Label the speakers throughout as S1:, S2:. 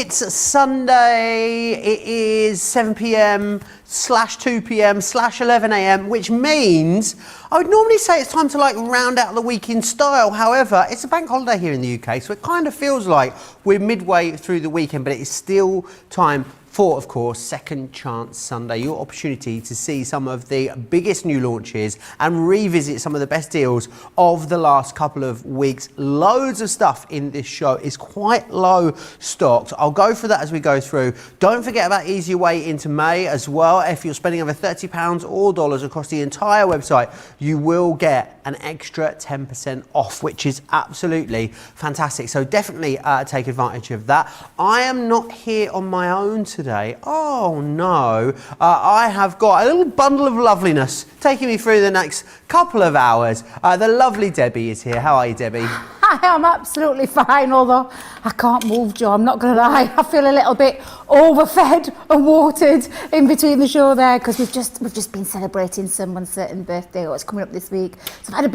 S1: It's Sunday, it is 7 p.m. / 2 p.m. / 11 a.m, which means I would normally say it's time to like round out the week in style. However, it's a bank holiday here in the UK, so it kind of feels like we're midway through the weekend, but it is still time for, of course, Second Chance Sunday, your opportunity to see some of the biggest new launches and revisit some of the best deals of the last couple of weeks. Loads of stuff in this show is quite low stocked. I'll go for that as we go through. Don't forget about Ease Your Way into May as well. If you're spending over £30 or dollars across the entire website, you will get an extra 10% off, which is absolutely fantastic. So definitely take advantage of that. I am not here on my own today. Oh no, I have got a little bundle of loveliness taking me through the next couple of hours. The lovely Debbie is here. How are you, Debbie?
S2: I am absolutely fine, although I can't move, Joe. I'm not going to lie. I feel a little bit overfed and watered in between the show there because we've just been celebrating someone's certain birthday. It's coming up this week, so I've had a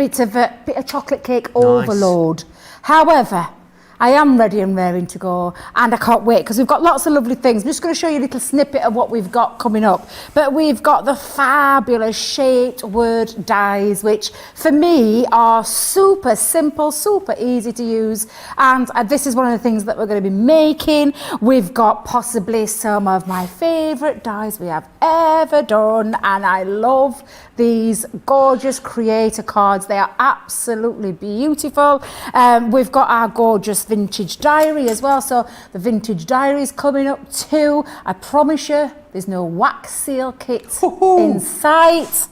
S2: bit of chocolate cake overload. However, I am ready and raring to go, and I can't wait because we've got lots of lovely things. I'm just going to show you a little snippet of what we've got coming up. But we've got the fabulous shaped word dies, which for me are super simple, super easy to use. And this is one of the things that we're going to be making. We've got possibly some of my favourite dies we have ever done, and I love these gorgeous creator cards. They are absolutely beautiful. We've got our gorgeous vintage diary as well, so the vintage diary is coming up too. I promise you there's no wax seal kit in sight.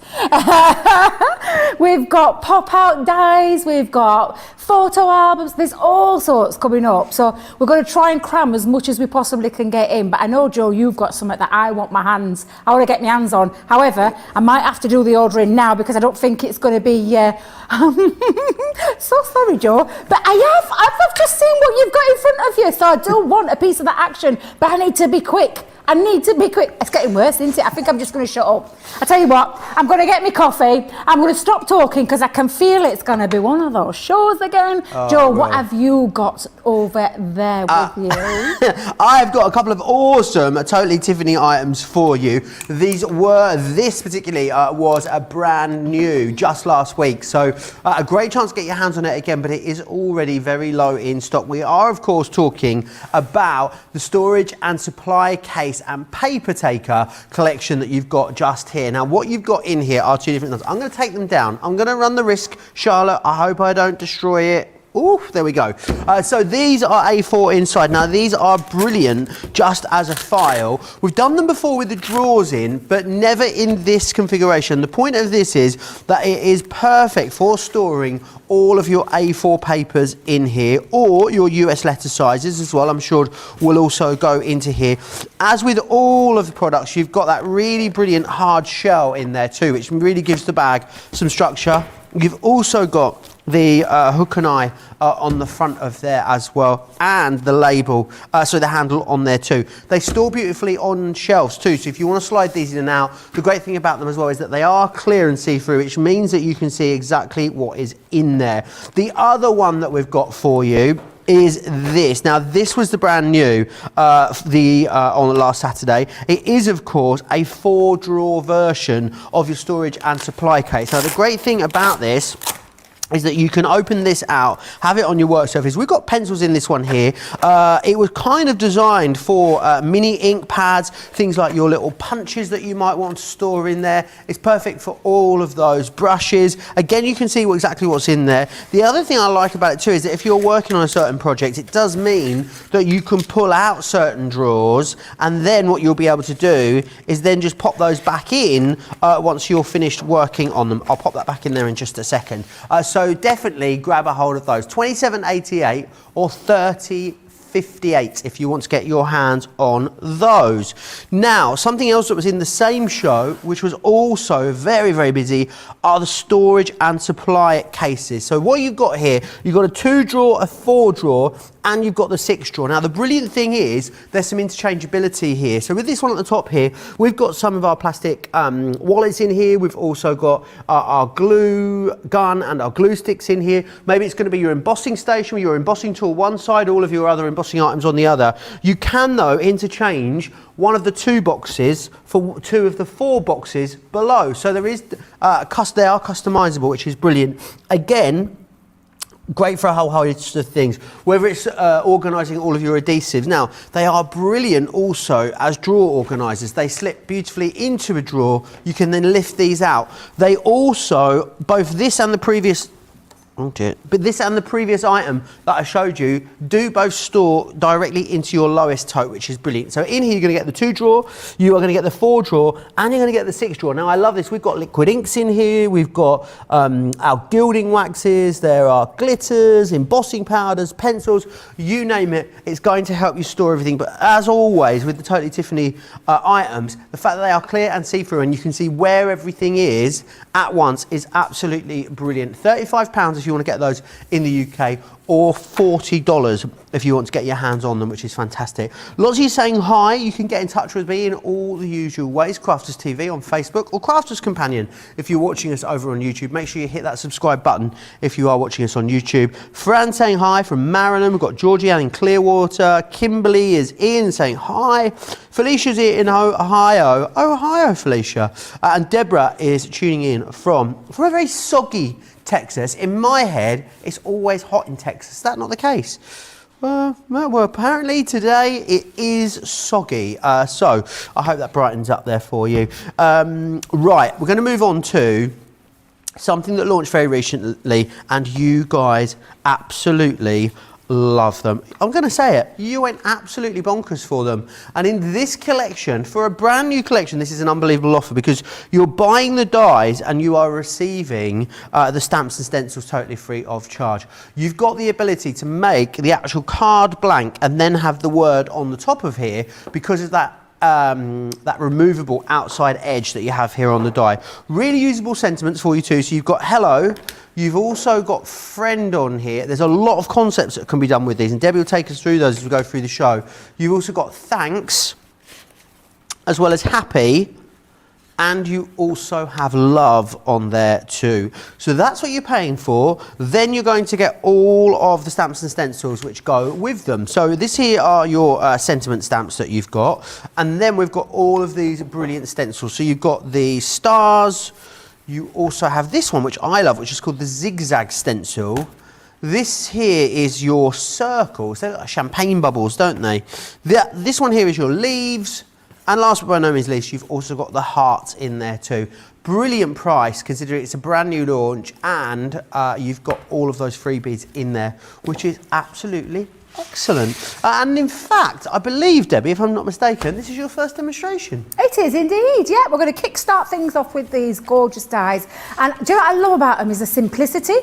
S2: We've got pop-out dies, we've got photo albums, there's all sorts coming up. So we're going to try and cram as much as we possibly can get in. But I know, Joe, you've got something that I want to get my hands on. However, I might have to do the ordering now because I don't think it's going to be... so sorry, Joe, but I've just seen what you've got in front of you, so I do want a piece of that action, but I need to be quick. It's getting worse, isn't it? I think I'm just going to shut up. I tell you what, I'm going to get me coffee. I'm going to stop talking because I can feel it's going to be one of those shows again. Oh, Joe, what have you got over there with you?
S1: I've got a couple of awesome Totally Tiffany items for you. This particularly was a brand new just last week. So a great chance to get your hands on it again, but it is already very low in stock. We are, of course, talking about the storage and supply case and paper taker collection that you've got just here. Now, what you've got in here are two different ones. I'm going to take them down. I'm going to run the risk, Charlotte. I hope I don't destroy it. Ooh, there we go. So these are A4 inside. Now, these are brilliant just as a file. We've done them before with the drawers in, but never in this configuration. The point of this is that it is perfect for storing all of your A4 papers in here, or your US letter sizes as well, I'm sure will also go into here. As with all of the products, you've got that really brilliant hard shell in there too, which really gives the bag some structure. You've also got the hook and eye on the front of there as well, and the label, so the handle on there too. They store beautifully on shelves too, so if you want to slide these in and out, the great thing about them as well is that they are clear and see-through, which means that you can see exactly what is in there. The other one that we've got for you is this. Now, this was the brand new on the last Saturday. It is, of course, a 4-drawer version of your storage and supply case. Now, the great thing about this is that you can open this out, have it on your work surface. We've got pencils in this one here. It was kind of designed for mini ink pads, things like your little punches that you might want to store in there. It's perfect for all of those. Brushes. Again, you can see exactly what's in there. The other thing I like about it too is that if you're working on a certain project, it does mean that you can pull out certain drawers, and then what you'll be able to do is then just pop those back in once you're finished working on them. I'll pop that back in there in just a second. So definitely grab a hold of those. $27.88 or $30.58 if you want to get your hands on those. Now, something else that was in the same show, which was also very, very busy, are the storage and supply cases. So what you've got here, you've got a 2-drawer, a 4-drawer, and you've got the 6th drawer. Now the brilliant thing is there's some interchangeability here. So with this one at the top here, we've got some of our plastic wallets in here. We've also got our glue gun and our glue sticks in here. Maybe it's going to be your embossing station with your embossing tool one side, all of your other embossing items on the other. You can though interchange one of the 2 boxes for 2 of the 4 boxes below. So there is, they are customizable, which is brilliant. Again, great for a whole host of things, whether it's organising all of your adhesives. Now, they are brilliant also as drawer organisers. They slip beautifully into a drawer. You can then lift these out. They also, both this and the previous, but this and the previous item that I showed you do both store directly into your lowest tote, which is brilliant. So in here you're going to get the 2 drawer, you are going to get the 4 drawer, and you're going to get the 6 drawer. Now I love this. We've got liquid inks in here. We've got our gilding waxes. There are glitters, embossing powders, pencils, you name it. It's going to help you store everything. But as always with the Totally Tiffany items, the fact that they are clear and see-through and you can see where everything is at once is absolutely brilliant. £35 if you want to get those in the UK, or $40 if you want to get your hands on them, which is fantastic. Lots of you saying hi. You can get in touch with me in all the usual ways. Crafters TV on Facebook, or Crafters Companion if you're watching us over on YouTube. Make sure you hit that subscribe button if you are watching us on YouTube. Fran saying hi from Maryland. We've got Georgie Ann in Clearwater. Kimberly is in saying hi. Felicia's here in Ohio, Felicia. And Deborah is tuning in from a very soggy Texas. In my head, it's always hot in Texas. Is that not the case? Well, apparently today it is soggy. So I hope that brightens up there for you. Right, we're going to move on to something that launched very recently, and you guys absolutely love them. I'm going to say it, you went absolutely bonkers for them. And in this collection, for a brand new collection, this is an unbelievable offer because you're buying the dies and you are receiving the stamps and stencils totally free of charge. You've got the ability to make the actual card blank and then have the word on the top of here because of that removable outside edge that you have here on the die. Really usable sentiments for you too. So you've got hello, you've also got friend on here. There's a lot of concepts that can be done with these, and Debbie will take us through those as we go through the show. You've also got thanks, as well as happy, and you also have love on there too. So that's what you're paying for. Then you're going to get all of the stamps and stencils which go with them. So this here are your sentiment stamps that you've got. And then we've got all of these brilliant stencils. So you've got the stars. You also have this one, which I love, which is called the zigzag stencil. This here is your circles. They're like champagne bubbles, don't they? This one here is your leaves. And last but by no means least, you've also got the hearts in there too. Brilliant price considering it's a brand new launch, and you've got all of those freebies in there, which is absolutely excellent. And in fact, I believe, Debbie, if I'm not mistaken, this is your first demonstration.
S2: It is indeed, yeah. We're going to kickstart things off with these gorgeous dies. And do you know what I love about them is the simplicity,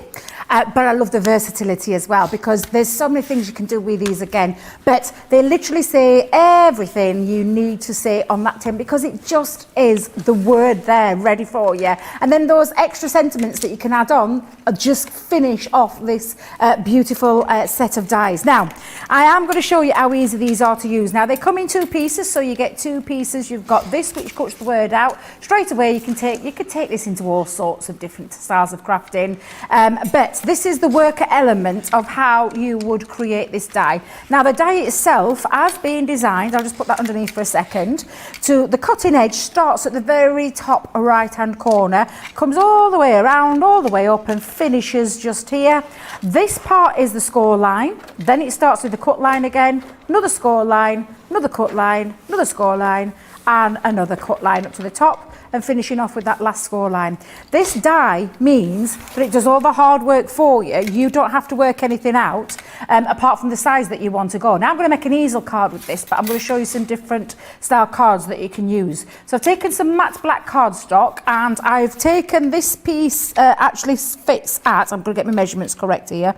S2: but I love the versatility as well, because there's so many things you can do with these again. But they literally say everything you need to say on that tin, because it just is the word there ready for you. And then those extra sentiments that you can add on just finish off this beautiful set of dies. Now, I am going to show you how easy these are to use. Now, they come in 2 pieces, so you get 2 pieces. You've got this, which cuts the word out. Straight away, you could take this into all sorts of different styles of crafting. But this is the worker element of how you would create this die. Now, the die itself has been designed, I'll just put that underneath for a second, to the cutting edge starts at the very top right-hand corner, comes all the way around, all the way up, and finishes just here. This part is the score line. Then it starts with the cut line again, another score line, another cut line, another score line, and another cut line up to the top, and finishing off with that last score line. This die means that it does all the hard work for you. You don't have to work anything out apart from the size that you want to go. Now I'm going to make an easel card with this, but I'm going to show you some different style cards that you can use. So I've taken some matte black cardstock, and I've taken this piece, actually fits at, I'm going to get my measurements correct here,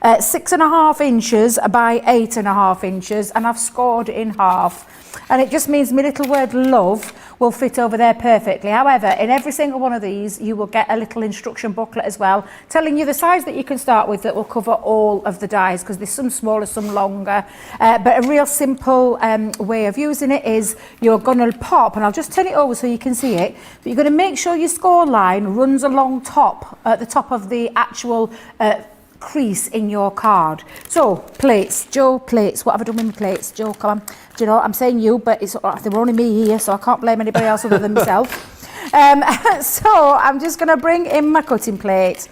S2: 6.5 inches by 8.5 inches, and I've scored it in half. And it just means my little word love will fit over there perfectly. However, in every single one of these, you will get a little instruction booklet as well, telling you the size that you can start with that will cover all of the dies, because there's some smaller, some longer. But a real simple way of using it is you're going to pop, and I'll just turn it over so you can see it, but you're going to make sure your score line runs along top, at the top of the actual crease in your card. So plates, Joe, plates. What have I done with my plates? Joe, come on. Do you know, I'm saying you, but they're only me here, so I can't blame anybody else other than myself. So I'm just going to bring in my cutting plate.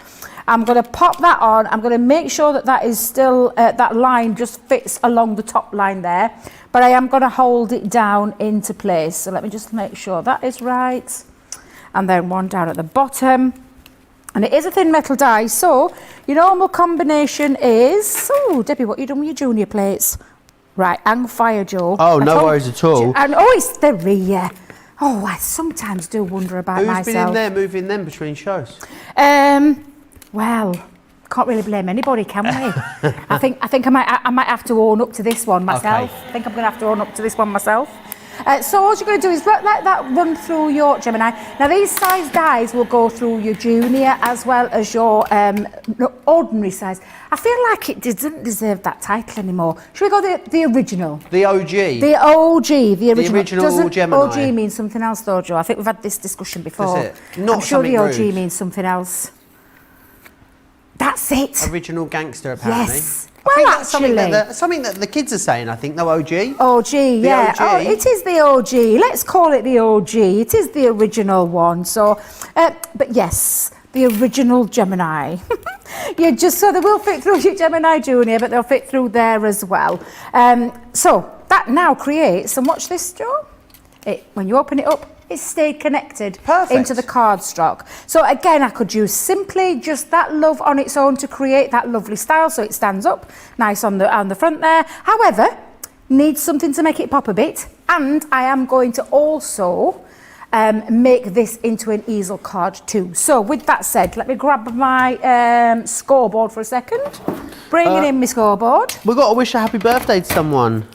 S2: I'm going to pop that on. I'm going to make sure that that is still, that line just fits along the top line there. But I am going to hold it down into place. So let me just make sure that is right. And then one down at the bottom. And it is a thin metal die, so your normal combination is... Oh, Debbie, what have you done with your junior plates? Right, hang fire, Joe.
S1: Oh, no worries at all.
S2: And it's 3, yeah. Oh, I sometimes do wonder about myself.
S1: Who's been in there moving them between shows?
S2: Well, can't really blame anybody, can we? I think I might have to own up to this one myself.
S1: Okay.
S2: I think I'm going to have to own up to this one myself. So all you're going to do is let that run through your Gemini. Now these size dies will go through your junior as well as your ordinary size. I feel like it doesn't deserve that title anymore. Should we go the original?
S1: The OG.
S2: The OG, the original.
S1: The original
S2: Doesn't
S1: Gemini.
S2: OG mean something else though, Joe? I think we've had this discussion before.
S1: Does it? Not
S2: I'm sure the OG
S1: rude.
S2: means something else. That's it.
S1: Original gangster, apparently.
S2: Yes.
S1: I think
S2: Well,
S1: that's
S2: actually,
S1: something that the kids are saying, I think, though, OG.
S2: OG, yeah.
S1: OG.
S2: Oh, it is the OG. Let's call it the OG. It is the original one. So, but yes, the original Gemini. Yeah, just so they will fit through your Gemini Junior, but they'll fit through there as well. So that now creates, and watch this, Joe. When you open it up, it's stayed connected into the cardstock. So again, I could use simply just that love on its own to create that lovely style, so it stands up nice on the front there. However, needs something to make it pop a bit, and I am going to also make this into an easel card too. So with that said, let me grab my scoreboard for a second. Bringing in my scoreboard.
S1: We've got to wish a happy birthday to someone.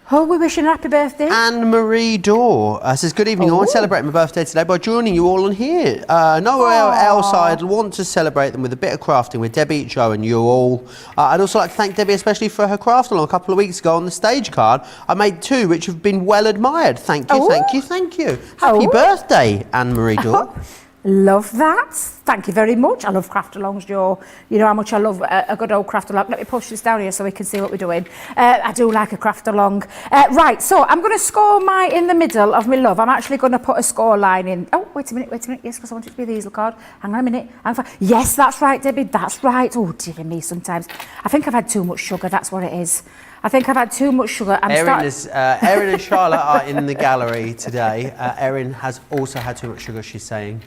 S2: Oh, we're wishing a happy birthday.
S1: Anne-Marie Dorr says, good evening, I want to celebrate my birthday today by joining you all on here. Nowhere else I'd want to celebrate them with a bit of crafting with Debbie, Joe and you all. I'd also like to thank Debbie especially for her craft along a couple of weeks ago on the stage card. I made 2 which have been well admired. Thank you, thank you, thank you. Happy birthday, Anne-Marie Dorr.
S2: Love that. Thank you very much. I love craft alongs, Joe. You know how much I love a good old craft along. Let me push this down here so we can see what we're doing. I do like a craft along. Right, so I'm going to score in the middle of my love. I'm actually going to put a score line in. Oh, wait a minute. Yes, because I want it to be the easel card. Hang on a minute. Yes, that's right, Debbie. That's right. Oh, dear me, sometimes. I think I've had too much sugar. That's what it is. I think I've had too much sugar.
S1: Erin and Charlotte are in the gallery today. Erin has also had too much sugar, she's saying.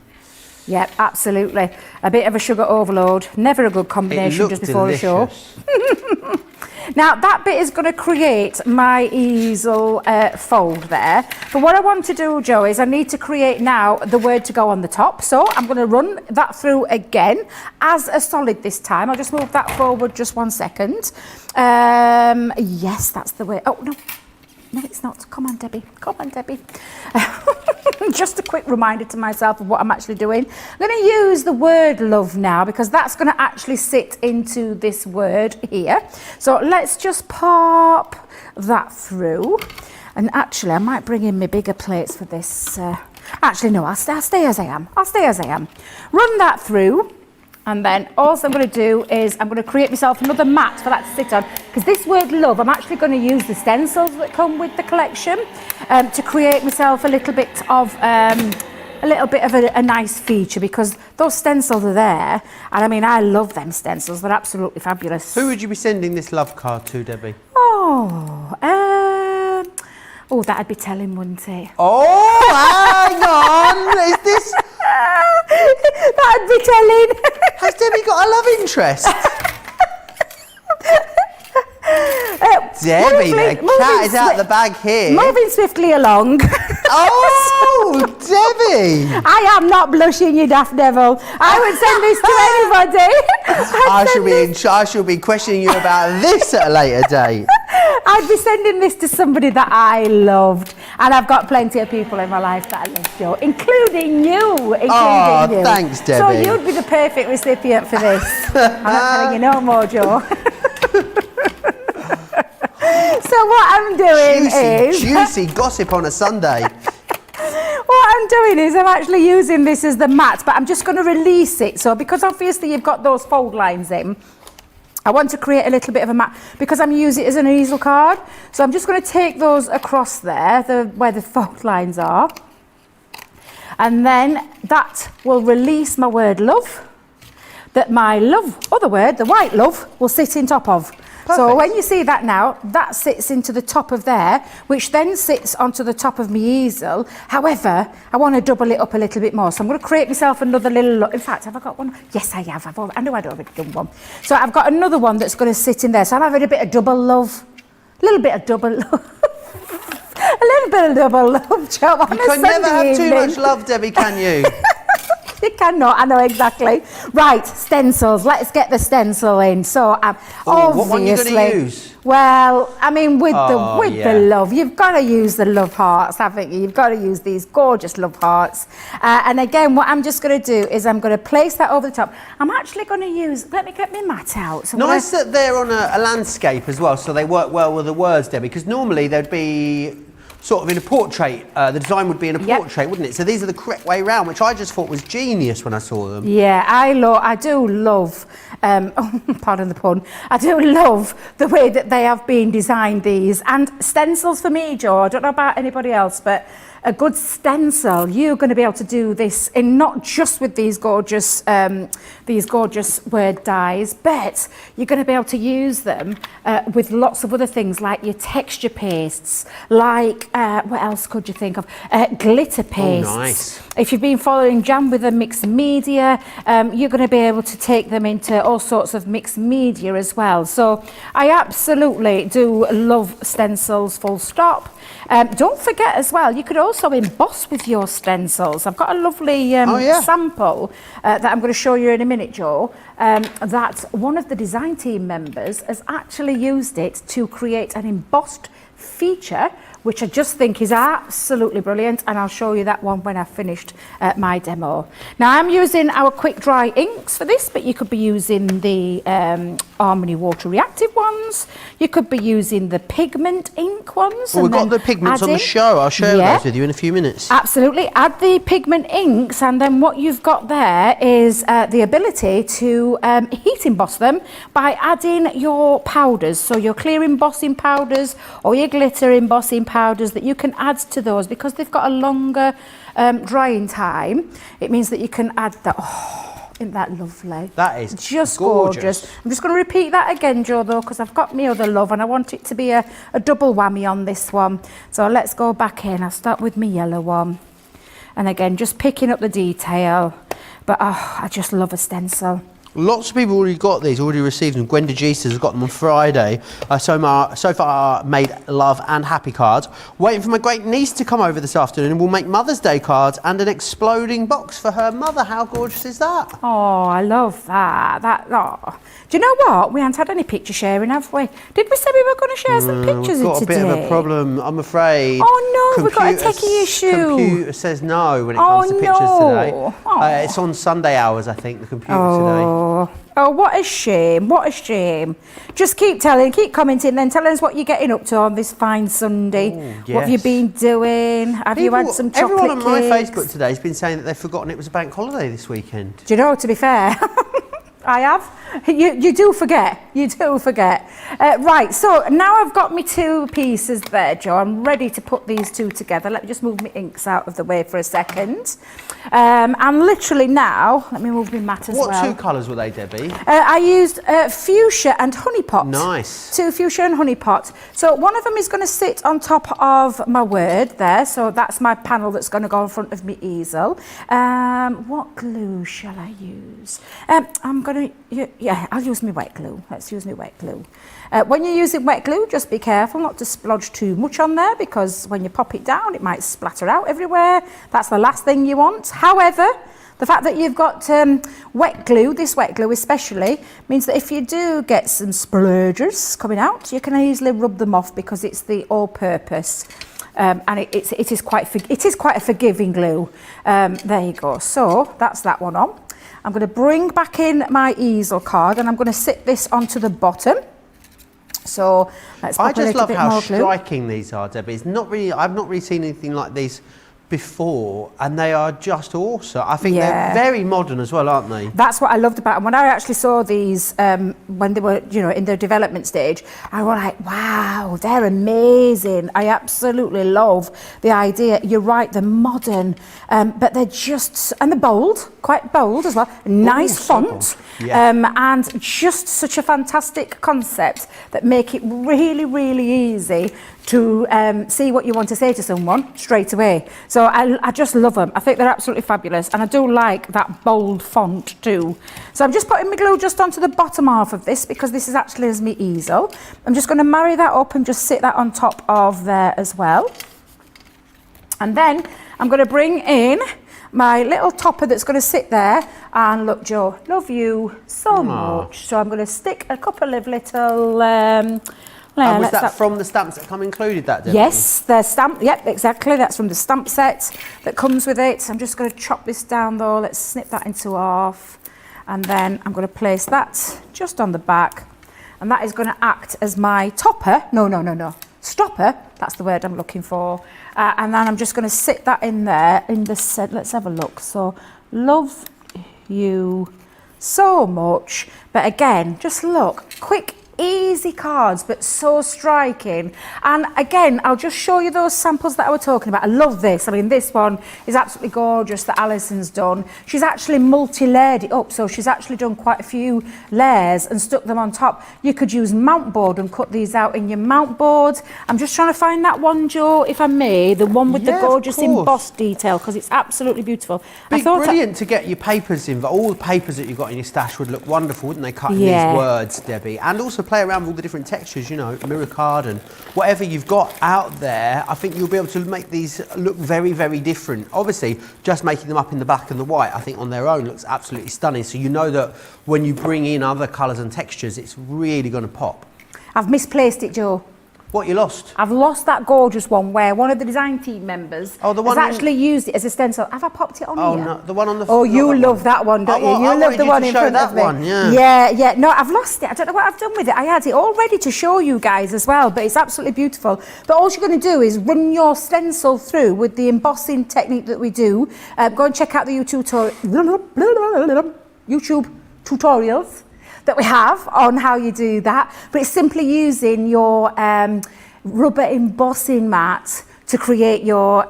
S2: Yeah, absolutely. A bit of a sugar overload. Never a good combination just before a show. Now, that bit is going to create my easel fold there. But what I want to do, Joe, is I need to create now the word to go on the top. So I'm going to run that through again as a solid this time. I'll just move that forward just 1 second. Yes, that's the way. Oh, no. No, it's not. Come on, Debbie. Come on, Debbie. Just a quick reminder to myself of what I'm actually doing. I'm going to use the word love now because that's going to actually sit into this word here. So let's just pop that through. And actually, I might bring in my bigger plates for this. Actually, no, I'll stay as I am. I'll stay as I am. Run that through. And then all I'm going to do is I'm going to create myself another mat for that to sit on. Because this word love, I'm actually going to use the stencils that come with the collection to create myself a little bit of a nice feature, because those stencils are there. And I mean, I love them stencils. They're absolutely fabulous.
S1: Who would you be sending this love card to, Debbie?
S2: Oh, that'd be telling, wouldn't it?
S1: Oh, hang on. Is this...
S2: That'd be telling.
S1: Has Debbie got a love interest? Debbie, the cat is out the bag here.
S2: Moving swiftly along.
S1: Oh, Debbie!
S2: I am not blushing, you daft devil. I would send this to anybody.
S1: I shall be questioning you about this at a later date.
S2: I'd be sending this to somebody that I loved. And I've got plenty of people in my life that I love, Joe, including you.
S1: Thanks, Debbie.
S2: So you'd be the perfect recipient for this. I'm not telling you no more, Joe. So what I'm doing is...
S1: Juicy gossip on a Sunday.
S2: What I'm doing is I'm actually using this as the mat, but I'm just going to release it. So because obviously you've got those fold lines in, I want to create a little bit of a mat because I'm using it as an easel card. So I'm just going to take those across there, where the fold lines are. And then that will release my word love, that my love, other word, the white love, will sit in top of. Perfect. So when you see that now, that sits into the top of there, which then sits onto the top of my easel. However, I want to double it up a little bit more. So I'm going to create myself another little, in fact, have I got one? Yes, I have. I know I'd already done one. So I've got another one that's going to sit in there. So I'm having a bit of double love, a little bit of double love. A little bit of double love, Joe.
S1: You can never have too much love, Debbie, can you?
S2: You cannot, I know exactly. Right, stencils. Let's get the stencil in. So, obviously,
S1: what one are you going to use?
S2: Well, I mean, with the love, you've got to use the love hearts, haven't you? You've got to use these gorgeous love hearts. And again, what I'm just going to do is I'm going to place that over the top. I'm actually going to use, let me get my mat out. So
S1: nice that they're on a landscape as well, so they work well with the words, Debbie, because normally they'd be sort of in a portrait. The design would be in a portrait, wouldn't it? So these are the correct way round, which I just thought was genius when I saw them.
S2: Yeah, I do love, pardon the pun, I do love the way that they have been designed, these. And stencils for me, Joe, I don't know about anybody else, but a good stencil, you're going to be able to do this in not just with these gorgeous word dies, but you're going to be able to use them with lots of other things like your texture pastes, like what else could you think of? Glitter pastes.
S1: Oh, nice.
S2: If you've been following Jam with a mixed media, you're going to be able to take them into all sorts of mixed media as well. So I absolutely do love stencils, full stop. Don't forget as well, you could also emboss with your stencils. I've got a lovely sample that I'm going to show you in a minute, Joe, that one of the design team members has actually used it to create an embossed feature, which I just think is absolutely brilliant, and I'll show you that one when I've finished my demo. Now I'm using our quick dry inks for this, but you could be using the Harmony Water Reactive ones, you could be using the Pigment ink ones.
S1: Well, we've got the pigments on the show, I'll share those with you in a few minutes.
S2: Absolutely, add the pigment inks, and then what you've got there is the ability to heat emboss them by adding your powders, so your clear embossing powders or your glitter embossing powders that you can add to those, because they've got a longer drying time. It means that you can add that. Oh, isn't that lovely?
S1: That is
S2: just gorgeous. I'm just going to repeat that again, Joe, though, because I've got my other love and I want it to be a double whammy on this one. So let's go back in. I'll start with my yellow one. And again, just picking up the detail. But I just love a stencil.
S1: Lots of people already got these, already received them. Gwenda Geesters has got them on Friday. So far made love and happy cards. Waiting for my great niece to come over this afternoon, and we'll make Mother's Day cards and an exploding box for her mother. How gorgeous is that?
S2: Oh, I love that. Do you know what? We haven't had any picture sharing, have we? Did we say we were going to share some pictures
S1: we've got
S2: today?
S1: a bit of a problem, I'm afraid.
S2: Oh no, we've got a techie issue.
S1: Computer says no when it comes to pictures today.
S2: Oh.
S1: It's on Sunday hours, I think, the computer today.
S2: Oh, what a shame, what a shame. Just keep commenting, then telling us what you're getting up to on this fine Sunday.
S1: Ooh, yes.
S2: What have you been doing? Have you had some chocolate
S1: Everyone on my
S2: cakes?
S1: Facebook today has been saying that they've forgotten it was a bank holiday this weekend.
S2: Do you know, to be fair, I have. You do forget. You do forget. Right, so now I've got my two pieces there, Joe. I'm ready to put these two together. Let me just move my inks out of the way for a second. And literally now, let me move my mat as well.
S1: What two colours were they, Debbie?
S2: I used fuchsia and honey pot.
S1: Nice.
S2: Two fuchsia and honey pot. So one of them is going to sit on top of my word there. So that's my panel that's going to go in front of my easel. What glue shall I use? I'm going to... Yeah, I'll use my wet glue. Let's use my wet glue. When you're using wet glue, just be careful not to splodge too much on there, because when you pop it down, it might splatter out everywhere. That's the last thing you want. However, The fact that you've got wet glue, this wet glue especially, means that if you do get some splurgers coming out, you can easily rub them off because it's the all-purpose. And it is quite a forgiving glue. There you go. So that's that one on. I'm going to bring back in my easel card and I'm going to sit this onto the bottom. So let's pop
S1: I just love how
S2: more glue.
S1: striking these are, Debbie. It's not really, I've not really seen anything like these before, and they are just awesome. I think they're very modern as well, aren't they?
S2: That's what I loved about them. When I actually saw these when they were, you know, in their development stage, I was like, wow, they're amazing. I absolutely love the idea. You're right, they're modern, but they're just, and they're bold, quite bold as well. Nice font, and just such a fantastic concept that make it really, really easy to see what you want to say to someone straight away. So I just love them. I think they're absolutely fabulous, and I do like that bold font too. So I'm just putting my glue just onto the bottom half of this because this is actually as my easel. I'm just going to marry that up and just sit that on top of there as well. And then I'm going to bring in my little topper that's going to sit there. And look, Joe, love you so much. So I'm going to stick a couple of little
S1: and was that from the stamps that come included, that, Debbie?
S2: Yes, they're stamped. Yep, exactly. That's from the stamp set that comes with it. I'm just going to chop this down though. Let's snip that into half. And then I'm going to place that just on the back. And that is going to act as my topper. No. Stopper. That's the word I'm looking for. And then I'm just going to sit that in there in the set. Let's have a look. So, love you so much. But again, just look. Quick, easy cards, but so striking. And again, I'll just show you those samples that I was talking about. I love this. I mean, this one is absolutely gorgeous that Alison's done. She's actually multi-layered it up, so she's actually done quite a few layers and stuck them on top. You could use mount board and cut these out in your mount board. I'm just trying to find that one, Joe, if I may, the one with the gorgeous embossed detail, because it's absolutely beautiful.
S1: Be brilliant to get your papers in. All the papers that you've got in your stash would look wonderful, wouldn't they, cutting these words, Debbie? And also play around with all the different textures, you know, mirror card and whatever you've got out there. I think you'll be able to make these look very, very different. Obviously, just making them up in the black and the white, I think on their own looks absolutely stunning. So you know that when you bring in other colours and textures, it's really going to pop.
S2: I've misplaced it, Joe.
S1: What, you lost?
S2: I've lost that gorgeous one where one of the design team members has actually used it as a stencil. Have I popped it on here?
S1: Oh, no, the one on the...
S2: Oh, you love that one, don't you? You love the one in front of me. Yeah. No, I've lost it. I don't know what I've done with it. I had it all ready to show you guys as well, but it's absolutely beautiful. But all you're going to do is run your stencil through with the embossing technique that we do. Go and check out the YouTube tutorials that we have on how you do that, but it's simply using your rubber embossing mat to create your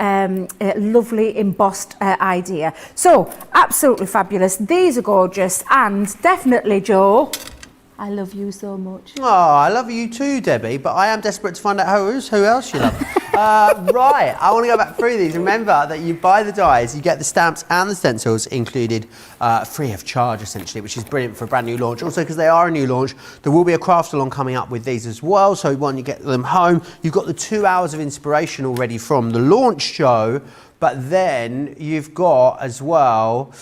S2: lovely embossed idea. So absolutely fabulous. These are gorgeous, and definitely, Joe, I love you so much.
S1: Oh, I love you too, Debbie, but I am desperate to find out who else you love. Right, I want to go back through these. Remember that you buy the dies, you get the stamps and the stencils included free of charge, essentially, which is brilliant for a brand new launch. Also, because they are a new launch, there will be a craft along coming up with these as well. So when you get them home, you've got the 2 hours of inspiration already from the launch show. But then you've got as well,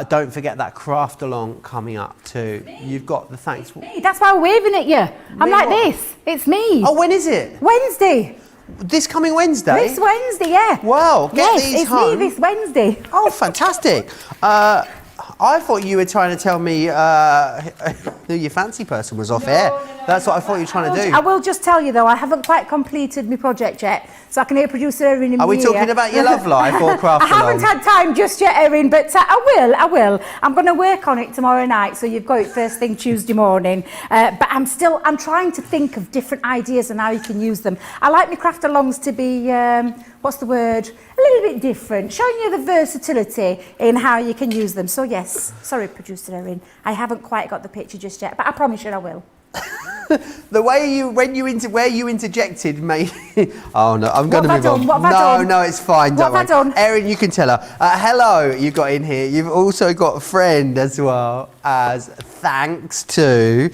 S1: don't forget that craft along coming up too. You've got the thanks.
S2: Me. That's why I'm waving at you. I'm like this. It's me.
S1: Oh, when is it?
S2: Wednesday.
S1: This coming Wednesday?
S2: This Wednesday, yeah.
S1: Wow, get these home.
S2: It's me this Wednesday.
S1: Oh, fantastic. I thought you were trying to tell me who your fancy person was off air. That's what I thought you were trying to do.
S2: I will just tell you though, I haven't quite completed my project yet, so I can hear producer Erin.
S1: Are we talking about your love life or craft
S2: I haven't had time just yet, Erin, but I will. I'm going to work on it tomorrow night, so you've got it first thing Tuesday morning. But I'm trying to think of different ideas and how you can use them. I like my craft alongs to be, what's the word? A little bit different, showing you the versatility in how you can use them. So yes, sorry, producer Erin, I haven't quite got the picture just yet, but I promise you I will.
S1: The way where you interjected made. Oh no, I'm going to move on.
S2: What have I done?
S1: No, it's fine.
S2: What have I done?
S1: Erin, you can tell her. Hello, you got in here. You've also got a friend as well as thanks to.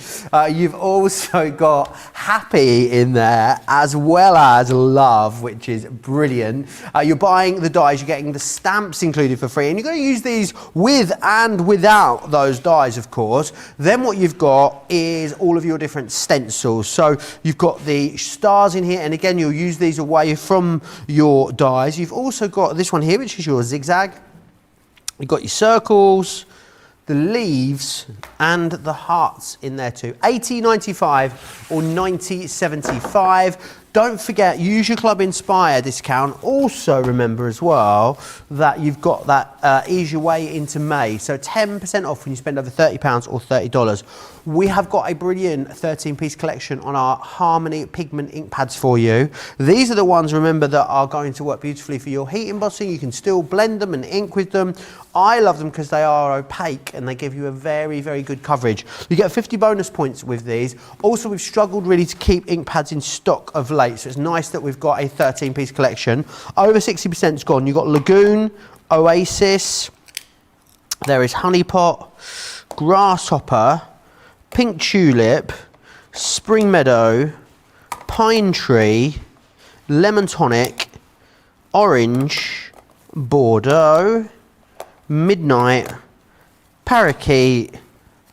S1: You've also got happy in there as well as love, which is brilliant. You're buying the dies, you're getting the stamps included for free, and you're going to use these with and without those dies, of course. Then what you've got is all of your different stencils. So you've got the stars in here, and again, you'll use these away from your dies. You've also got this one here, which is your zigzag. You've got your circles, the leaves, and the hearts in there too. $80.95 or $90.75. Don't forget, use your Club Inspire discount. Also remember as well that you've got that ease your way into May. So 10% off when you spend over £30 or $30. We have got a brilliant 13-piece collection on our Harmony Pigment ink pads for you. These are the ones, remember, that are going to work beautifully for your heat embossing. You can still blend them and ink with them. I love them because they are opaque and they give you a very, very good coverage. You get 50 bonus points with these. Also, we've struggled really to keep ink pads in stock of late, so it's nice that we've got a 13-piece collection. Over 60% is gone. You've got Lagoon, Oasis, there is Honeypot, Grasshopper, Pink Tulip, Spring Meadow, Pine Tree, Lemon Tonic, Orange, Bordeaux, Midnight, Parakeet,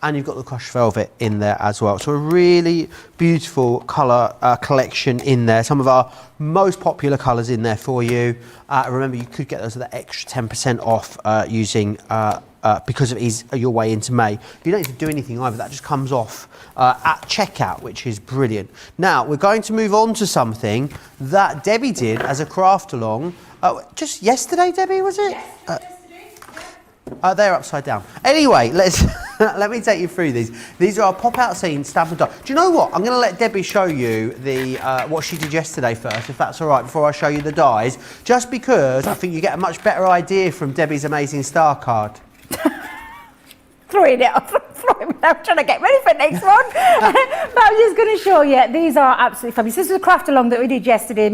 S1: and you've got the crushed velvet in there as well. So a really beautiful colour collection in there. Some of our most popular colours in there for you. Remember, you could get those at the extra 10% off using because of Ease Your Way into May. You don't need to do anything either. That just comes off at checkout, which is brilliant. Now, we're going to move on to something that Debbie did as a craft along. Just yesterday, Debbie, was it?
S3: Yes,
S1: They're upside down. Anyway, let me take you through these. These are our pop-out scene stamp and die. Do you know what? I'm going to let Debbie show you the what she did yesterday first, if that's all right, before I show you the dies. Just because I think you get a much better idea from Debbie's amazing star card.
S2: Throwing it up, I'm trying to get ready for the next one. But I'm just going to show you. These are absolutely fabulous. This was a craft along that we did yesterday.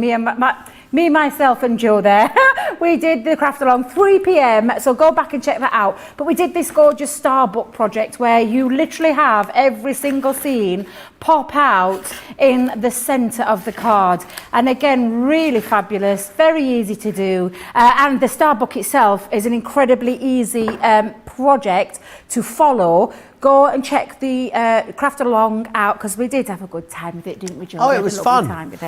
S2: Me, myself and Joe there. We did the craft along 3 p.m. So go back and check that out. But we did this gorgeous star book project where you literally have every single scene pop out in the centre of the card. And again, really fabulous, very easy to do. And the star book itself is an incredibly easy project to follow. Go and check the craft along out because we did have a good time with it, didn't we, Joe?
S1: Oh, it was fun.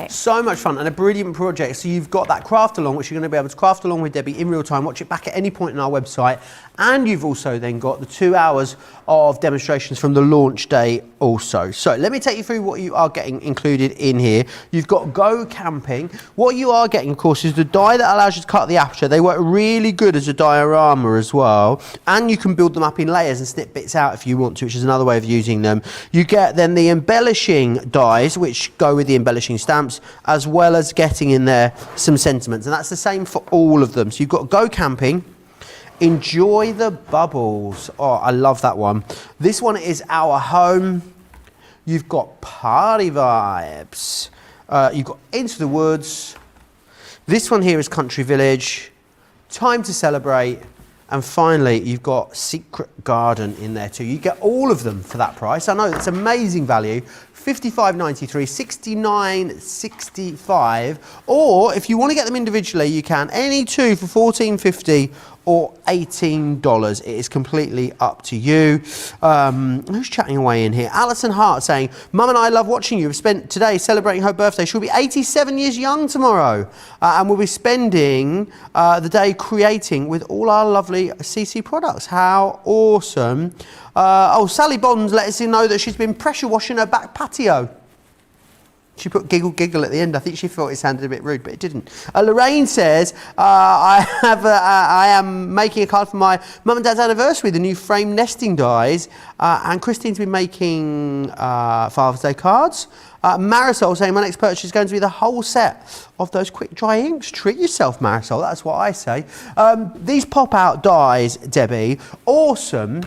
S1: So much fun and a brilliant project. So you've got that craft along, which you're going to be able to craft along with Debbie in real time, watch it back at any point on our website. And you've also then got the 2 hours of demonstrations from the launch day also. So let me take you through what you are getting included in here. You've got Go Camping. What you are getting, of course, is the die that allows you to cut the aperture. They work really good as a diorama as well. And you can build them up in layers and snip bits out if you want to, which is another way of using them. You get then the embellishing dies, which go with the embellishing stamps, as well as getting in there some sentiments. And that's the same for all of them. So you've got Go Camping. Enjoy the Bubbles. Oh, I love that one. This one is Our Home. You've got Party Vibes. You've got Into the Woods. This one here is Country Village. Time to Celebrate. And finally, you've got Secret Garden in there too. You get all of them for that price. I know it's amazing value. $55.93, $69.65. Or if you want to get them individually, you can. Any two for $14.50 or $18. It is completely up to you. Who's chatting away in here? Alison Hart saying, Mum and I love watching you. We've spent today celebrating her birthday. She'll be 87 years young tomorrow. And we'll be spending the day creating with all our lovely CC products. How awesome. Sally Bonds let us know that she's been pressure washing her back patio. She put giggle giggle at the end. I think she thought it sounded a bit rude, but it didn't. Lorraine says, I am making a card for my mum and dad's anniversary, the new frame nesting dies. And Christine's been making Father's Day cards. Marisol saying, my next purchase is going to be the whole set of those quick dry inks. Treat yourself, Marisol. That's what I say. These pop out dies, Debbie, awesome.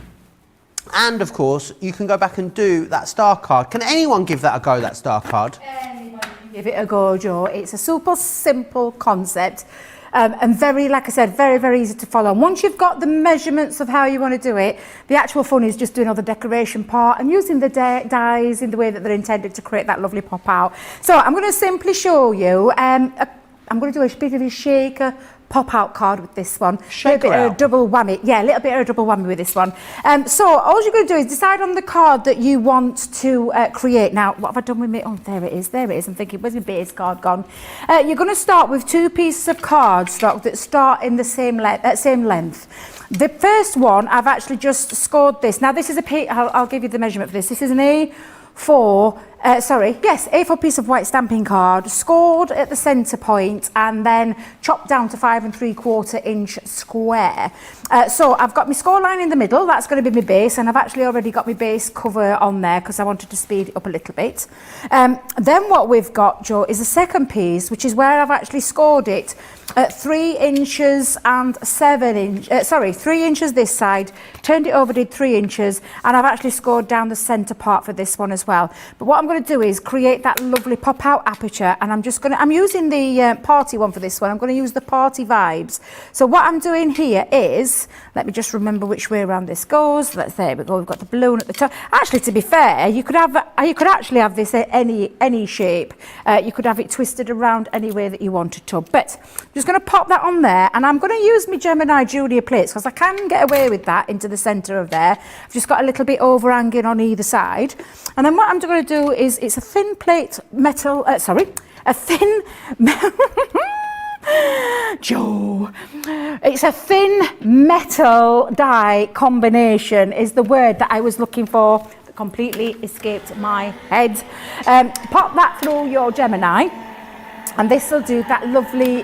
S1: And of course, you can go back and do that star card. Can anyone give that a go, that star card?
S2: Anyone can give it a go, Joe. It's a super simple concept. And very, like I said, very, very easy to follow. And once you've got the measurements of how you want to do it, the actual fun is just doing all the decoration part and using the dies in the way that they're intended to create that lovely pop out. So I'm going to simply show you, I'm going to do a bit of a shaker pop out card with this one.
S1: Shaker
S2: a little bit of a double whammy. Yeah, a little bit of a double whammy with this one. So all you're going to do is decide on the card that you want to create. Now, what have I done with me? Oh, there it is. There it is. I'm thinking, where's my base card gone? You're going to start with 2 pieces of cardstock that start in the same length. The first one, I've actually just scored this. Now, this is I'll give you the measurement for this. This is an A4 piece of white stamping card, scored at the centre point and then chopped down to 5 3/4 inch square. So I've got my score line in the middle, that's going to be my base, and I've actually already got my base cover on there because I wanted to speed it up a little bit. Then what we've got, Joe, is a second piece, which is where I've actually scored it at 3 inches and 7 inches, 3 inches this side, turned it over, did 3 inches, and I've actually scored down the centre part for this one as well. But what I'm going to do is create that lovely pop out aperture, and I'm using the party one for this one. I'm going to use the party vibes. So what I'm doing here is, let me just remember which way around this goes. There we go. We've got the balloon at the top. Actually, to be fair, you could actually have this at any shape. You could have it twisted around any way that you wanted to. But I'm just going to pop that on there, and I'm going to use my Gemini Julia plates because I can get away with that into the centre of there. I've just got a little bit overhanging on either side. And then what I'm going to do is, it's a thin plate metal, a thin, Joe, it's a thin metal die combination is the word that I was looking for, that completely escaped my head. Pop that through your Gemini, and this will do that lovely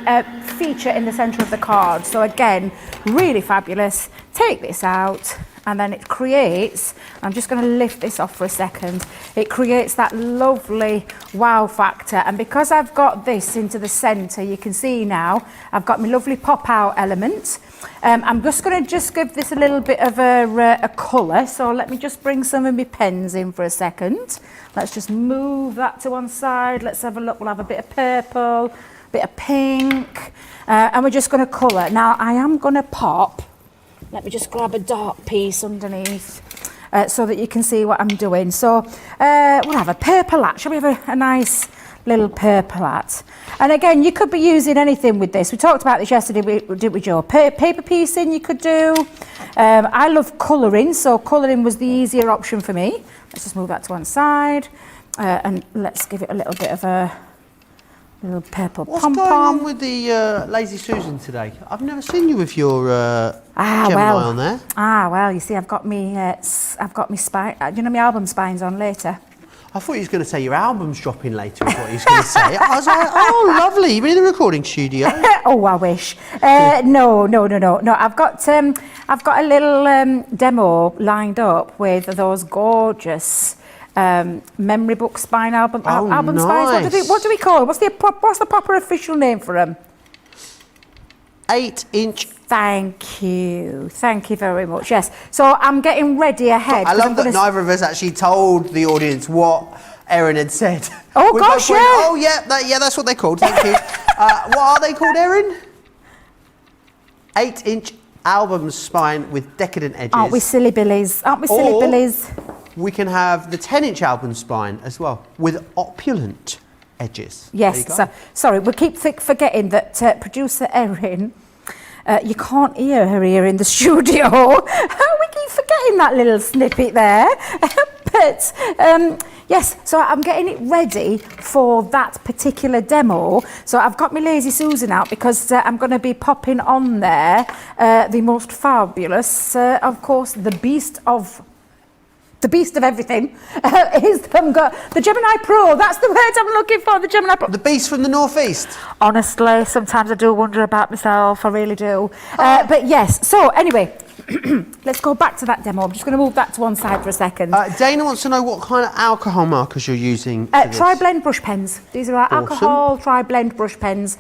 S2: feature in the centre of the card. So again, really fabulous. Take this out, and then it creates, I'm just going to lift this off for a second, it creates that lovely wow factor. And because I've got this into the centre, you can see now I've got my lovely pop out element. I'm just going to give this a little bit of a colour, so let me just bring some of my pens in for a second. Let's just move that to one side. Let's have a look. We'll have a bit of purple, a bit of pink, and we're just going to colour. Now I am going to pop, let me just grab a dark piece underneath so that you can see what I'm doing. So we'll have a purpleette. Shall we have a nice little purpleette? And again, you could be using anything with this. We talked about this yesterday, didn't we, Joe? Paper piecing you could do. I love colouring, so colouring was the easier option for me. Let's just move that to one side, and let's give it a little bit of a little purple pom-pom.
S1: What's going on with the Lazy Susan today? I've never seen you with your Gemini on there.
S2: Well, you see, I've got me spine. You know, my album spine's on later.
S1: I thought he was going to say your album's dropping later, is what he was going to say. I was like, oh, lovely. You've been in the recording studio.
S2: Oh, I wish. No. I've got a little demo lined up with those gorgeous memory book spine album
S1: nice.
S2: spines. What do we call it? What's the proper official name for them?
S1: 8-inch.
S2: Thank you very much. Yes, so I'm getting ready ahead.
S1: I love that neither of us actually told the audience what Erin had said.
S2: Oh gosh, yeah.
S1: Oh yeah, that's what they're called. Thank you. What are they called, Erin? 8-inch album spine with decadent edges.
S2: Aren't we silly billies?
S1: We can have the 10-inch album spine as well with opulent edges.
S2: Yes. So, sorry, we keep forgetting that producer Erin. You can't hear her here in the studio. We keep forgetting that little snippet there. But yes, so I'm getting it ready for that particular demo. So I've got my Lazy Susan out because I'm going to be popping on there the most fabulous, of course, the beast of everything is the Gemini Pro. That's the word I'm looking for, the Gemini Pro.
S1: The beast from the northeast.
S2: Honestly, sometimes I do wonder about myself, I really do. But yes, so anyway, let's go back to that demo. I'm just going to move that to one side for a second.
S1: Dana wants to know what kind of alcohol markers you're using for this.
S2: Tri-blend brush pens. These are our alcohol tri-blend brush pens,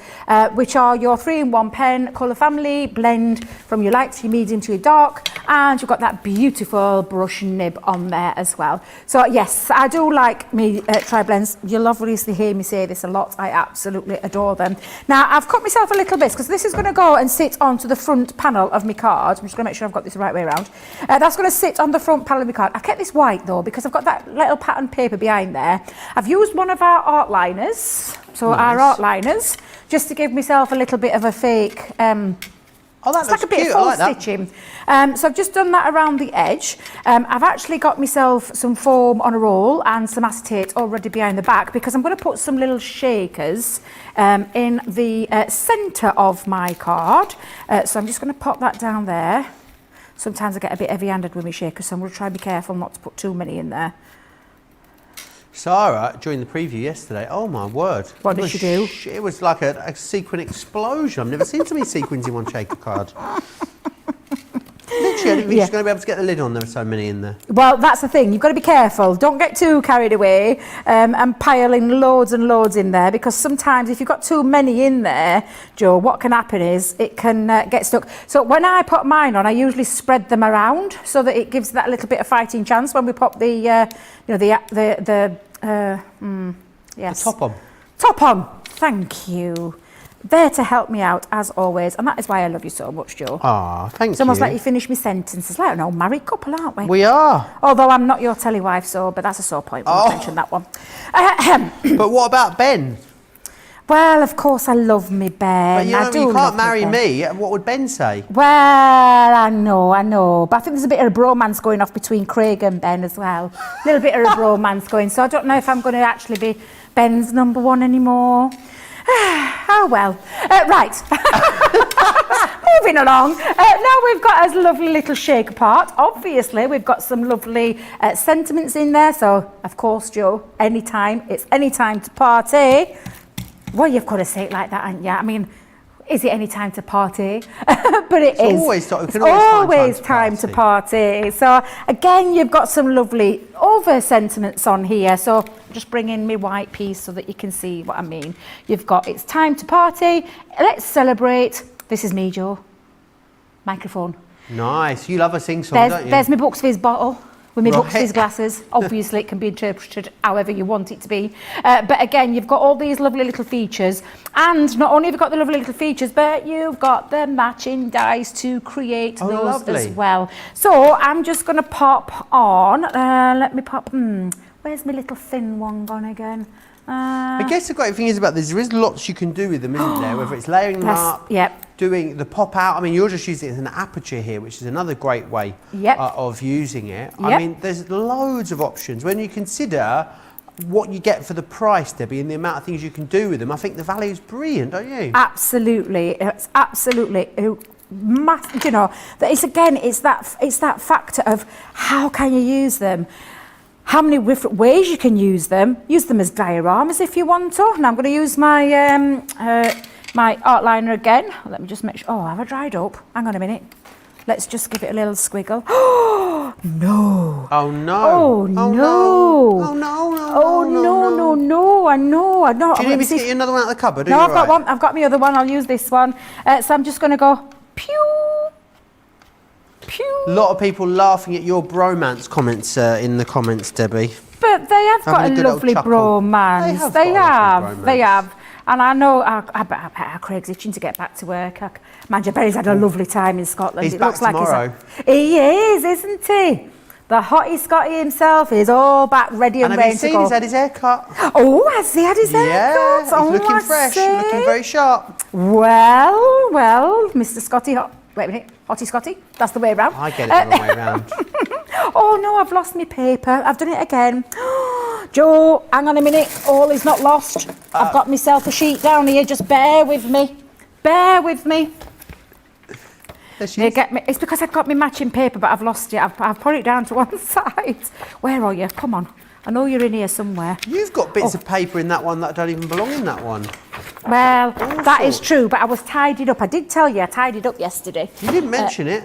S2: which are your 3-in-1 pen, colour family, blend from your light to your medium to your dark, and you've got that beautiful brush nib on there as well. So yes, I do like me tri-blends. You'll obviously hear me say this a lot. I absolutely adore them. Now I've cut myself a little bit because this is going to go and sit onto the front panel of my card. I'm just going to make sure I've got this the right way around. That's going to sit on the front panel of my card. I kept this white though because I've got that little pattern paper behind there. I've used one of our art liners, so nice. Our art liners, just to give myself a little bit of a fake
S1: oh, that
S2: it's like a bit of false stitching. So I've just done that around the edge. I've actually got myself some foam on a roll and some acetate already behind the back because I'm going to put some little shakers in the centre of my card. So I'm just going to pop that down there. Sometimes I get a bit heavy-handed with my shakers, so I'm going to try and be careful not to put too many in there.
S1: Sarah, during the preview yesterday, oh my word.
S2: What did she do?
S1: It was like a sequin explosion. I've never seen so many sequins in one shaker card. Literally, I didn't think she's going to be able to get the lid on. There were so many in there.
S2: Well, that's the thing. You've got to be careful. Don't get too carried away and pile in loads and loads in there, because sometimes if you've got too many in there, Joe, what can happen is it can get stuck. So when I put mine on, I usually spread them around so that it gives that little bit of fighting chance when we pop the, yes.
S1: The top on.
S2: Top on. Thank you. There to help me out as always, and that is why I love you so much, Joe.
S1: Ah, thank you.
S2: It's almost like you finish my sentences. Like an old married couple, aren't we?
S1: We are.
S2: Although I'm not your telly wife, so but that's a sore point. We'll mention that one.
S1: But what about Ben?
S2: Well, of course I love me Ben.
S1: But you can't marry me. What would Ben say?
S2: Well, I know. But I think there's a bit of a bromance going off between Craig and Ben as well. A little bit of a bromance going. So I don't know if I'm going to actually be Ben's number one anymore. Oh well. Right. Moving along. Now we've got a lovely little shaker part. Obviously, we've got some lovely sentiments in there. So, of course, Joe, it's any time to party. Well, you've got to say it like that, haven't you? I mean, is it any time to party? But it's always time to party. So again, you've got some lovely over sentiments on here. So just bring in my white piece so that you can see what I mean. You've got it's time to party. Let's celebrate. This is me, Joe. Microphone.
S1: Nice. You love a sing-song, don't you?
S2: There's my Bucks Fizz bottle. With my Bucks Fizz glasses. Obviously, it can be interpreted however you want it to be. But again, you've got all these lovely little features. And not only have you got the lovely little features, but you've got the matching dies to create those lovely. As well. So I'm just going to pop on. Let me pop. Where's my little thin one gone again?
S1: I guess the great thing is about this, there is lots you can do with them, isn't there? Whether it's layering them up, doing the pop out. I mean, you're just using it as an aperture here, which is another great way of using it. I mean, there's loads of options. When you consider what you get for the price, Debbie, and the amount of things you can do with them, I think the value is brilliant, don't you?
S2: Absolutely. It's absolutely... You know, it's that factor of how can you use them? How many different ways you can use them. Use them as dioramas if you want to. And I'm going to use my my art liner again. Let me just make sure. Oh, have I dried up? Hang on a minute. Let's just give it a little squiggle. Oh, no.
S1: Oh, no.
S2: Oh, no.
S1: Oh, no. Oh, no.
S2: Oh, no. I know.
S1: Do you need me to get you another one out of the cupboard?
S2: No, I've got one. I've got my other one. I'll use this one. So I'm just going to go pew. Pew.
S1: A lot of people laughing at your bromance comments in the comments, Debbie.
S2: But they have got a lovely bromance. They have. And I know, I bet Craig's itching to get back to work. Imagine Barry's had a lovely time in Scotland.
S1: He's back tomorrow.
S2: He is, isn't he? The hottie Scotty himself is all back ready and ready to go.
S1: Have you seen he's had his hair cut?
S2: Oh, has he had his hair cut?
S1: Yeah, he's looking fresh, looking very sharp.
S2: Well, Mr. Scotty, wait a minute, Hottie Scotty, that's the way around.
S1: I get it the wrong way around.
S2: Oh no, I've lost my paper. I've done it again. Joe, hang on a minute. All is not lost. I've got myself a sheet down here. Just bear with me. Bear with me. It's because I've got my matching paper, but I've lost it. I've put it down to one side. Where are you? Come on. I know you're in here somewhere.
S1: You've got bits of paper in that one that don't even belong in that one.
S2: Well, that is true, but I was tidied up. I did tell you I tidied up yesterday.
S1: You didn't mention it.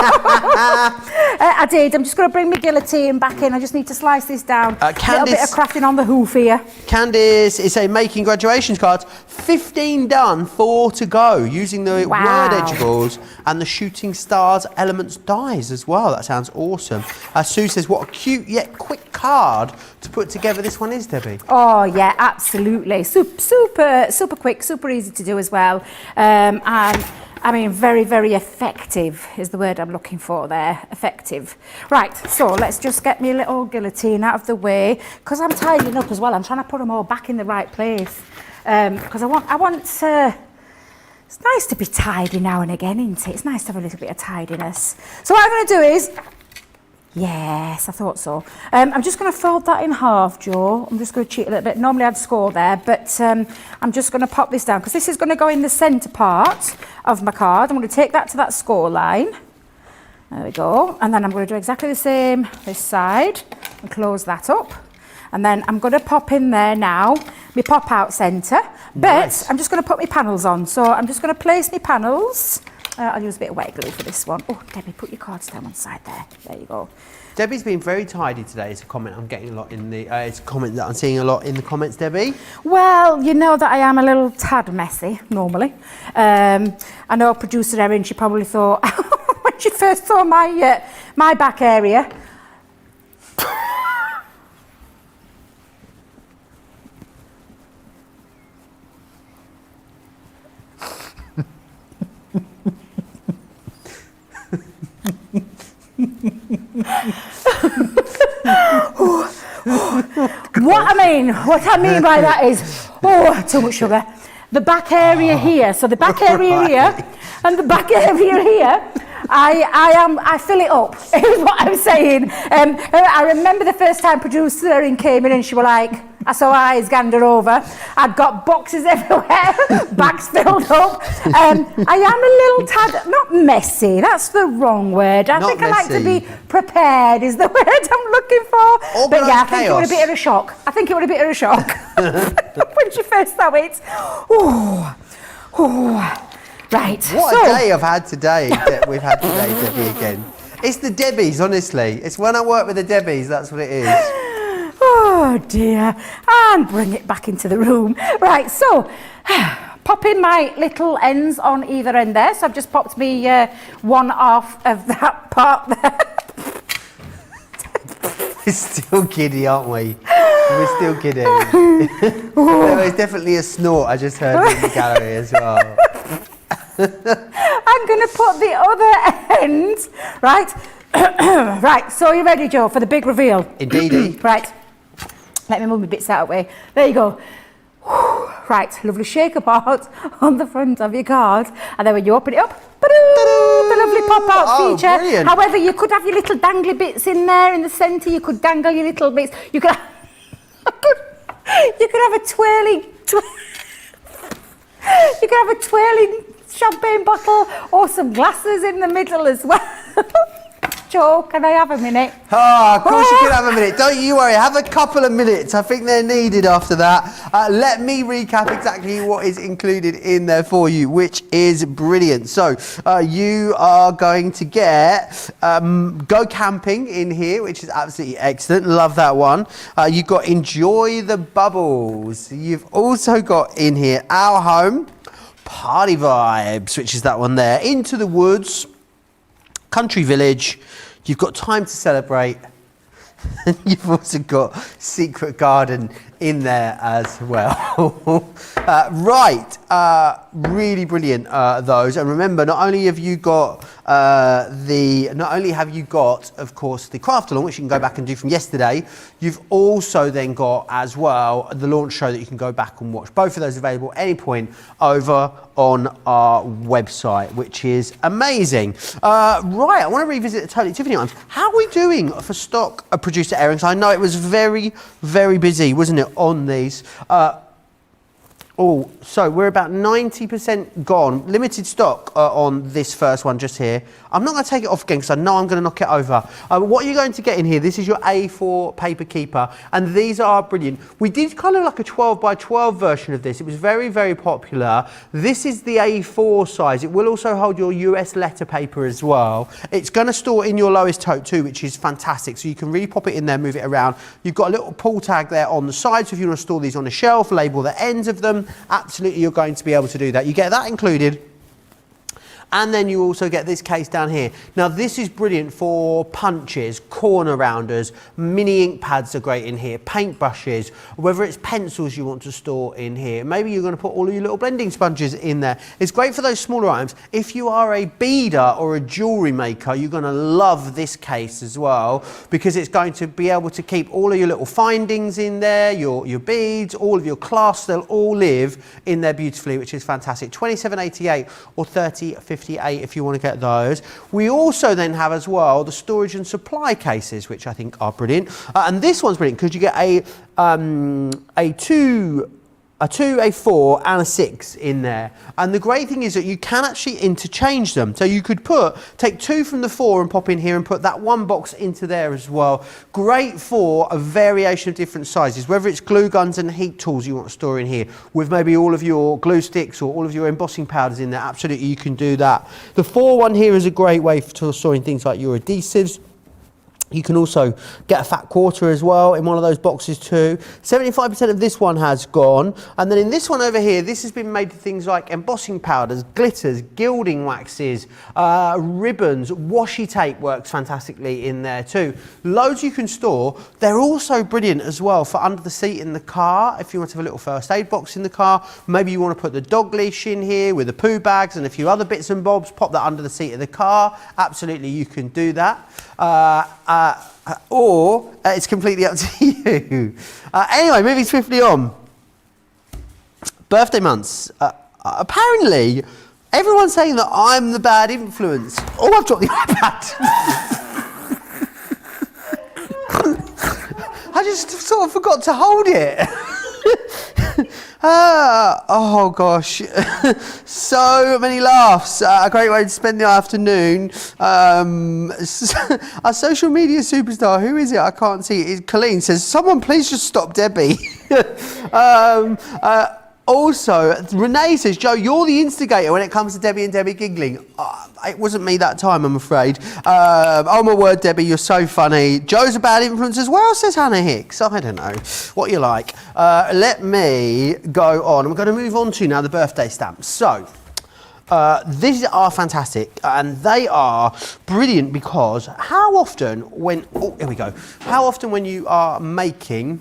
S2: I did. I'm just going to bring my guillotine back in. I just need to slice this down. A little bit of crafting on the hoof here.
S1: Candice is saying making graduations cards. 15 done, 4 to go. Using the word edgeballs and the shooting stars elements dies as well. That sounds awesome. Sue says, what a cute yet quick card to put together this one is, Debbie.
S2: Oh yeah, absolutely. Super quick, super easy to do as well. And I mean, very, very effective is the word I'm looking for there. Effective. Right, so let's just get me a little guillotine out of the way, because I'm tidying up as well. I'm trying to put them all back in the right place. Because I want it's nice to be tidy now and again, isn't it? It's nice to have a little bit of tidiness. So what I'm going to do is, yes, I thought so. I'm just going to fold that in half, Joe. I'm just going to cheat a little bit. Normally I'd score there, but I'm just going to pop this down because this is going to go in the centre part of my card. I'm going to take that to that score line. There we go. And then I'm going to do exactly the same this side and close that up. And then I'm going to pop in there now, my pop out centre. But I'm just going to put my panels on. So I'm just going to place my panels. I'll use a bit of wet glue for this one. Oh, Debbie, put your cards down on the side there. There you go.
S1: Debbie's been very tidy today. It's a comment I'm getting a lot in the. It's a comment that I'm seeing a lot in the comments, Debbie.
S2: Well, you know that I am a little tad messy normally. I know producer Erin. She probably thought when she first saw my back area. What I mean by that is, too much sugar. The back area here, so the back area here and the back area here, I fill it up, is what I'm saying. I remember the first time producer Erin came in and she was like, I saw her eyes gander over. I'd got boxes everywhere, bags filled up. I am a little tad, not messy, that's the wrong word. I think I like to be prepared is the word I'm looking for. But yeah, I think it would have been a bit of a shock. When she first saw it. Right.
S1: What a day I've had today, we've had today, Debbie, again. It's the Debbies, honestly. It's when I work with the Debbies, that's what it is.
S2: Oh dear, and bring it back into the room. Right, so pop in my little ends on either end there. So I've just popped me one off of that part there.
S1: We're still giddy, aren't we? We're still giddy. There was definitely a snort I just heard in the gallery as well.
S2: I'm going to put the other end, right? Right, so you ready, Joe, for the big reveal?
S1: Indeedy.
S2: Right. Let me move my bits out of the way. There you go. Right, lovely shaker part on the front of your card. And then when you open it up, the lovely pop-out feature.
S1: Brilliant.
S2: However, you could have your little dangly bits in there in the centre. You could dangle your little bits. You could have, a twirling... you could have a twirling champagne bottle or some glasses in the middle as well. Joe, can I have a minute?
S1: Of course you can have a minute. Don't you worry. Have a couple of minutes. I think they're needed after that. Let me recap exactly what is included in there for you, which is brilliant. So you are going to get Go Camping in here, which is absolutely excellent. Love that one. You've got Enjoy the Bubbles. You've also got in here Our Home, Party Vibes, which is that one there. Into the Woods, Country Village. You've got Time to Celebrate, and you've also got Secret Garden in there as well. Really brilliant those. And remember, not only have you got of course the craft along, which you can go back and do from yesterday, you've also then got as well the launch show that you can go back and watch. Both of those available at any point over on our website, which is amazing. I want to revisit the Totally Tiffany items. How are we doing for stock, producer Erin? I know it was very, very busy, wasn't it, on these? Oh, so we're about 90% gone. Limited stock on this first one just here. I'm not going to take it off again because I know I'm going to knock it over. What you're going to get in here, this is your A4 paper keeper, and these are brilliant. We did kind of like a 12 by 12 version of this. It was very, very popular. This is the A4 size. It will also hold your US letter paper as well. It's going to store in your lowest tote too, which is fantastic. So you can really pop it in there, move it around. You've got a little pull tag there on the side, so if you want to store these on a shelf, label the ends of them, absolutely you're going to be able to do that. You get that included. And then you also get this case down here. Now this is brilliant for punches, corner rounders, mini ink pads are great in here, paint brushes, whether it's pencils you want to store in here. Maybe you're going to put all of your little blending sponges in there. It's great for those smaller items. If you are a beader or a jewellery maker, you're going to love this case as well, because it's going to be able to keep all of your little findings in there, your beads, all of your clasps, they'll all live in there beautifully, which is fantastic. $27.88 or $30.58 if you want to get those. We also then have as well the storage and supply cases, which I think are brilliant. And this one's brilliant because you get a 2, a 4 and a 6 in there. And the great thing is that you can actually interchange them. So you could take 2 from the 4 and pop in here and put that one box into there as well. Great for a variation of different sizes, whether it's glue guns and heat tools you want to store in here, with maybe all of your glue sticks or all of your embossing powders in there. Absolutely, you can do that. The 4 one here is a great way for storing things like your adhesives. You can also get a fat quarter as well in one of those boxes too. 75% of this one has gone. And then in this one over here, this has been made of things like embossing powders, glitters, gilding waxes, ribbons, washi tape works fantastically in there too. Loads you can store. They're also brilliant as well for under the seat in the car. If you want to have a little first aid box in the car, maybe you want to put the dog leash in here with the poo bags and a few other bits and bobs, pop that under the seat of the car. Absolutely, you can do that. Or it's completely up to you. Anyway, moving swiftly on. Birthday months. Apparently, everyone's saying that I'm the bad influence. Oh, I've dropped the iPad. I just sort of forgot to hold it. Oh gosh, so many laughs. A great way to spend the afternoon. Our social media superstar, who is it? I can't see it. Colleen says, someone please just stop Debbie. Also, Renee says, Joe, you're the instigator when it comes to Debbie and Debbie giggling. It wasn't me that time, I'm afraid. Oh my word, Debbie, you're so funny. Joe's a bad influence as well, says Hannah Hicks. I don't know what you like. Let me go on. I'm going to move on to now the birthday stamps. So, these are fantastic and they are brilliant because how often when you are making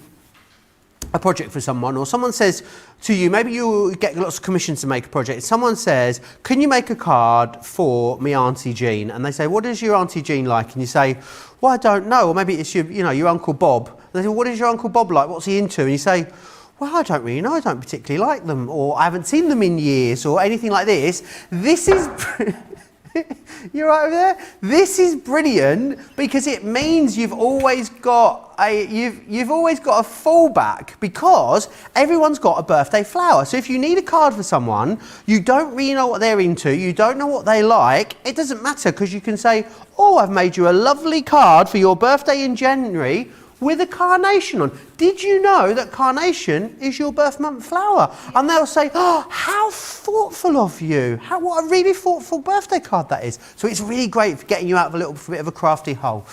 S1: a project for someone, or someone says to you, maybe you get lots of commissions to make a project, someone says, can you make a card for me Auntie Jean? And they say, what is your Auntie Jean like? And you say, well, I don't know. Or maybe it's your Uncle Bob. And they say, what is your Uncle Bob like? What's he into? And you say, well, I don't really know. I don't particularly like them, or I haven't seen them in years, or anything like this. This is... You're right over there. This is brilliant because it means you've always got a fallback, because everyone's got a birthday flower. So if you need a card for someone, you don't really know what they're into, you don't know what they like, it doesn't matter, because you can say, oh, I've made you a lovely card for your birthday in January with a carnation on. Did you know that carnation is your birth month flower? And they'll say, oh, how thoughtful of you. What a really thoughtful birthday card that is. So it's really great for getting you out of a little bit of a crafty hole.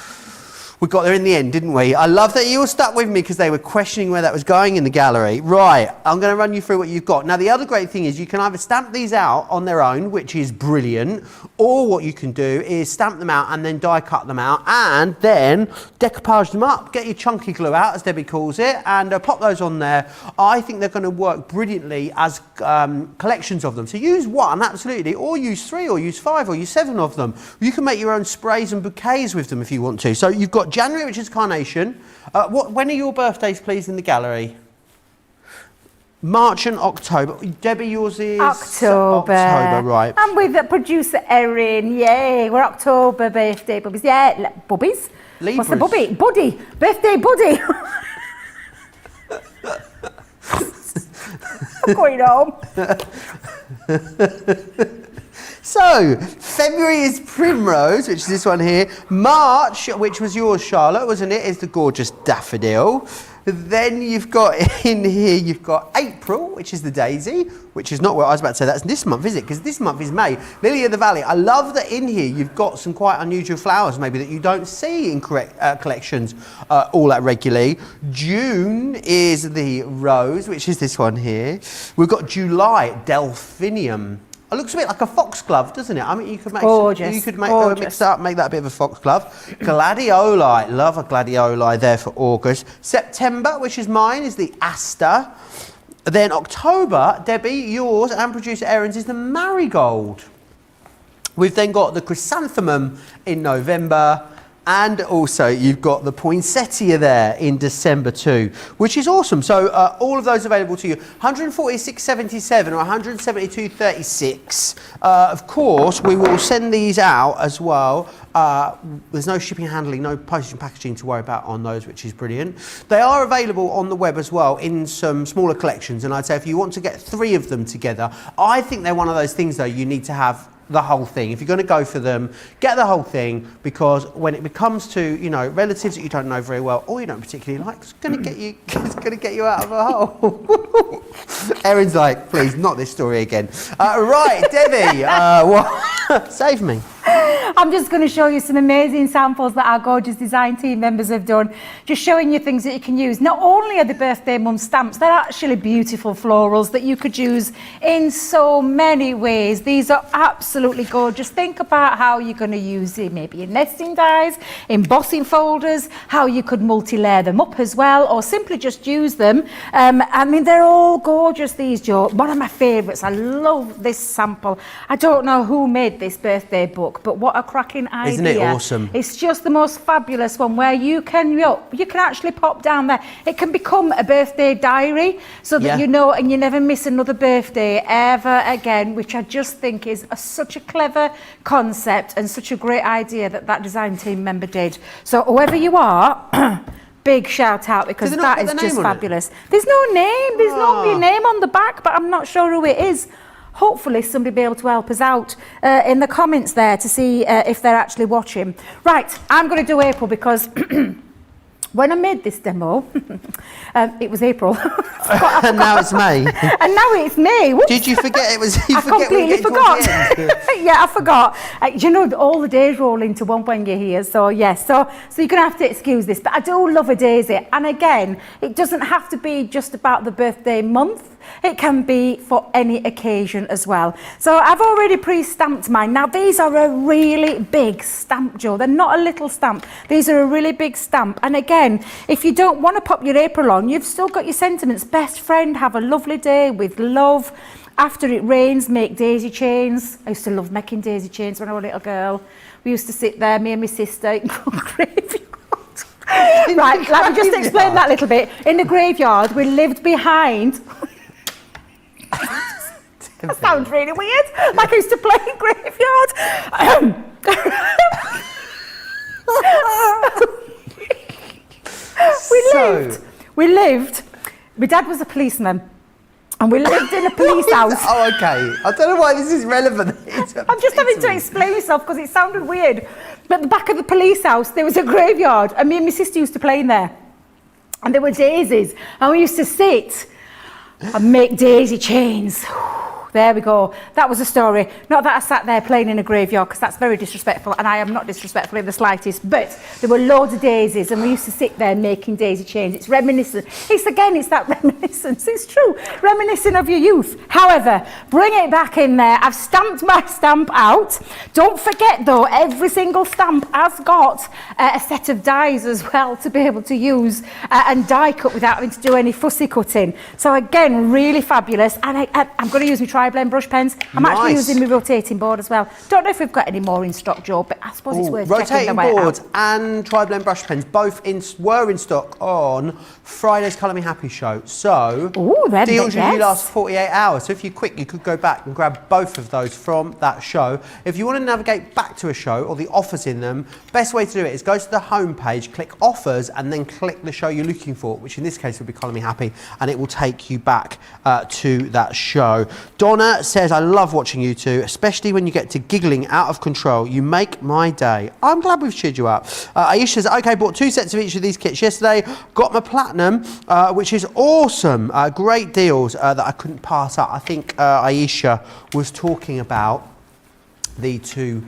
S1: We got there in the end, didn't we? I love that you all stuck with me because they were questioning where that was going in the gallery. Right, I'm going to run you through what you've got. Now, the other great thing is you can either stamp these out on their own, which is brilliant, or what you can do is stamp them out and then die cut them out and then decoupage them up. Get your chunky glue out, as Debbie calls it, and pop those on there. I think they're going to work brilliantly as collections of them. So use one, absolutely, or use 3, or use 5, or use 7 of them. You can make your own sprays and bouquets with them if you want to. So you've got January, which is carnation. When are your birthdays, please, in the gallery? March and October. Debbie, yours is
S2: October.
S1: October, right.
S2: And with producer Erin, yay, we're October birthday bubbies. Yeah, bubbies.
S1: Libras.
S2: What's the bubby? Buddy. Birthday buddy. I'm going home.
S1: So, February is Primrose, which is this one here. March, which was yours, Charlotte, wasn't it, is the gorgeous Daffodil. Then you've got in here, you've got April, which is the Daisy, which is not what I was about to say. That's this month, is it? Because this month is May. Lily of the Valley. I love that in here you've got some quite unusual flowers, maybe that you don't see in collections all that regularly. June is the Rose, which is this one here. We've got July, Delphinium. It looks a bit like a foxglove, doesn't it? I mean, you could make
S2: gorgeous,
S1: mix it up, make that a bit of a foxglove. Gladioli, love a gladioli there for August. September, which is mine, is the Aster. Then October, Debbie, yours, and producer Erin's is the Marigold. We've then got the Chrysanthemum in November. And also you've got the poinsettia there in December too, which is awesome. So all of those available to you, 146.77 or 172.36. Of course, we will send these out as well. There's no shipping, handling, no postage and packaging to worry about on those, which is brilliant. They are available on the web as well in some smaller collections. And I'd say if you want to get 3 of them together, I think they're one of those things though you need to have the whole thing. If you're going to go for them, get the whole thing, because when it becomes to, you know, relatives that you don't know very well or you don't particularly like, it's going to get you out of a hole. Erin's like, please, not this story again. Right, Debbie, save me.
S2: I'm just going to show you some amazing samples that our gorgeous design team members have done, just showing you things that you can use. Not only are the birthday mum stamps, they're actually beautiful florals that you could use in so many ways. These are absolutely gorgeous. Think about how you're going to use it, maybe in nesting dies, embossing folders, how you could multi-layer them up as well, or simply just use them. I mean, they're all gorgeous, these, Joe. One of my favourites. I love this sample. I don't know who made this birthday book, but what a cracking idea.
S1: Isn't it awesome?
S2: It's just the most fabulous one where you can actually pop down there. It can become a birthday diary so that you know, and you never miss another birthday ever again, which I just think is such a clever concept and such a great idea that design team member did. So whoever you are, big shout out, because that is just fabulous. There's no name. There's normally a name on the back, but I'm not sure who it is. Hopefully somebody will be able to help us out in the comments there to see if they're actually watching. Right, I'm going to do April because when I made this demo, it was April.
S1: And now it's May.
S2: And now it's May. Whoops.
S1: Did you forget it was?
S2: I completely forgot. Yeah, I forgot. You know, all the days roll into one when you're here. So yes, so you're gonna have to excuse this. But I do love a daisy. And again, it doesn't have to be just about the birthday month. It can be for any occasion as well. So I've already pre-stamped mine. Now these are a really big stamp, Joe. They're not a little stamp. These are a really big stamp. And again, if you don't want to pop your April on, you've still got your sentiments. Best friend, have a lovely day with love. After it rains, make daisy chains. I used to love making daisy chains when I was a little girl. We used to sit there, me and my sister, in graveyard. Right, let me just explain that a little bit. In the graveyard, we lived behind... That sounds really weird. Like I used to play in graveyard. We lived. My dad was a policeman, and we lived in a police house.
S1: Oh, okay. I don't know why this is relevant.
S2: I'm just having to explain myself because it sounded weird. But at the back of the police house, there was a graveyard, and me and my sister used to play in there. And there were daisies, and we used to sit and make daisy chains. There we go. That was a story. Not that I sat there playing in a graveyard, because that's very disrespectful, and I am not disrespectful in the slightest, but there were loads of daisies, and we used to sit there making daisy chains. It's reminiscent. It's that reminiscence. It's true. Reminiscent of your youth. However, bring it back in there. I've stamped my stamp out. Don't forget, though, every single stamp has got a set of dies as well to be able to use and die cut without having to do any fussy cutting. So again, really fabulous. And I'm going to use my Tri-Blend brush pens. I'm actually using my rotating board as well. Don't know if we've got any more in stock, Joe, but I suppose it's worth checking
S1: rotating
S2: the way
S1: boards
S2: out.
S1: and tri-blend brush pens, both were in stock on Friday's Colour Me Happy show. So
S2: Ooh, then,
S1: deals usually
S2: yes.
S1: last 48 hours. So if you're quick, you could go back and grab both of those from that show. If you want to navigate back to a show or the offers in them, best way to do it is go to the home page, click offers, and then click the show you're looking for, which in this case would be Colour Me Happy, and it will take you back to that show. Donna says, I love watching you two, especially when you get to giggling out of control. You make my day. I'm glad we've cheered you up. Aisha says, okay, bought 2 sets of each of these kits yesterday. Got my platinum, which is awesome. Great deals that I couldn't pass up. I think Aisha was talking about the 2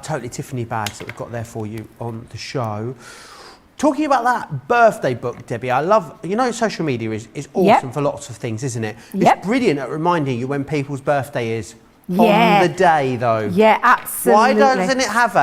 S1: Totally Tiffany bags that we've got there for you on the show. Talking about that birthday book, Debbie, I love, you know, social media is awesome for lots of things, isn't it? It's brilliant at reminding you when people's birthday is. On the day, though.
S2: Yeah, absolutely.
S1: Why doesn't it have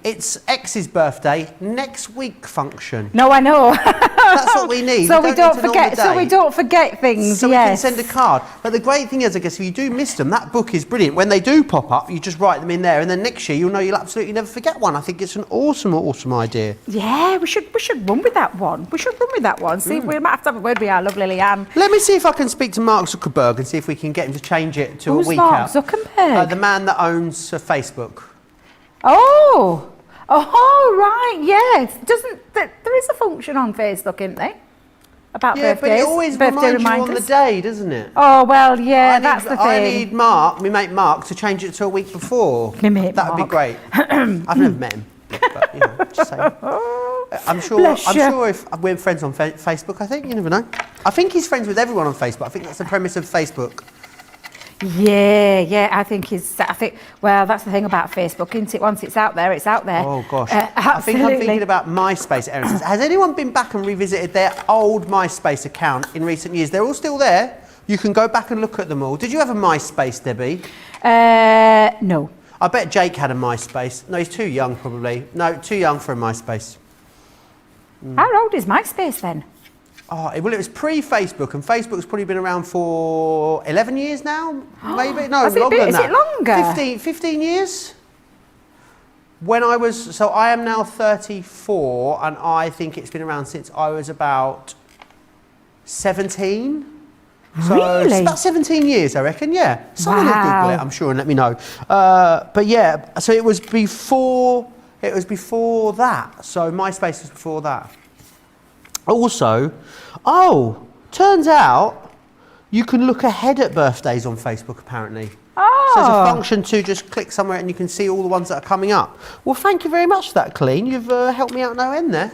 S1: it's X's birthday next week function?
S2: No, I know.
S1: That's what we need.
S2: So we don't forget. So we don't forget things.
S1: So we can send a card. But the great thing is, I guess, if you do miss them, that book is brilliant. When they do pop up, you just write them in there, and then next year you'll know you'll absolutely never forget one. I think it's an awesome, awesome idea.
S2: Yeah, we should run with that one. We should run with that one. See, we might have to have a word with our lovely Leanne.
S1: Let me see if I can speak to Mark Zuckerberg and see if we can get him to change it to a week
S2: Mark
S1: out.
S2: Zuckerberg?
S1: The man that owns Facebook.
S2: Oh, right, yes. There is a function on Facebook, isn't there? About birthdays.
S1: But it always reminds you on the day, doesn't it?
S2: Oh, well, yeah, that's the thing.
S1: I need Mark, my mate Mark, to change it to a week before.
S2: My mate
S1: That would be
S2: Mark.
S1: great. I've never met him, but, you know, just saying. I'm sure if we're friends on Facebook, I think, you never know. I think he's friends with everyone on Facebook. I think that's the premise of Facebook.
S2: Yeah, I think well, that's the thing about Facebook, isn't it? Once it's out there, it's out there.
S1: Oh gosh.
S2: Absolutely.
S1: I think I'm thinking about MySpace. Erin says, has anyone been back and revisited their old MySpace account in recent years? They're all still there. You can go back and look at them all. Did you have a MySpace, Debbie?
S2: No.
S1: I bet Jake had a MySpace. No, he's too young probably. No, too young for a MySpace.
S2: How old is MySpace then?
S1: Oh, well, it was pre-Facebook, and Facebook's probably been around for 11 years now, maybe? No, longer than that.
S2: Is it longer?
S1: 15 years? So I am now 34, and I think it's been around since I was about 17. So
S2: Really?
S1: It's about 17 years, I reckon, yeah. Someone will
S2: Wow.
S1: Google it, I'm sure, and let me know. But yeah, so it was before that. So MySpace was before that. Also, turns out you can look ahead at birthdays on Facebook, apparently.
S2: Oh.
S1: So there's a function to just click somewhere and you can see all the ones that are coming up. Well, thank you very much for that, Colleen. You've helped me out no end there.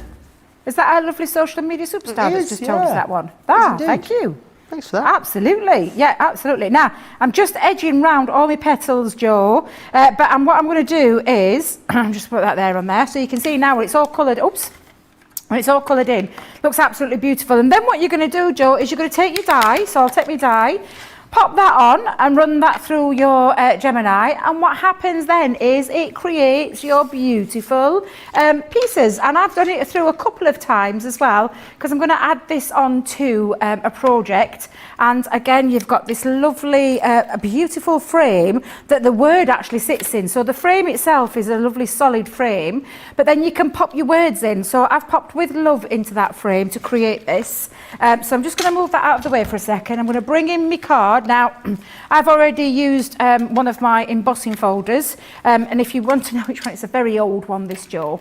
S2: Is that our lovely social media superstar that's just told us that one?
S1: Yes,
S2: Thank you.
S1: Thanks for that.
S2: Absolutely, yeah, absolutely. Now, I'm just edging round all my petals, Joe, but what I'm going to do is, just put that there on there, so you can see now when it's all coloured, when it's all coloured in, looks absolutely beautiful. And then what you're going to do, Joe, is you're going to take your dye, so I'll take my dye, pop that on and run that through your Gemini, and what happens then is it creates your beautiful pieces. And I've done it through a couple of times as well, because I'm going to add this on to a project. And again, you've got this lovely, beautiful frame that the word actually sits in. So the frame itself is a lovely solid frame, but then you can pop your words in. So I've popped with love into that frame to create this. So I'm just going to move that out of the way for a second. I'm going to bring in my card. Now, I've already used one of my embossing folders, and if you want to know which one, it's a very old one, this, Joe.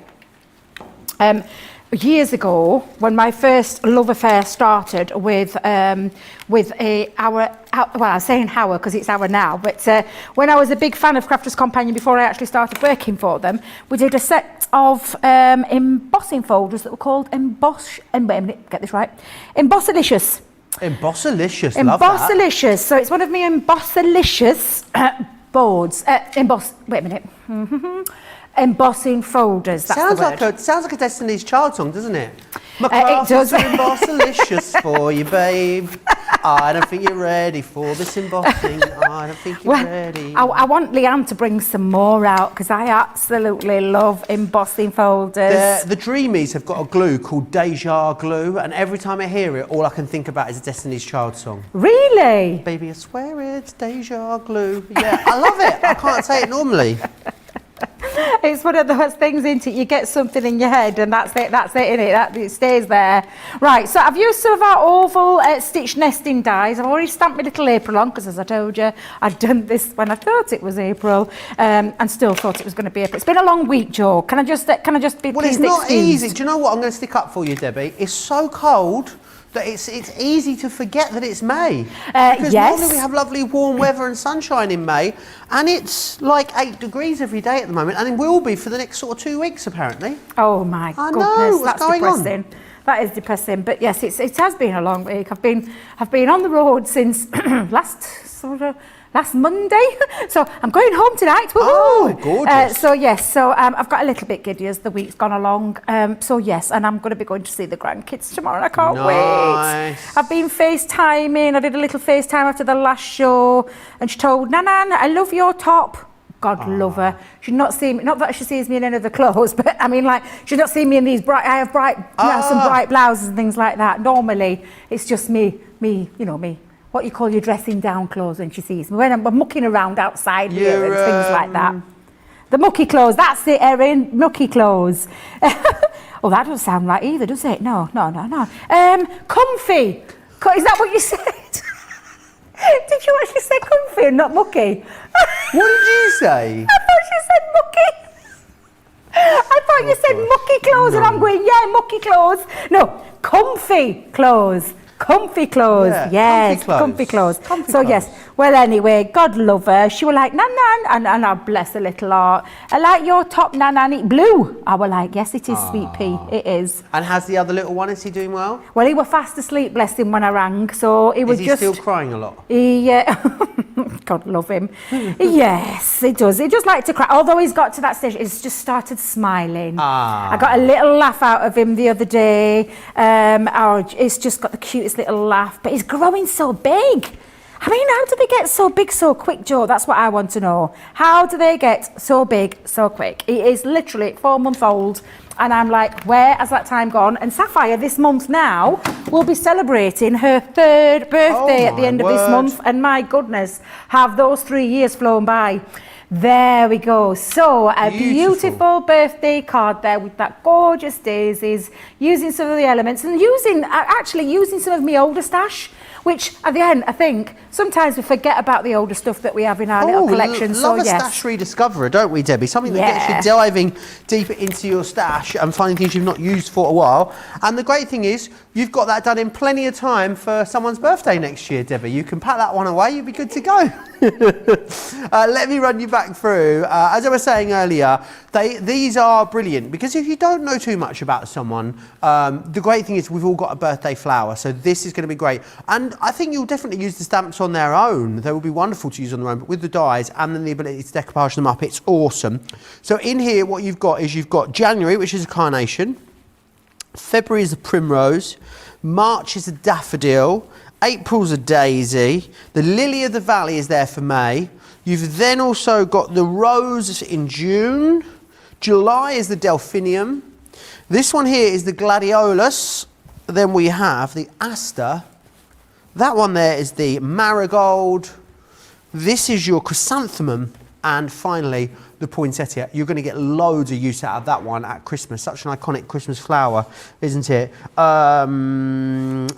S2: Years ago, when my first love affair started with I'm saying our because it's our now, but when I was a big fan of Crafters Companion before I actually started working for them, we did a set of embossing folders that were called Embossilicious.
S1: Embossilicious, love that.
S2: Embossilicious. So it's one of my Embossilicious boards. Wait a minute. Embossing folders. That's
S1: sounds
S2: the word.
S1: sounds like a Destiny's Child song, doesn't it? My
S2: It does.
S1: Embossilicious for you, babe. I don't think you're ready for this embossing. I don't think you're ready.
S2: I want Leanne to bring some more out because I absolutely love embossing folders.
S1: The Dreamies have got a glue called Deja Glue, and every time I hear it, all I can think about is a Destiny's Child song.
S2: Really?
S1: Baby, I swear it's Deja Glue. Yeah, I love it. I can't say it normally.
S2: It's one of those things, isn't it? You get something in your head and that's it, innit? It stays there. Right, so I've used some of our oval stitch nesting dies. I've already stamped my little April on, because as I told you, I'd done this when I thought it was April, and still thought it was going to be April. It's been a long week, Jo. Can I just be
S1: Well,
S2: pleased
S1: it's not
S2: excused?
S1: easy. Do you know what I'm going to stick up for you, Debbie? It's so cold that it's easy to forget that it's May. Because
S2: yes.
S1: normally we have lovely warm weather and sunshine in May, and it's like 8 degrees every day at the moment, and it will be for the next sort of 2 weeks apparently.
S2: Oh my
S1: I
S2: goodness,
S1: know, what's
S2: that's
S1: going on?
S2: depressing. That is depressing, but yes, it has been a long week. I've been on the road since last Monday, so I'm going home tonight. Woohoo!
S1: Oh, gorgeous.
S2: I've got a little bit giddy as the week's gone along. So yes, and I'm going to be going to see the grandkids tomorrow, and I can't wait. I've been FaceTiming. I did a little FaceTime after the last show, and she told Nanan, I love your top. God love her. She'd not seen me, not that she sees me in any of the clothes, but I mean, like, she's not seen me in these some bright blouses and things like that. Normally, it's just me, what you call your dressing down clothes when she sees me. When I'm mucking around outside here and things like that. The mucky clothes, that's it, Erin, mucky clothes. Oh, that doesn't sound right either, does it? No. Comfy. Is that what you said? Did you actually say comfy and not mucky?
S1: What did you say?
S2: I thought you said mucky. I thought you said mucky clothes, and I'm going, yeah, mucky clothes. No, comfy clothes. Comfy clothes,
S1: Yeah,
S2: yes, comfy clothes. Yes, well anyway, God love her. She was like, Nan, and I bless her little heart. I like your top, Nan, it blue. I was like, yes, it is, sweet pea, it is.
S1: And has the other little one, is he doing well?
S2: Well, he was fast asleep, bless him, when I rang, so it was
S1: Is he still crying a lot?
S2: God love him. Yes, it does. He just like to cry. Although he's got to that stage, he's just started smiling. I got a little laugh out of him the other day. He's just got the cutest little laugh, but he's growing so big. I mean, how do they get so big so quick, Jo? That's what I want to know. How do they get so big so quick? He is literally 4 months old, and I'm like, where has that time gone? And Sapphire this month now will be celebrating her 3rd birthday at the end of this month, and my goodness, have those 3 years flown by. There we go. So a beautiful birthday card there with that gorgeous daisies, using some of the elements, and actually using some of my older stash, which at the end, I think, sometimes we forget about the older stuff that we have in our little collection.
S1: Love a stash rediscoverer, don't we, Debbie? Something that gets you diving deeper into your stash and finding things you've not used for a while. And the great thing is, you've got that done in plenty of time for someone's birthday next year, Debbie. You can pack that one away, you'll be good to go. Let me run you back through. As I was saying earlier, these are brilliant, because if you don't know too much about someone, the great thing is we've all got a birthday flower, so this is going to be great. And I think you'll definitely use the stamps on their own. They will be wonderful to use on their own, but with the dies and then the ability to decoupage them up, it's awesome. So in here, what you've got is you've got January, which is a carnation, February is a primrose, March is a daffodil, April's a daisy, the lily of the valley is there for May. You've then also got the rose in June, July is the delphinium, this one here is the gladiolus, then we have the aster, that one there is the marigold, this is your chrysanthemum, and finally the poinsettia. You're going to get loads of use out of that one at Christmas. Such an iconic Christmas flower, isn't it?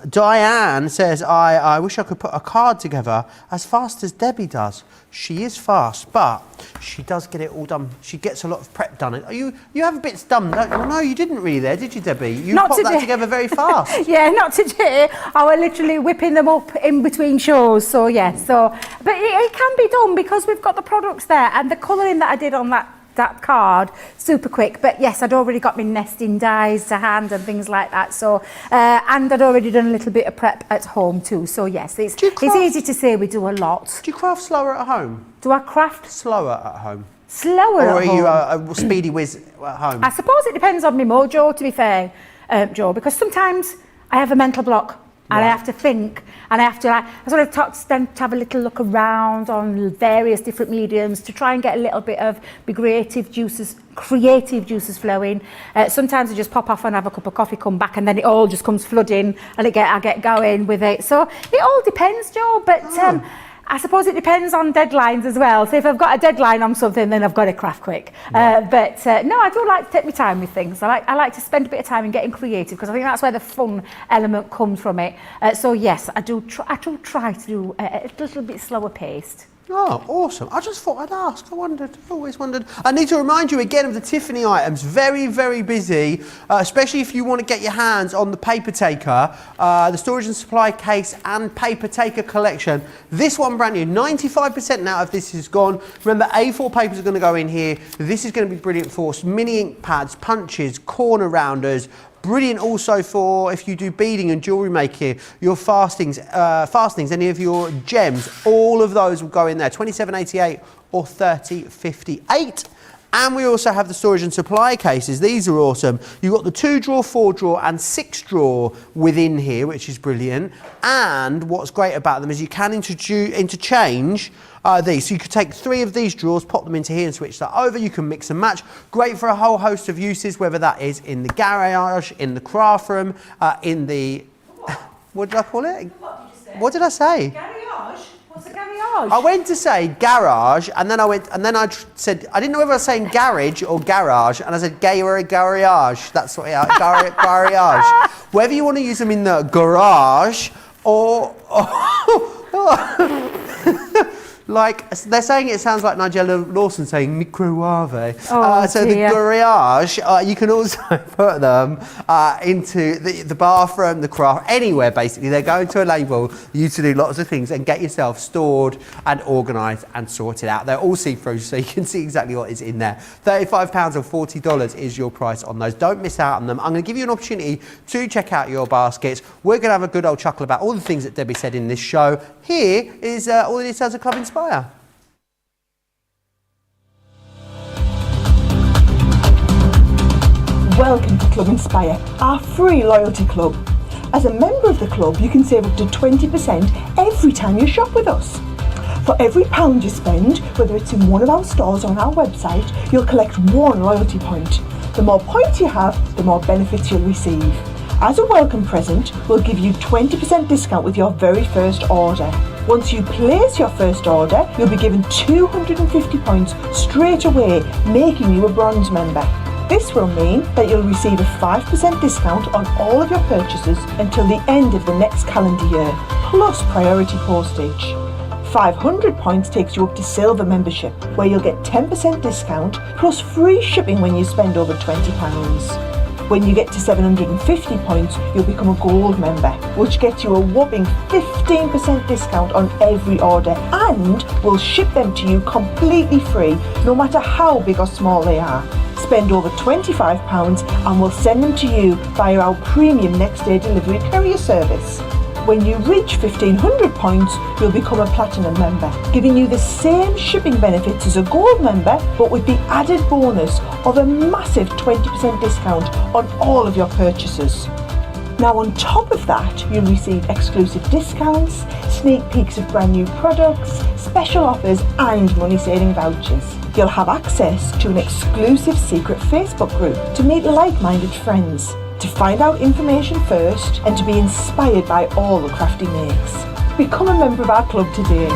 S1: Diane says, I wish I could put a card together as fast as Debbie does. She is fast, but she does get it all done. She gets a lot of prep done. You have bits done, don't you? Well, no, you didn't really there, did you, Debbie? You popped that together very fast.
S2: Yeah, not today. I was literally whipping them up in between shows, so yes. But it can be done because we've got the products there, and the colouring that I did on that card, super quick. But yes, I'd already got my nesting dies to hand and things like that. So, and I'd already done a little bit of prep at home too. So yes, it's easy to say we do a lot.
S1: Do you craft slower at home?
S2: Do I craft
S1: slower at home?
S2: Slower at home?
S1: Or are you a speedy whiz at home?
S2: I suppose it depends on my mojo, to be fair, Jo, because sometimes I have a mental block. And I have to think, and I have to, I sort of tend to have a little look around on various different mediums to try and get a little bit of the creative juices flowing. Sometimes I just pop off and have a cup of coffee, come back, and then it all just comes flooding, and I get going with it. So it all depends, Jo. But I suppose it depends on deadlines as well. So if I've got a deadline on something, then I've got to craft quick.
S1: Right.
S2: But no, I do like to take my time with things. I like to spend a bit of time in getting creative because I think that's where the fun element comes from it. So yes, I do try to do a little bit slower paced.
S1: Oh, awesome. I just thought I'd ask. Always wondered. I need to remind you again of the Tiffany items. Very, very busy, especially if you want to get your hands on the paper taker, the storage and supply case and paper taker collection. This one brand new, 95% now of this is gone. Remember, A4 papers are going to go in here. This is going to be brilliant for mini ink pads, punches, corner rounders. Brilliant also for if you do beading and jewellery making, your fastings, any of your gems, all of those will go in there, 27.88 or 30.58. And we also have the storage and supply cases. These are awesome. You've got the 2-drawer, 4-drawer and 6-drawer within here, which is brilliant. And what's great about them is you can interchange these. So you could take 3 of these drawers, pop them into here and switch that over. You can mix and match. Great for a whole host of uses, whether that is in the garage, in the craft room, in the... What did I call it?
S2: What did you say?
S1: What did I say?
S2: Garage? What's a garage?
S1: I went to say garage, and then I said, I didn't know whether I was saying garage or garage, and I said garage. That's what garage. Whether you want to use them in the garage or like they're saying, it sounds like Nigella Lawson saying microwave. So dear. The garage, you can also put them into the bathroom, the craft, anywhere basically. They're going to enable you to do lots of things and get yourself stored and organised and sorted out. They're all see-through, so you can see exactly what is in there. £35 or $40 is your price on those. Don't miss out on them. I'm going to give you an opportunity to check out your baskets. We're going to have a good old chuckle about all the things that Debbie said in this show. Here is all the details of Club Inspire.
S3: Welcome to Club Inspire, our free loyalty club. As a member of the club, you can save up to 20% every time you shop with us. For every £1 you spend, whether it's in one of our stores or on our website, you'll collect 1 loyalty point. The more points you have, the more benefits you'll receive. As a welcome present, we'll give you 20% discount with your very first order. Once you place your first order, you'll be given 250 points straight away, making you a bronze member. This will mean that you'll receive a 5% discount on all of your purchases until the end of the next calendar year, plus priority postage. 500 points takes you up to silver membership, where you'll get 10% discount plus free shipping when you spend over £20. When you get to 750 points, you'll become a gold member, which gets you a whopping 15% discount on every order, and we'll ship them to you completely free, no matter how big or small they are. Spend over £25 and we'll send them to you via our premium next day delivery courier service. When you reach 1500 points, you'll become a platinum member, giving you the same shipping benefits as a gold member, but with the added bonus of a massive 20% discount on all of your purchases. Now on top of that, you'll receive exclusive discounts, sneak peeks of brand new products, special offers and money-saving vouchers. You'll have access to an exclusive secret Facebook group to meet like-minded friends, to find out information first and to be inspired by all the crafty makes. Become a member of our club today.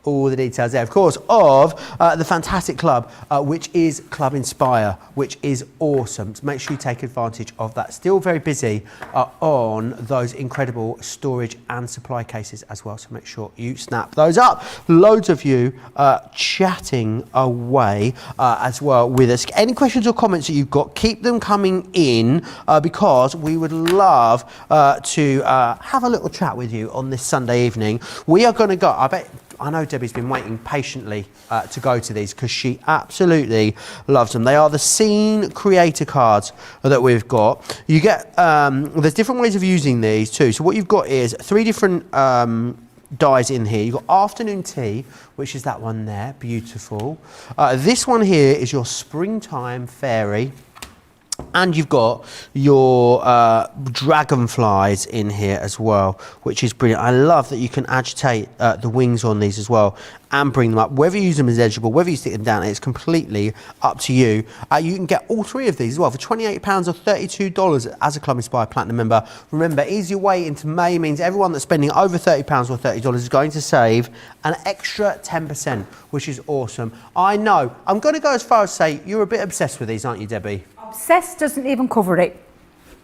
S1: All the details there, of course, of the fantastic club, which is Club Inspire, which is awesome. So make sure you take advantage of that. Still very busy on those incredible storage and supply cases as well. So make sure you snap those up. Loads of you chatting away as well with us. Any questions or comments that you've got, keep them coming in because we would love to have a little chat with you on this Sunday evening. We are going to go, I know Debbie's been waiting patiently to go to these because she absolutely loves them. They are the Scene Creator cards that we've got. You get, there's different ways of using these too. So what you've got is 3 different dies in here. You've got Afternoon Tea, which is that one there, beautiful. This one here is your Springtime Fairy. and you've got your dragonflies in here as well, which is brilliant. I love that you can agitate the wings on these as well and bring them up. Whether you use them as edgeable, whether you stick them down, it's completely up to you. You can get all three of these as well for £28 or $32 as a Club Inspired Platinum member. Remember, ease your way into May means everyone that's spending over £30 or $30 is going to save an extra 10%, which is awesome. I know, I'm going to go as far as say you're a bit obsessed with these, aren't you, Debbie?
S2: Obsessed doesn't even cover it.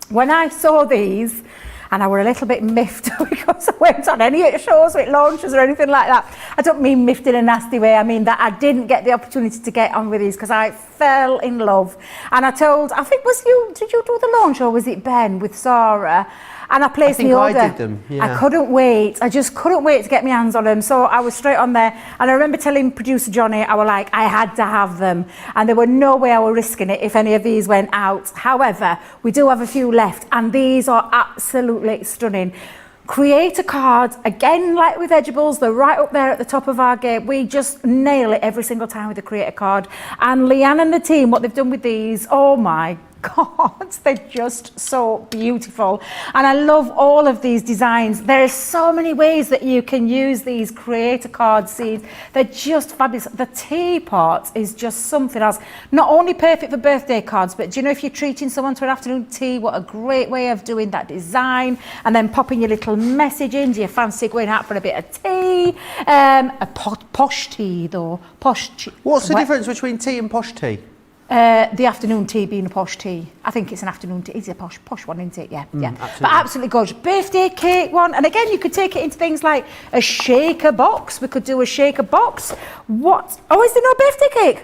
S2: When I saw these, and I were a little bit miffed because I went on any shows with launches or anything like that. I don't mean miffed in a nasty way. I mean that I didn't get the opportunity to get on with these because I fell in love. And I told, I think did you do the launch or was it Ben with Sarah? And I placed the order.
S1: I did them, yeah.
S2: I couldn't wait. I just couldn't wait to get my hands on them. So I was straight on there. And I remember telling producer Johnny, I was like, I had to have them. And there were no way I was risking it if any of these went out. However, we do have a few left. And these are absolutely stunning. Creator cards, again, like with edgeables, they're right up there at the top of our game. We just nail it every single time with the creator card. And Leanne and the team, what they've done with these, oh my God, they're just so beautiful. And I love all of these designs. There are so many ways that you can use these creator card seeds. They're just fabulous. The teapot is just something else. Not only perfect for birthday cards, but do you know, if you're treating someone to an afternoon tea, what a great way of doing that design. And then popping your little message in. Do you fancy going out for a bit of tea? Posh tea though. Posh tea.
S1: What's the difference between tea and posh tea?
S2: The afternoon tea being a posh tea. I think it's an afternoon tea. It's a posh one, isn't it? Yeah, yeah.
S1: Absolutely.
S2: But absolutely gorgeous. Birthday cake one. And again, you could take it into things like a shaker box. We could do a shaker box. What? Oh, is there no birthday cake?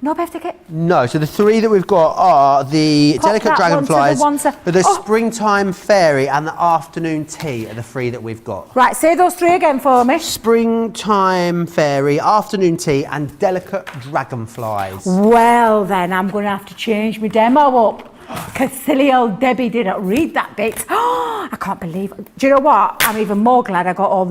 S2: No birthday cake?
S1: No, so the three that we've got are the delicate dragonflies, the springtime fairy and the afternoon tea are the three that we've got.
S2: Right, say those three again for me.
S1: Springtime fairy, afternoon tea and delicate dragonflies.
S2: Well then, I'm going to have to change my demo up. Because silly old Debbie didn't read that bit. Oh, I can't believe it. Do you know what? I'm even more glad I got all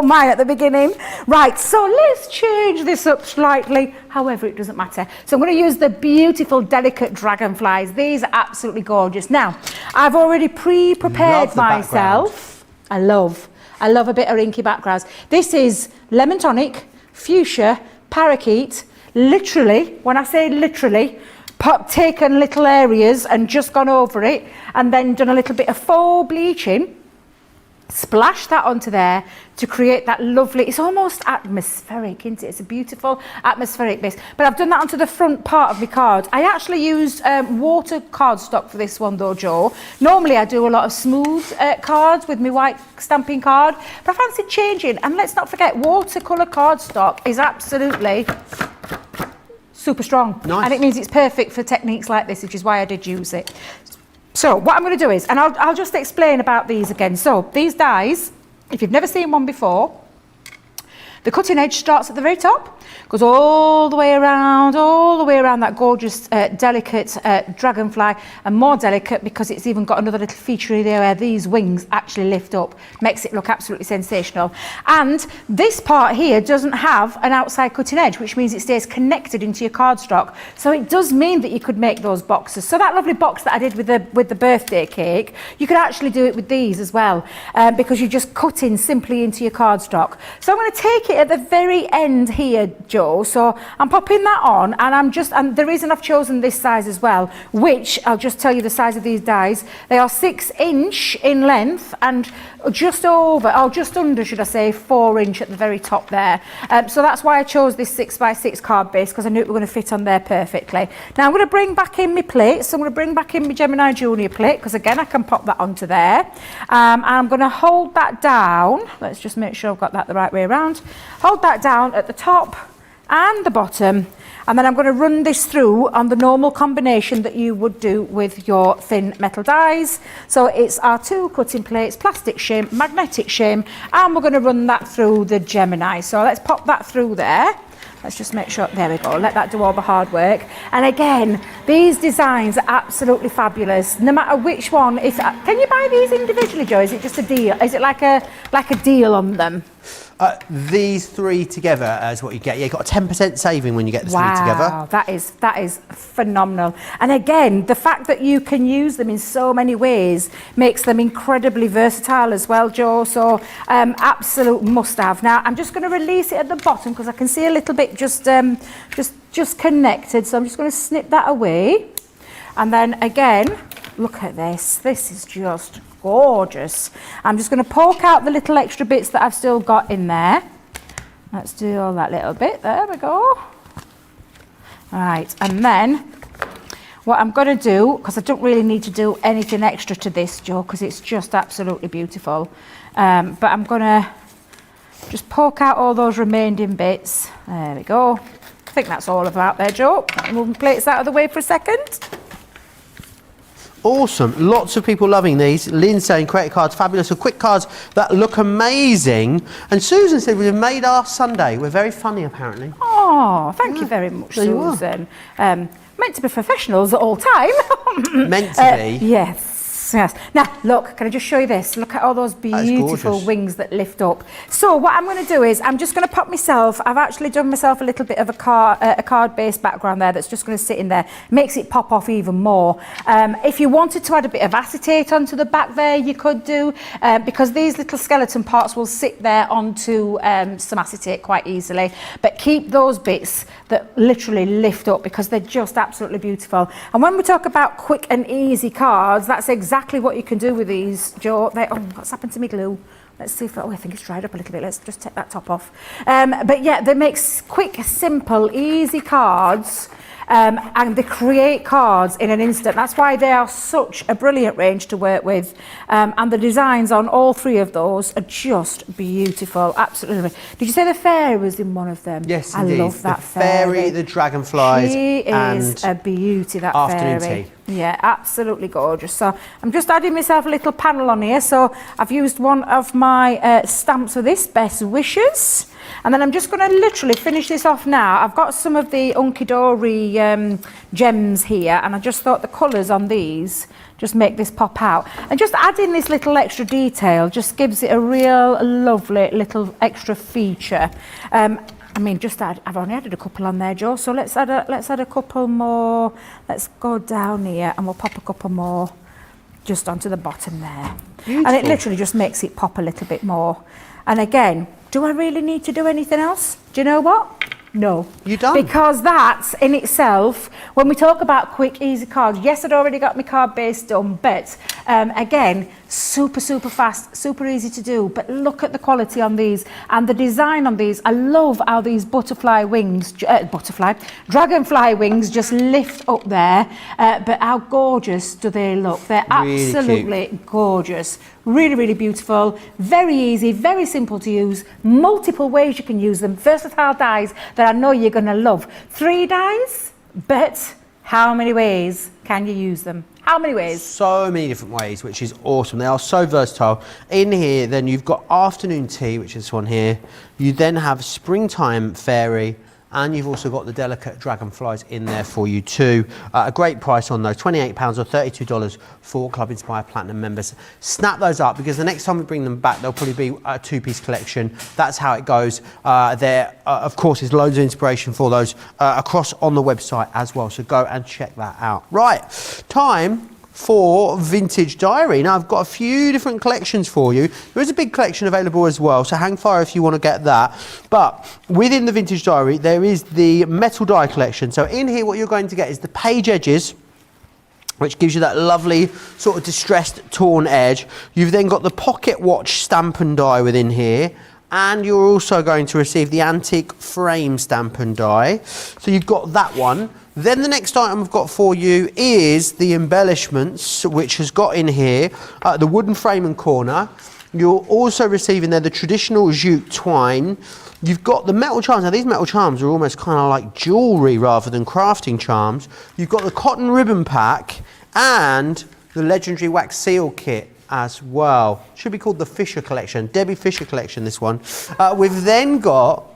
S2: mine at the beginning. Right, so let's change this up slightly. However, it doesn't matter. So I'm going to use the beautiful delicate dragonflies. These are absolutely gorgeous. Now, I've already pre-prepared myself. I love a bit of inky backgrounds. This is lemon tonic, fuchsia, parakeet. Literally, when I say literally, taken little areas and just gone over it and then done a little bit of faux bleaching, splash that onto there to create that lovely, it's almost atmospheric, isn't it? It's a beautiful atmospheric base. But I've done that onto the front part of my card. I actually used water cardstock for this one though, Joe. Normally I do a lot of smooth cards with my white stamping card, but I fancied changing. And let's not forget, watercolour cardstock is absolutely super strong.
S1: Nice.
S2: And it means it's perfect for techniques like this, which is why I did use it. So what I'm going to do is, and I'll just explain about these again. So these dies, if you've never seen one before, the cutting edge starts at the very top, goes all the way around that gorgeous, delicate dragonfly, and more delicate because it's even got another little feature there where these wings actually lift up, makes it look absolutely sensational. And this part here doesn't have an outside cutting edge, which means it stays connected into your cardstock. So it does mean that you could make those boxes. So that lovely box that I did with the birthday cake, you could actually do it with these as well, because you're just cutting simply into your cardstock. So I'm going to take it at the very end here, Joe. So I'm popping that on, and and the reason I've chosen this size as well, which I'll just tell you the size of these dies, they are 6 inch in length and just over, or just under, should I say, 4 inch at the very top there. So that's why I chose this 6x6 card base, because I knew it was going to fit on there perfectly. Now I'm going to bring back in my plate. So I'm going to bring back in my Gemini Junior plate, because again I can pop that onto there. And I'm going to hold that down. Let's just make sure I've got that the right way around. Hold that down at the top and the bottom, and then I'm going to run this through on the normal combination that you would do with your thin metal dies. So it's our 2 cutting plates, plastic shim, magnetic shim, and we're going to run that through the Gemini. So let's pop that through there. Let's just make sure, there we go, let that do all the hard work. And again, these designs are absolutely fabulous. No matter which one, can you buy these individually, Joe? Is it just a deal? Is it like a deal on them?
S1: These three together is what you get. Yeah, you've got a 10% saving when you get the three together.
S2: Wow, that is phenomenal. And again, the fact that you can use them in so many ways makes them incredibly versatile as well, Jo. So absolute must-have. Now I'm just going to release it at the bottom because I can see a little bit just connected. So I'm just going to snip that away. And then again, look at this. This is just gorgeous. I'm just going to poke out the little extra bits that I've still got in there. Let's do all that little bit. There we go. Right, and then what I'm going to do, because I don't really need to do anything extra to this, Jo, because it's just absolutely beautiful. But I'm going to just poke out all those remaining bits. There we go. I think that's all about there, Jo. Moving plates out of the way for a second.
S1: Awesome. Lots of people loving these. Lynn saying credit cards, fabulous. So quick cards that look amazing. And Susan said we've made our Sunday. We're very funny, apparently.
S2: Oh, thank you very much, Susan. Meant to be professionals at all time.
S1: Meant to be.
S2: Yes. Yes. Now, look, can I just show you this? Look at all those beautiful wings that lift up. So what I'm going to do is I'm just going to pop myself, I've actually done myself a little bit of a card-based background there that's just going to sit in there. Makes it pop off even more. If you wanted to add a bit of acetate onto the back there, you could do, because these little skeleton parts will sit there onto some acetate quite easily. But keep those bits that literally lift up because they're just absolutely beautiful. And when we talk about quick and easy cards, that's exactly what you can do with these, Jo. Oh, what's happened to me glue? Let's see if, I think it's dried up a little bit. Let's just take that top off. But yeah, they make quick, simple, easy cards. And they create cards in an instant. That's why they are such a brilliant range to work with. And the designs on all three of those are just beautiful. Absolutely. Did you say the fairy was in one of them?
S1: Yes,
S2: I
S1: indeed.
S2: love that
S1: the fairy, the dragonflies,
S2: she is
S1: and
S2: a beauty, that
S1: afternoon
S2: fairy.
S1: tea.
S2: Yeah, absolutely gorgeous. So I'm just adding myself a little panel on here. So I've used one of my stamps of this, Best Wishes. And then I'm just going to literally finish this off now. I've got some of the Unkidori gems here, and I just thought the colours on these just make this pop out. And just adding this little extra detail just gives it a real lovely little extra feature. I mean, I've only added a couple on there, Jo, so let's add a couple more. Let's go down here and we'll pop a couple more just onto the bottom there. Beautiful. And it literally just makes it pop a little bit more. And again, do I really need to do anything else? Do you know what? No.
S1: You don't?
S2: Because that in itself, when we talk about quick, easy cards, yes, I'd already got my card base done, but again, super fast, super easy to do. But look at the quality on these and the design on these. I love how these dragonfly wings just lift up there. But how gorgeous do they look? They're really absolutely cute. Gorgeous. Really beautiful, very easy, very simple to use, multiple ways you can use them, versatile dies that I know you're going to love. 3 dies, but how many ways can you use them? How many ways?
S1: So many different ways, which is awesome. They are so versatile. In here, then you've got afternoon tea, which is this one here. You then have springtime fairy, and you've also got the delicate dragonflies in there for you too. A great price on those, £28 or $32 for Club Inspire Platinum members. Snap those up because the next time we bring them back, they'll probably be a 2-piece collection. That's how it goes. There, of course, is loads of inspiration for those across on the website as well. So go and check that out. Right, time for Vintage Diary. Now I've got a few different collections for you. There is a big collection available as well, so hang fire if you want to get that. But within the Vintage Diary, there is the metal die collection. So in here, what you're going to get is the page edges, which gives you that lovely sort of distressed torn edge. You've then got the pocket watch stamp and die within here. And you're also going to receive the antique frame stamp and die. So you've got that one. Then the next item I've got for you is the embellishments, which has got in here the wooden frame and corner. You're also receiving there the traditional jute twine. You've got the metal charms. Now these metal charms are almost kind of like jewellery rather than crafting charms. You've got the cotton ribbon pack and the legendary wax seal kit as well. Should be called the Fisher collection, Debbie Fisher collection, this one. We've then got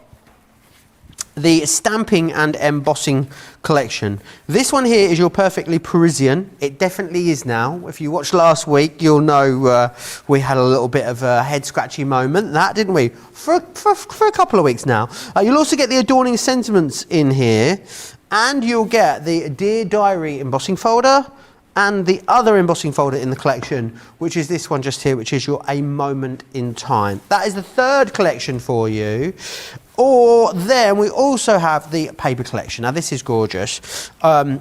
S1: the Stamping and Embossing collection. This one here is your Perfectly Parisian. It definitely is now. If you watched last week, you'll know we had a little bit of a head-scratchy moment, didn't we? For a couple of weeks now. You'll also get the Adorning Sentiments in here, and you'll get the Dear Diary embossing folder, and the other embossing folder in the collection, which is this one just here, which is your A Moment in Time. That is the third collection for you. Or then we also have the paper collection. Now this is gorgeous.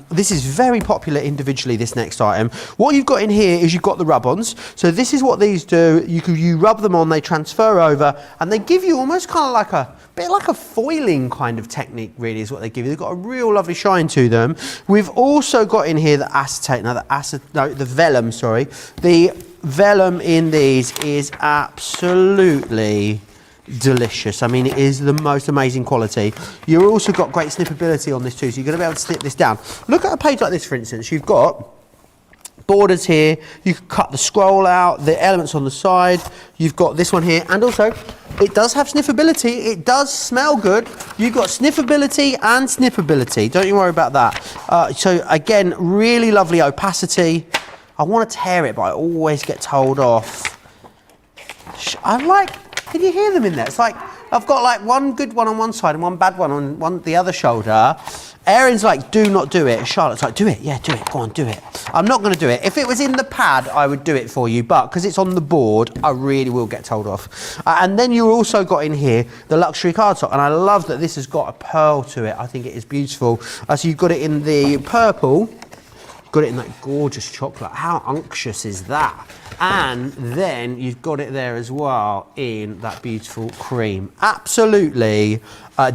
S1: This is very popular individually, this next item. What you've got in here is you've got the rub-ons. So this is what these do. You rub them on, they transfer over, and they give you almost kind of like a bit like a foiling kind of technique, really, is what they give you. They've got a real lovely shine to them. We've also got in here the acetate, the vellum, sorry. The vellum in these is absolutely delicious. I mean, it is the most amazing quality. You've also got great snippability on this too, so you're going to be able to snip this down. Look at a page like this, for instance. You've got borders here. You can cut the scroll out, the elements on the side. You've got this one here, and also it does have sniffability. It does smell good. You've got sniffability and snippability. Don't you worry about that. So again, really lovely opacity. I want to tear it, but I always get told off. Can you hear them in there? It's like, I've got like one good one on one side and one bad one on the other shoulder. Erin's like, do not do it. Charlotte's like, do it. Yeah, do it. Go on, do it. I'm not going to do it. If it was in the pad, I would do it for you. But because it's on the board, I really will get told off. And then you also got in here the luxury cardstock. And I love that this has got a pearl to it. I think it is beautiful. So you've got it in the purple. Got it in that gorgeous chocolate. How unctuous is that? And then you've got it there as well in that beautiful cream. Absolutely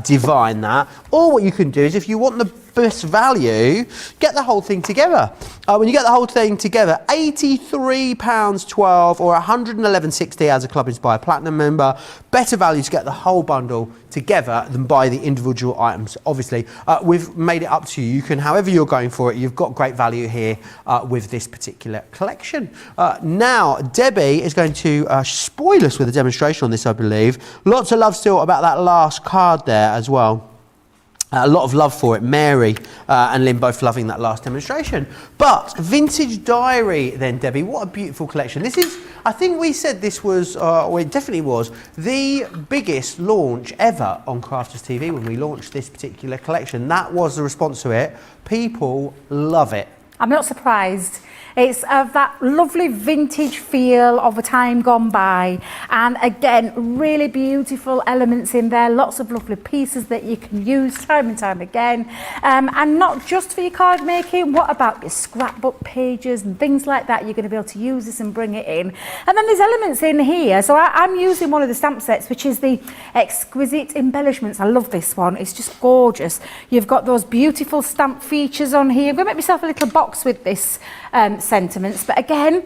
S1: divine, that. Or what you can do is, if you want the best value, get the whole thing together. When you get the whole thing together, £83.12 or £111.60 as a Club Inspired Platinum member. Better value to get the whole bundle together than buy the individual items. Obviously, we've made it up to you. You can, however you're going for it, you've got great value here with this particular collection. Now, Debbie is going to spoil us with a demonstration on this, I believe. Lots of love still about that last card there as well. A lot of love for it. Mary and Lynn both loving that last demonstration. But Vintage Diary then, Debbie, what a beautiful collection. This is, I think we said this was, or it definitely was, the biggest launch ever on Crafters TV when we launched this particular collection. That was the response to it. People love it.
S2: I'm not surprised. It's of that lovely vintage feel of a time gone by, and again, really beautiful elements in there, lots of lovely pieces that you can use time and time again, and not just for your card making. What about your scrapbook pages and things like that? You're going to be able to use this and bring it in. And then there's elements in here, so I'm using one of the stamp sets, which is the Exquisite Embellishments. I love this one, it's just gorgeous. You've got those beautiful stamp features on here. I'm going to make myself a little box with this sentiments, but again,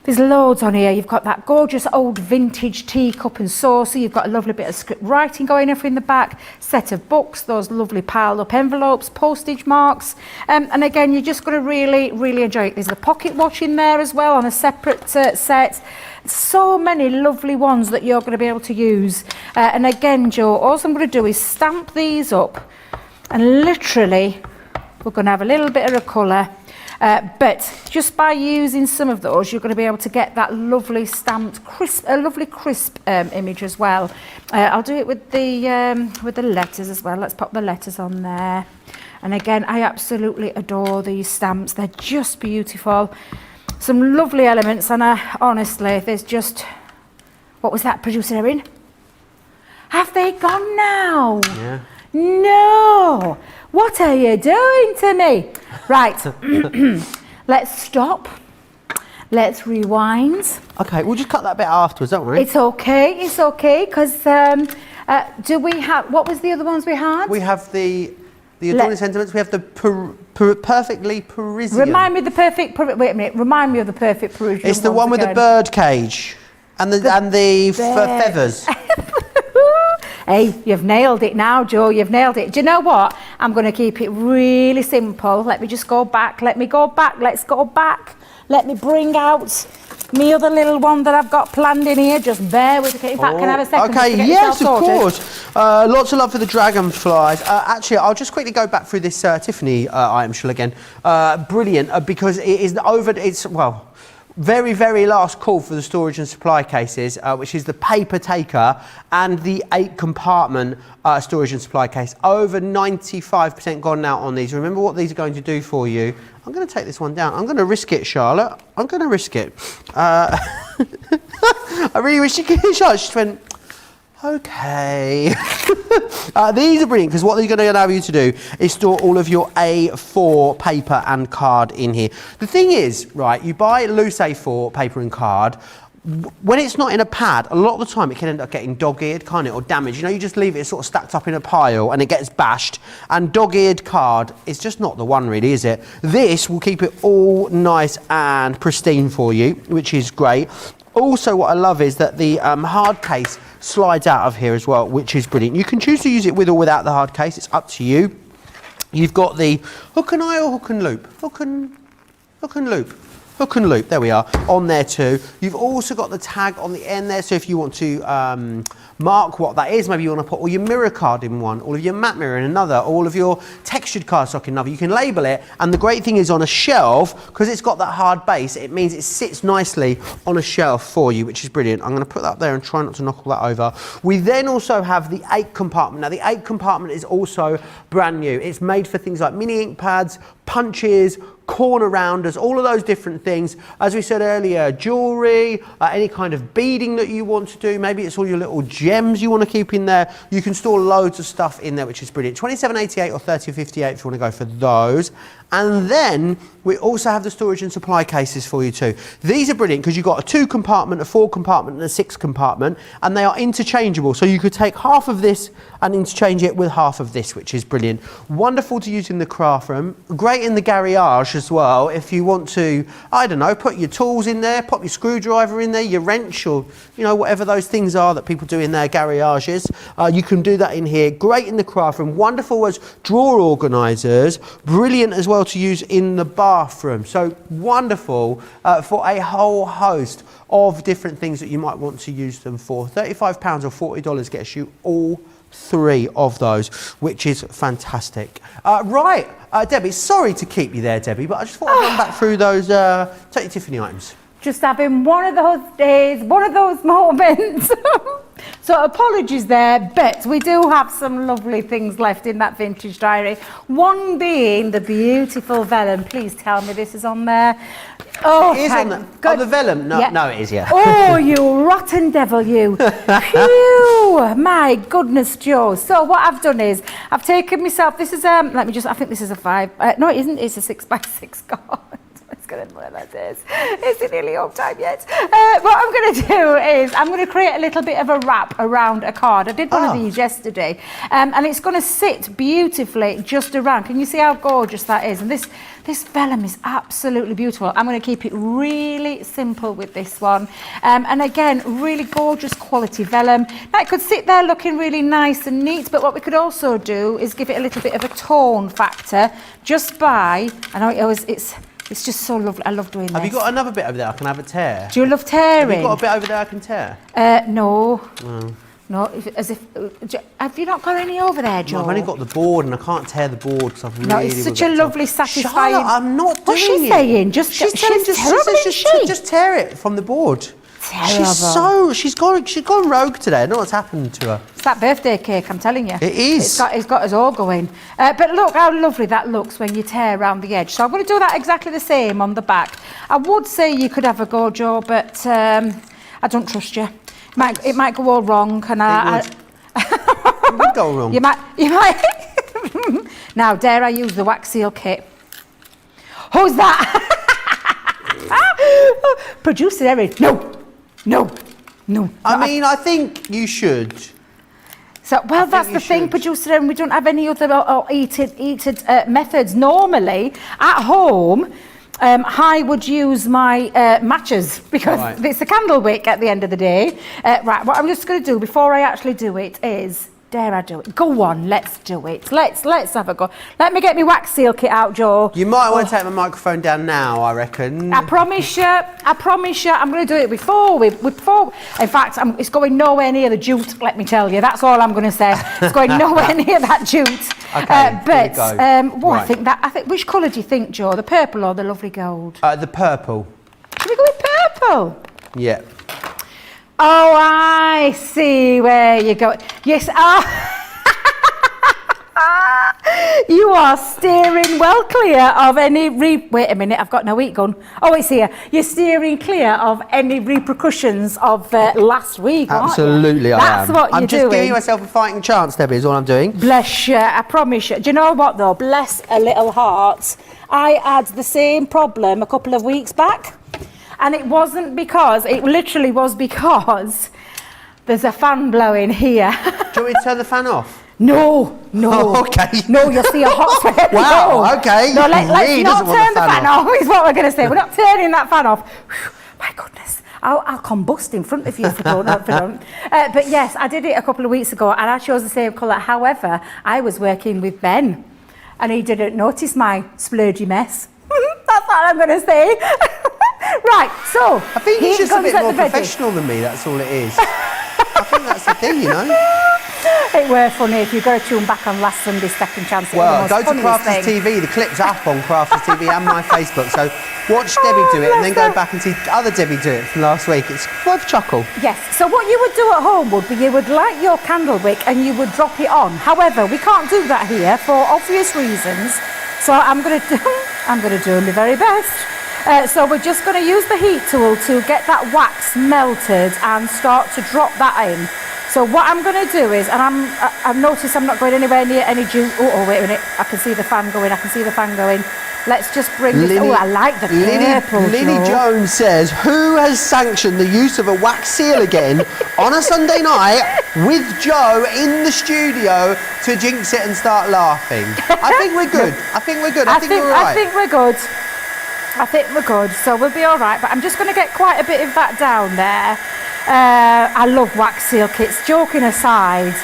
S2: there's loads on here. You've got that gorgeous old vintage teacup and saucer. You've got a lovely bit of script writing going up in the back, set of books, those lovely piled up envelopes, postage marks, and again, you're just going to really enjoy it. There's a pocket watch in there as well on a separate set. So many lovely ones that you're going to be able to use, and again, Joe, all I'm going to do is stamp these up, and literally we're going to have a little bit of a colour. But just by using some of those, you're going to be able to get that lovely stamped, crisp image as well. I'll do it with the letters as well. Let's pop the letters on there. And again, I absolutely adore these stamps. They're just beautiful. Some lovely elements, and honestly, there's just... What was that, producer Erin? Have they gone now?
S1: Yeah.
S2: No! What are you doing to me? Right, let's stop. Let's rewind.
S1: Okay, we'll just cut that bit afterwards, don't we?
S2: It's okay, because do we have, what was the other ones we had?
S1: We have the Adorning Sentiments, we have the Perfectly Parisian.
S2: Remind me of the perfect, wait a minute, remind me of the perfect Parisian.
S1: It's the one with the bird cage and the feathers.
S2: Hey, you've nailed it now, Jo, you've nailed it. Do you know what? I'm going to keep it really simple. Let me just go back. Let me go back. Let's go back. Let me bring out me other little one that I've got planned in here. Just bear with me. In fact, can I have a second?
S1: Okay, yes, of course. Lots of love for the dragonflies. Actually, I'll just quickly go back through this Tiffany item shell again. Brilliant, because it is very, very last call for the storage and supply cases, which is the paper taker and the 8-compartment storage and supply case. Over 95% gone out on these. Remember what these are going to do for you. I'm going to take this one down. I'm going to risk it, Charlotte. I'm going to risk it. I really wish you could hear Charlotte. She just went, okay. These are brilliant because what they're going to allow you to do is store all of your A4 paper and card in here. The thing is, right, you buy loose A4 paper and card. When it's not in a pad, a lot of the time it can end up getting dog-eared, can't it, or damaged. You know, you just leave it sort of stacked up in a pile and it gets bashed. And dog-eared card is just not the one, really, is it? This will keep it all nice and pristine for you, which is great. Also, what I love is that the hard case slides out of here as well, which is brilliant. You can choose to use it with or without the hard case. It's up to you. You've got the hook and eye or hook and loop? Hook and loop. Hook and loop, there we are, on there too. You've also got the tag on the end there, so if you want to mark what that is, maybe you want to put all your mirror card in one, all of your matte mirror in another, all of your textured cardstock in another. You can label it, and the great thing is on a shelf, because it's got that hard base, it means it sits nicely on a shelf for you, which is brilliant. I'm going to put that up there and try not to knock all that over. We then also have the 8-compartment. Now, the 8-compartment is also brand new. It's made for things like mini ink pads, punches, corner rounders, all of those different things. As we said earlier, jewellery, any kind of beading that you want to do, maybe it's all your little gems you want to keep in there. You can store loads of stuff in there, which is brilliant. $27.88 or $30.58 if you want to go for those. And then we also have the storage and supply cases for you too. These are brilliant because you've got a 2-compartment, a 4-compartment and a 6-compartment, and they are interchangeable. So you could take half of this and interchange it with half of this, which is brilliant. Wonderful to use in the craft room. Great in the garage as well. If you want to, I don't know, put your tools in there, pop your screwdriver in there, your wrench, or you know, whatever those things are that people do in their garages. You can do that in here. Great in the craft room. Wonderful as drawer organisers. Brilliant as well to use in the bathroom. So wonderful for a whole host of different things that you might want to use them for. £35 or $40 gets you all 3 of those, which is fantastic. Right, Debbie, sorry to keep you there, Debbie, but I just thought I'd run back through those Totally Tiffany items.
S2: Just having one of those days, one of those moments. So apologies there, but we do have some lovely things left in that vintage diary. One being the beautiful vellum. Please tell me this is on there. Oh,
S1: it is on the, oh, the vellum? No, yeah. No, it is, yeah.
S2: Oh, you rotten devil, you. Phew, my goodness, Jo. So what I've done is, I've taken myself, this is, let me just, I think this is a 5, no it isn't, it's a 6x6 card. It's going to be one of those days. Is it nearly home time yet? What I'm going to do is I'm going to create a little bit of a wrap around a card. I did one of these yesterday, and it's going to sit beautifully just around. Can you see how gorgeous that is? And this vellum is absolutely beautiful. I'm going to keep it really simple with this one. And again, really gorgeous quality vellum. Now it could sit there looking really nice and neat, but what we could also do is give it a little bit of a tone factor just by, I know it's just so lovely. I love doing this.
S1: Have you got another bit over there I can have a tear?
S2: Do you love tearing?
S1: Have you got a bit over there I can tear?
S2: No. No, have you not got any over there, Jo?
S1: No, I've only got the board and I can't tear the board because I've really...
S2: No, it's such a lovely, satisfying...
S1: Charlotte, I'm not doing it.
S2: What's she saying? She's
S1: just tear it from the board.
S2: Terrible.
S1: She's gone rogue today. I know what's happened to her.
S2: It's that birthday cake, I'm telling you.
S1: It is.
S2: It's got us all going. But look how lovely that looks when you tear around the edge. So I'm going to do that exactly the same on the back. I would say you could have a go, Jo, but I don't trust you. It might go all wrong, and
S1: it would go wrong.
S2: You might. Now, dare I use the wax seal kit? Who's that? Producer Erin. No.
S1: I mean, I think you should.
S2: So, well, that's the thing, Producer Erin. We don't have any other heated methods. Normally, at home, I would use my matches because it's a candle wick at the end of the day. Right, what I'm just going to do before I actually do it is Dare I do it? Go on, let's do it. Let's have a go. Let me get my wax seal kit out, Joe.
S1: You might want to take my microphone down now, I reckon.
S2: I promise you, I'm going to do it before. In fact, it's going nowhere near the jute, let me tell you. That's all I'm going to say. It's going nowhere near that jute.
S1: Okay,
S2: I think, which colour do you think, Joe? The purple or the lovely gold?
S1: The purple.
S2: Should we go with purple?
S1: Yeah.
S2: Oh, I see where you're going. Yes, you are steering well clear of any wait a minute, I've got no heat gun. Oh, it's here. You're steering clear of any repercussions of last week,
S1: Absolutely,
S2: aren't you?
S1: I am.
S2: That's what you're doing.
S1: I'm just giving myself a fighting chance, Debbie, is all I'm doing.
S2: Bless you, I promise you. Do you know what, though? Bless a little heart. I had the same problem a couple of weeks back. And it literally was because there's a fan blowing here.
S1: Do you want me to turn the fan off?
S2: No.
S1: Oh, okay.
S2: No, you'll see a hot sweat.
S1: Wow,
S2: no.
S1: okay.
S2: No, let's
S1: really
S2: not turn the fan off, is what we're going to say. We're not turning that fan off. Whew, my goodness. I'll combust in front of you if I don't. But yes, I did it a couple of weeks ago and I chose the same colour. However, I was working with Ben and he didn't notice my splurgy mess. That's what I'm going to say. Right, so
S1: I think he's just a bit more professional than me, that's all it is. I think that's the thing, you know.
S2: It were funny if you go to tune back on last Sunday's Second Chance.
S1: Well, go to Crafters TV, the clip's up on Crafters TV and my Facebook, so watch Debbie do it and then go back and see other Debbie do it from last week. It's worth a chuckle.
S2: Yes, so what you would do at home would be you would light your candle wick and you would drop it on. However, we can't do that here for obvious reasons, so I'm going to do my very best. So we're just going to use the heat tool to get that wax melted and start to drop that in. So what I'm going to do is, and I've noticed I'm not going anywhere near any juice. Oh, wait a minute. I can see the fan going. Let's just bring this. Oh, I like the purple.
S1: Lily Jones says, who has sanctioned the use of a wax seal again on a Sunday night with Joe in the studio to jinx it and start laughing? I think we're good. I think we're good. I think we're all right.
S2: I think we're good, so we'll be all right. But I'm just going to get quite a bit of that down there. I love wax seal kits. Joking aside,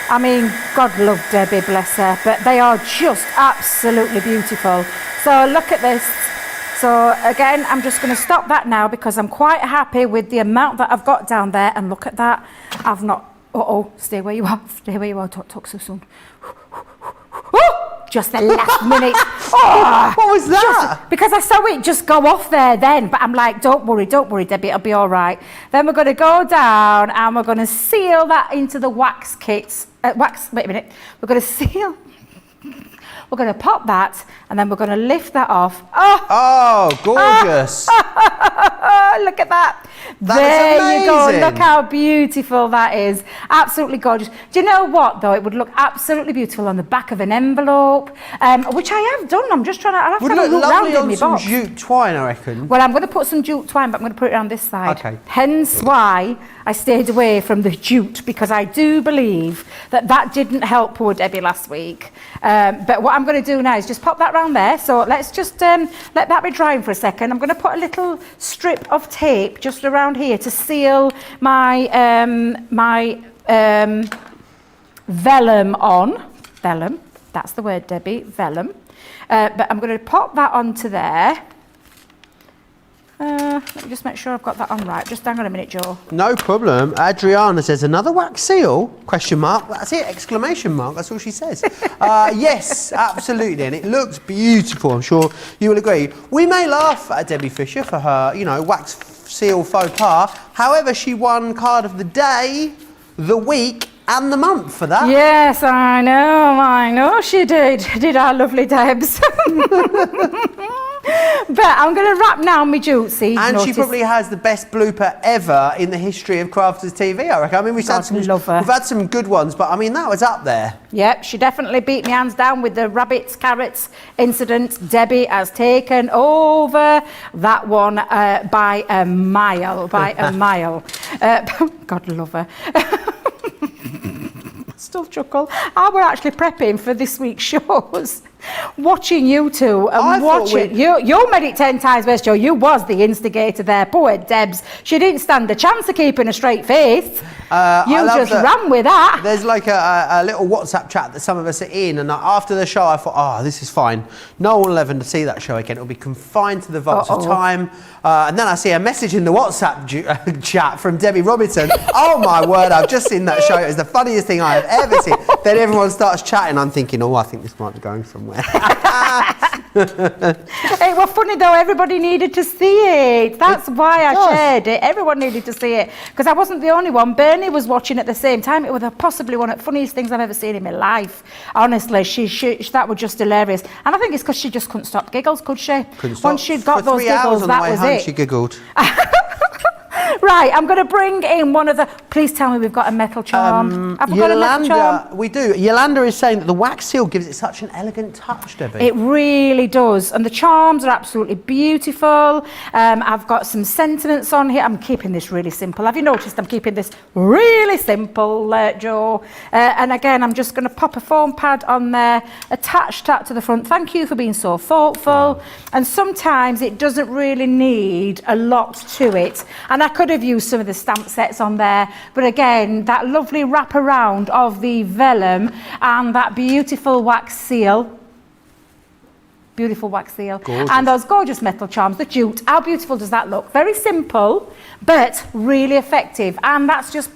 S2: I mean, God love Debbie, bless her, but they are just absolutely beautiful. So look at this. So again, I'm just going to stop that now because I'm quite happy with the amount that I've got down there. And look at that. I've not. Stay where you are. Stay where you are. Don't talk so soon. Just the last minute. Oh,
S1: what was that?
S2: Because I saw it just go off there then, but I'm like, don't worry, Debbie, it'll be all right. Then we're going to go down and we're going to seal that into the wax kits. Wait a minute. We're going to seal. We're going to pop that and then we're going to lift that off.
S1: Oh, gorgeous.
S2: Look at that.
S1: There
S2: you go. Look how beautiful that is. Absolutely gorgeous. Do you know what, though? It would look absolutely beautiful on the back of an envelope, which I have done. I'm just trying to... I'll have to have a look round in my box.
S1: Some jute twine, I reckon.
S2: Well, I'm going to put some jute twine, but I'm going to put it around this side.
S1: Okay.
S2: Hence why I stayed away from the jute, because I do believe that didn't help poor Debbie last week. But what I'm going to do now is just pop that round there. So let's just let that be drying for a second. I'm going to put a little strip of tape just around here to seal my vellum on. Vellum, that's the word, Debbie, vellum. But I'm going to pop that onto there. Let me just make sure I've got that on right. Just hang on a minute, Joe.
S1: No problem. Adriana says, another wax seal? Question mark. That's it, exclamation mark. That's all she says. Yes, absolutely. And it looks beautiful. I'm sure you will agree. We may laugh at Debbie Fisher for her, wax seal faux pas. However, she won card of the day, the week, and the month for that.
S2: Yes, I know she did. Did our lovely Debs. But I'm going to wrap now my jutesy.
S1: And she probably has the best blooper ever in the history of Crafters TV, I reckon. I mean, we've had some good ones, but I mean, that was up there.
S2: Yep, she definitely beat me hands down with the rabbits, carrots incident. Debbie has taken over that one by a mile, God love her. Still chuckle. I were actually prepping for this week's shows watching you two and watching you made it 10 times worse, Joe. You was the instigator there. Poor Debs. She didn't stand a chance of keeping a straight face. You just ran with that.
S1: There's like a little WhatsApp chat that some of us are in, and after the show I thought, oh, this is fine. No one will ever see that show again. It'll be confined to the vaults of time. And then I see a message in the WhatsApp chat from Debbie Robinson. Oh my word, I've just seen that show. It was the funniest thing I have ever seen. Then everyone starts chatting. I'm thinking, oh, I think this might be going somewhere.
S2: It was funny though, everybody needed to see it. That's why I shared it. Everyone needed to see it. Because I wasn't the only one. Bernie was watching at the same time. It was possibly one of the funniest things I've ever seen in my life. Honestly, that was just hilarious. And I think it's because she just couldn't stop giggles, could she?
S1: Once
S2: she'd got those giggles, that was it.
S1: She giggled.
S2: Right, I'm going to bring in one of the... Please tell me we've got a metal charm. Have we got a metal charm?
S1: We do. Yolanda is saying that the wax seal gives it such an elegant touch, Debbie.
S2: It really does. And the charms are absolutely beautiful. I've got some sentiments on here. I'm keeping this really simple. Have you noticed I'm keeping this really simple, Joe? And again, I'm just going to pop a foam pad on there, attach that to the front. Thank you for being so thoughtful. And sometimes it doesn't really need a lot to it. And I could have used some of the stamp sets on there, but again, that lovely wraparound of the vellum and that beautiful wax seal. Beautiful wax seal.
S1: Gorgeous.
S2: And those gorgeous metal charms, the jute. How beautiful does that look? Very simple, but really effective. And that's just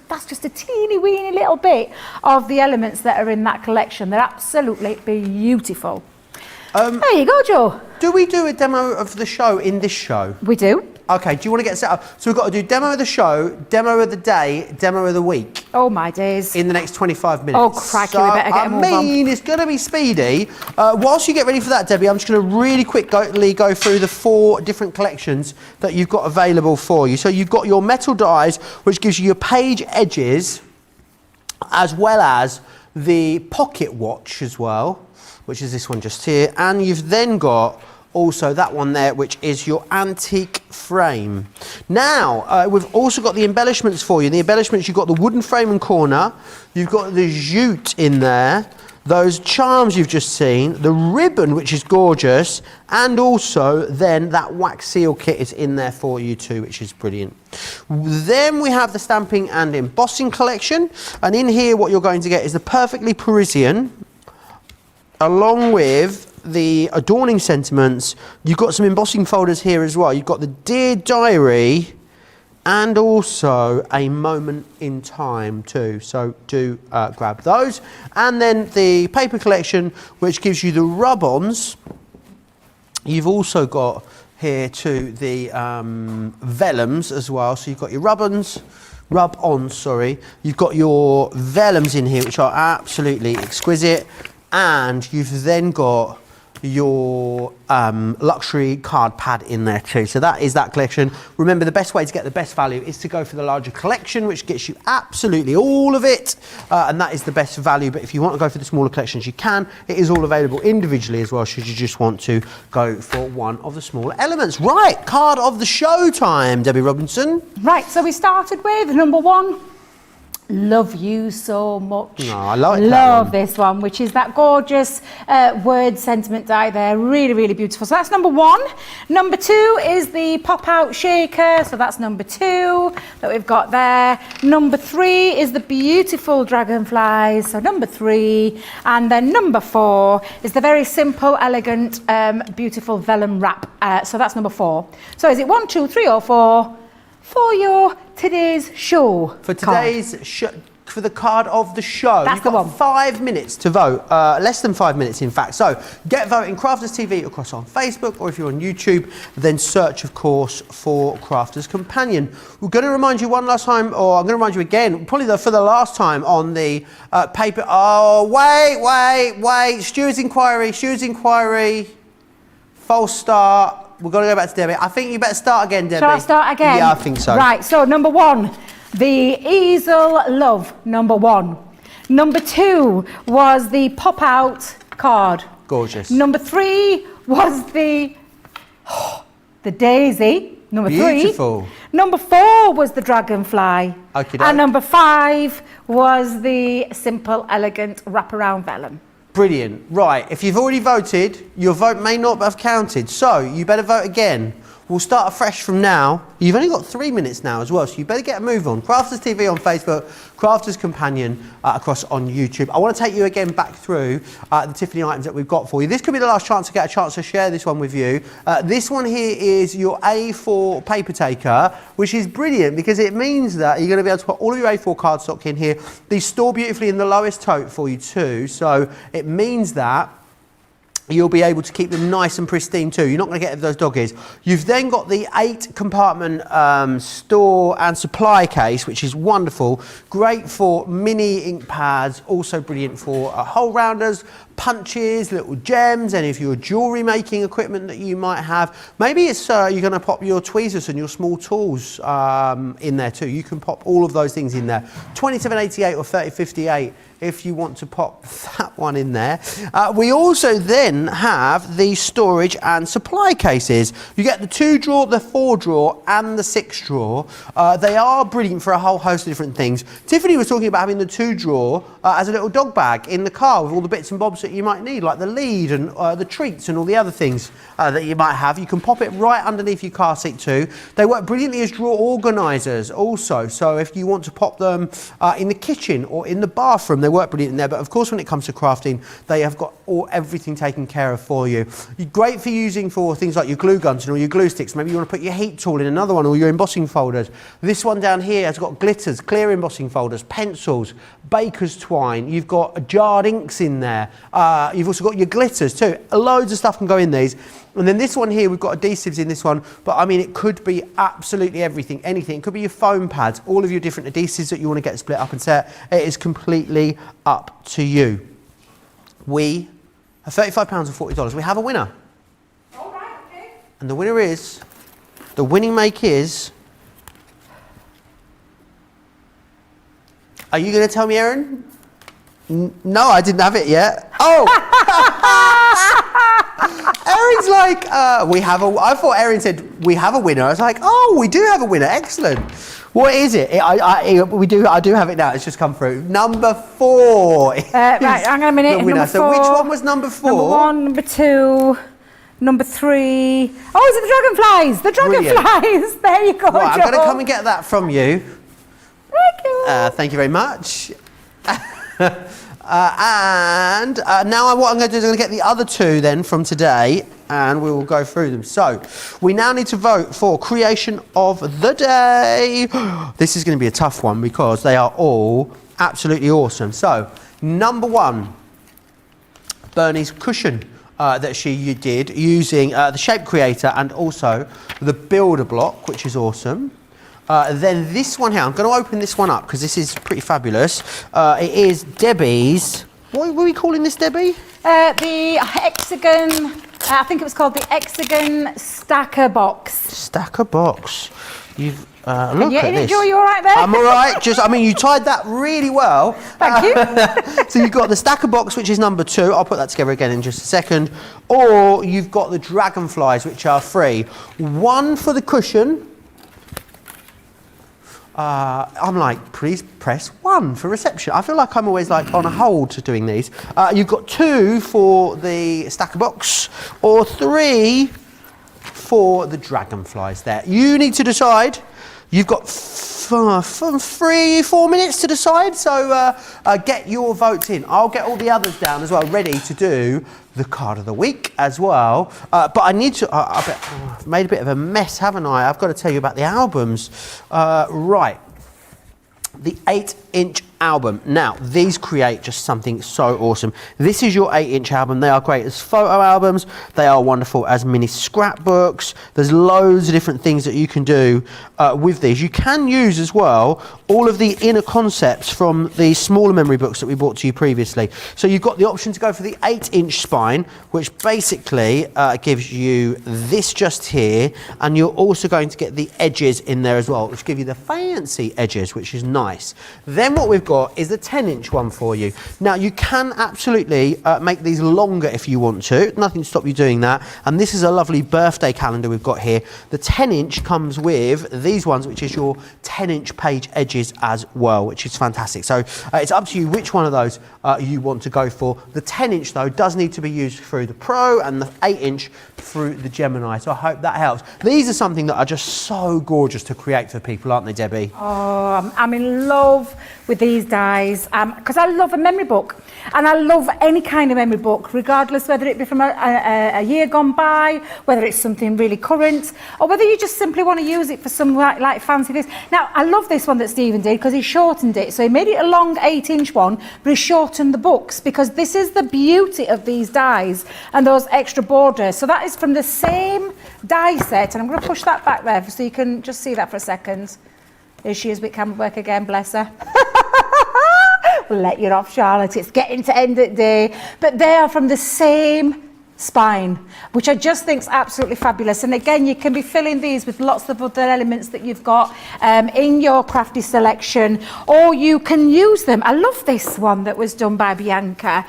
S2: a teeny weeny little bit of the elements that are in that collection. They're absolutely beautiful. There you go, Joe.
S1: Do we do a demo of the show in this show?
S2: We do.
S1: Okay, do you want to get set up? So we've got to do demo of the show, demo of the day, demo of the week.
S2: Oh my days.
S1: In the next 25 minutes.
S2: Oh crikey, we better get a move on.
S1: I mean, it's going to be speedy. Whilst you get ready for that, Debbie, I'm just going to really quickly go through the 4 different collections that you've got available for you. So you've got your metal dies, which gives you your page edges, as well as the pocket watch as well, which is this one just here. And you've then got also that one there, which is your antique frame. Now, we've also got the embellishments for you. The embellishments, you've got the wooden frame and corner, you've got the jute in there, those charms you've just seen, the ribbon, which is gorgeous, and also then that wax seal kit is in there for you too, which is brilliant. Then we have the stamping and embossing collection, and in here what you're going to get is the Perfectly Parisian, along with the adorning sentiments. You've got some embossing folders here as well. You've got the Dear Diary and also a Moment in Time too. So do grab those. And then the paper collection, which gives you the rub-ons. You've also got here too the vellums as well. So you've got your rub-ons, You've got your vellums in here, which are absolutely exquisite. And you've then got your luxury card pad in there too. So that is that collection. Remember, the best way to get the best value is to go for the larger collection, which gets you absolutely all of it. And that is the best value. But if you want to go for the smaller collections, you can. It is all available individually as well, should you just want to go for one of the smaller elements. Right, card of the show time, Debbie Robinson.
S2: Right, so we started with number 1. Love You So Much.
S1: Oh, I like
S2: Love this one, which is that gorgeous word sentiment die there. Really, really beautiful. So that's number 1. Number 2 is the pop-out shaker. So that's number 2 that we've got there. Number 3 is the beautiful dragonflies. So number 3. And then number 4 is the very simple, elegant, beautiful vellum wrap. So that's number 4. So is it 1, 2, 3 or 4? For your today's show.
S1: For today's show, for the card of the show.
S2: That's
S1: You've got
S2: the one.
S1: 5 minutes to vote. Less than 5 minutes, in fact. So get voting Crafters TV across on Facebook, or if you're on YouTube, then search, of course, for Crafters Companion. We're going to remind you one last time, or I'm going to remind you again, probably for the last time, on the paper. Oh, wait. Stuart's inquiry. False start. We've got to go back to Debbie. I think you better start again, Debbie.
S2: Shall I start again?
S1: Yeah, I think so.
S2: Right, so number 1, the Easel Love, number 1. Number 2 was the pop-out card.
S1: Gorgeous.
S2: Number 3 was the Daisy, number 3.
S1: Beautiful.
S2: Number 4 was the Dragonfly.
S1: Okey-doke.
S2: And number 5 was the simple, elegant wraparound vellum.
S1: Brilliant. Right, if you've already voted, your vote may not have counted, so you better vote again. We'll start afresh from now. You've only got 3 minutes now as well, so you better get a move on. Crafters TV on Facebook, Crafters Companion across on YouTube. I want to take you again back through the Tiffany items that we've got for you. This could be the last chance to get a chance to share this one with you. This one here is your A4 paper taker, which is brilliant because it means that you're going to be able to put all of your A4 cardstock in here. These store beautifully in the lowest tote for you too, so it means that you'll be able to keep them nice and pristine too. You're not going to get those doggies. You've then got the 8 compartment store and supply case, which is wonderful. Great for mini ink pads, also brilliant for hole rounders, punches, little gems, any of your jewellery making equipment that you might have. Maybe it's you're going to pop your tweezers and your small tools in there too. You can pop all of those things in there. 2788 or 3058 if you want to pop that one in there. We also then have the storage and supply cases. You get the 2 drawer, the 4 drawer and the 6 drawer. They are brilliant for a whole host of different things. Tiffany was talking about having the 2 drawer as a little dog bag in the car with all the bits and bobs that you might need, like the lead and the treats and all the other things that you might have. You can pop it right underneath your car seat too. They work brilliantly as drawer organisers also, so if you want to pop them in the kitchen or in the bathroom, they work brilliant in there. But of course, when it comes to crafting, they have got everything taken care of for you. Great for using for things like your glue guns and all your glue sticks. Maybe you want to put your heat tool in another one, or your embossing folders. This one down here has got glitters, clear embossing folders, pencils, baker's twine. You've got jarred inks in there. You've also got your glitters too. Loads of stuff can go in these. And then this one here, we've got adhesives in this one, but I mean, it could be absolutely everything, anything. It could be your foam pads, all of your different adhesives that you want to get split up and set. It is completely up to you. We have £35 and $40. We have a winner.
S2: All right, okay.
S1: And the winner is, the winning make is, are you going to tell me, Erin? No, I didn't have it yet. Oh! Erin's like, I thought Erin said, we have a winner. I was like, oh, we do have a winner. Excellent. What is it? I do have it now. It's just come through. Number 4.
S2: Right, hang on a minute.
S1: The winner.
S2: Number 4,
S1: so which one was number 4?
S2: Number 1, number 2, number 3. Oh, is it the dragonflies? The dragonflies. Brilliant. There you go,
S1: Right,
S2: Joe.
S1: I'm going to come and get that from you.
S2: Thank you.
S1: Thank you very much. Now what I'm going to do is I'm going to get the other 2 then from today, and we will go through them. So we now need to vote for creation of the day. This is going to be a tough one because they are all absolutely awesome. So number 1, Bernie's cushion that she did using the Shape Creator and also the Builder block, which is awesome. Then this one here, I'm going to open this one up because this is pretty fabulous. It is Debbie's, what were we calling this, Debbie?
S2: The hexagon, I think it was called the hexagon stacker box.
S1: Stacker box. You've look at this.
S2: Joe, you all right there?
S1: I'm all right. You tied that really well.
S2: Thank you.
S1: So you've got the stacker box, which is number 2. I'll put that together again in just a second. Or you've got the dragonflies, which are free. 1 for the cushion. I'm like, please press 1 for reception. I feel like I'm always like on a hold to doing these. You've got 2 for the stacker box, or 3 for the dragonflies there. You need to decide. You've got 3-4 minutes to decide, so get your votes in. I'll get all the others down as well, ready to do the card of the week as well. But I need to, I've made a bit of a mess, haven't I? I've got to tell you about the albums. Right. The 8-inch album. Now, these create just something so awesome. This is your 8-inch album. They are great as photo albums. They are wonderful as mini scrapbooks. There's loads of different things that you can do with these. You can use as well all of the inner concepts from the smaller memory books that we brought to you previously. So you've got the option to go for the 8-inch spine, which basically gives you this just here, and you're also going to get the edges in there as well, which give you the fancy edges, which is nice. Then what we've got got is the 10-inch one for you. Now, you can absolutely make these longer if you want to. Nothing to stop you doing that. And this is a lovely birthday calendar we've got here. The 10-inch comes with these ones, which is your 10-inch page edges as well, which is fantastic. So it's up to you which one of those you want to go for. The 10-inch, though, does need to be used through the Pro and the 8-inch through the Gemini. So I hope that helps. These are something that are just so gorgeous to create for people, aren't they, Debbie?
S2: Oh, I'm in love with these dies because I love a memory book, and I love any kind of memory book, regardless whether it be from a year gone by, whether it's something really current, or whether you just simply want to use it for some like fancy this. Now, I love this one that Stephen did because he shortened it. So he made it a long 8-inch one, but he shortened the books, because this is the beauty of these dies and those extra borders. So that is from the same die set, and I'm going to push that back there so you can just see that for a second. There she is with camera work again, bless her. We'll let you off, Charlotte. It's getting to end of the day. But they are from the same spine, which I just think is absolutely fabulous. And again, you can be filling these with lots of other elements that you've got in your crafty selection, or you can use them. I love this one that was done by Bianca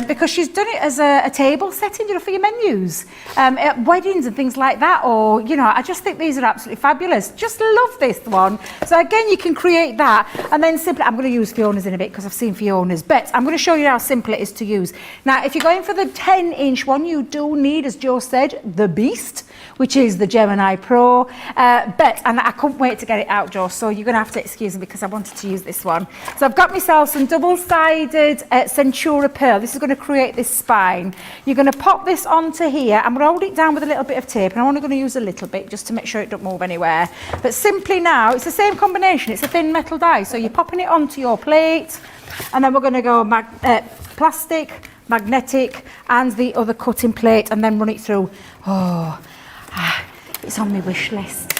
S2: because she's done it as a table setting, you know, for your menus at weddings and things like that. Or, you know, I just think these are absolutely fabulous. Just love this one. So again, you can create that, and then simply, I'm going to use Fiona's in a bit because I've seen Fiona's, but I'm going to show you how simple it is to use. Now, if you're going for the 10-inch one, you do need, as Joe said, the beast, which is the Gemini Pro. And I couldn't wait to get it out, Joe, so you're going to have to excuse me because I wanted to use this one. So I've got myself some double-sided Centura Pearl. This is going to create this spine. You're going to pop this onto here. I'm going to hold it down with a little bit of tape, and I'm only going to use a little bit just to make sure it don't move anywhere. But simply now, it's the same combination. It's a thin metal die, so you're popping it onto your plate, and then we're going to go plastic, magnetic, and the other cutting plate, and then run it through. It's on my wish list.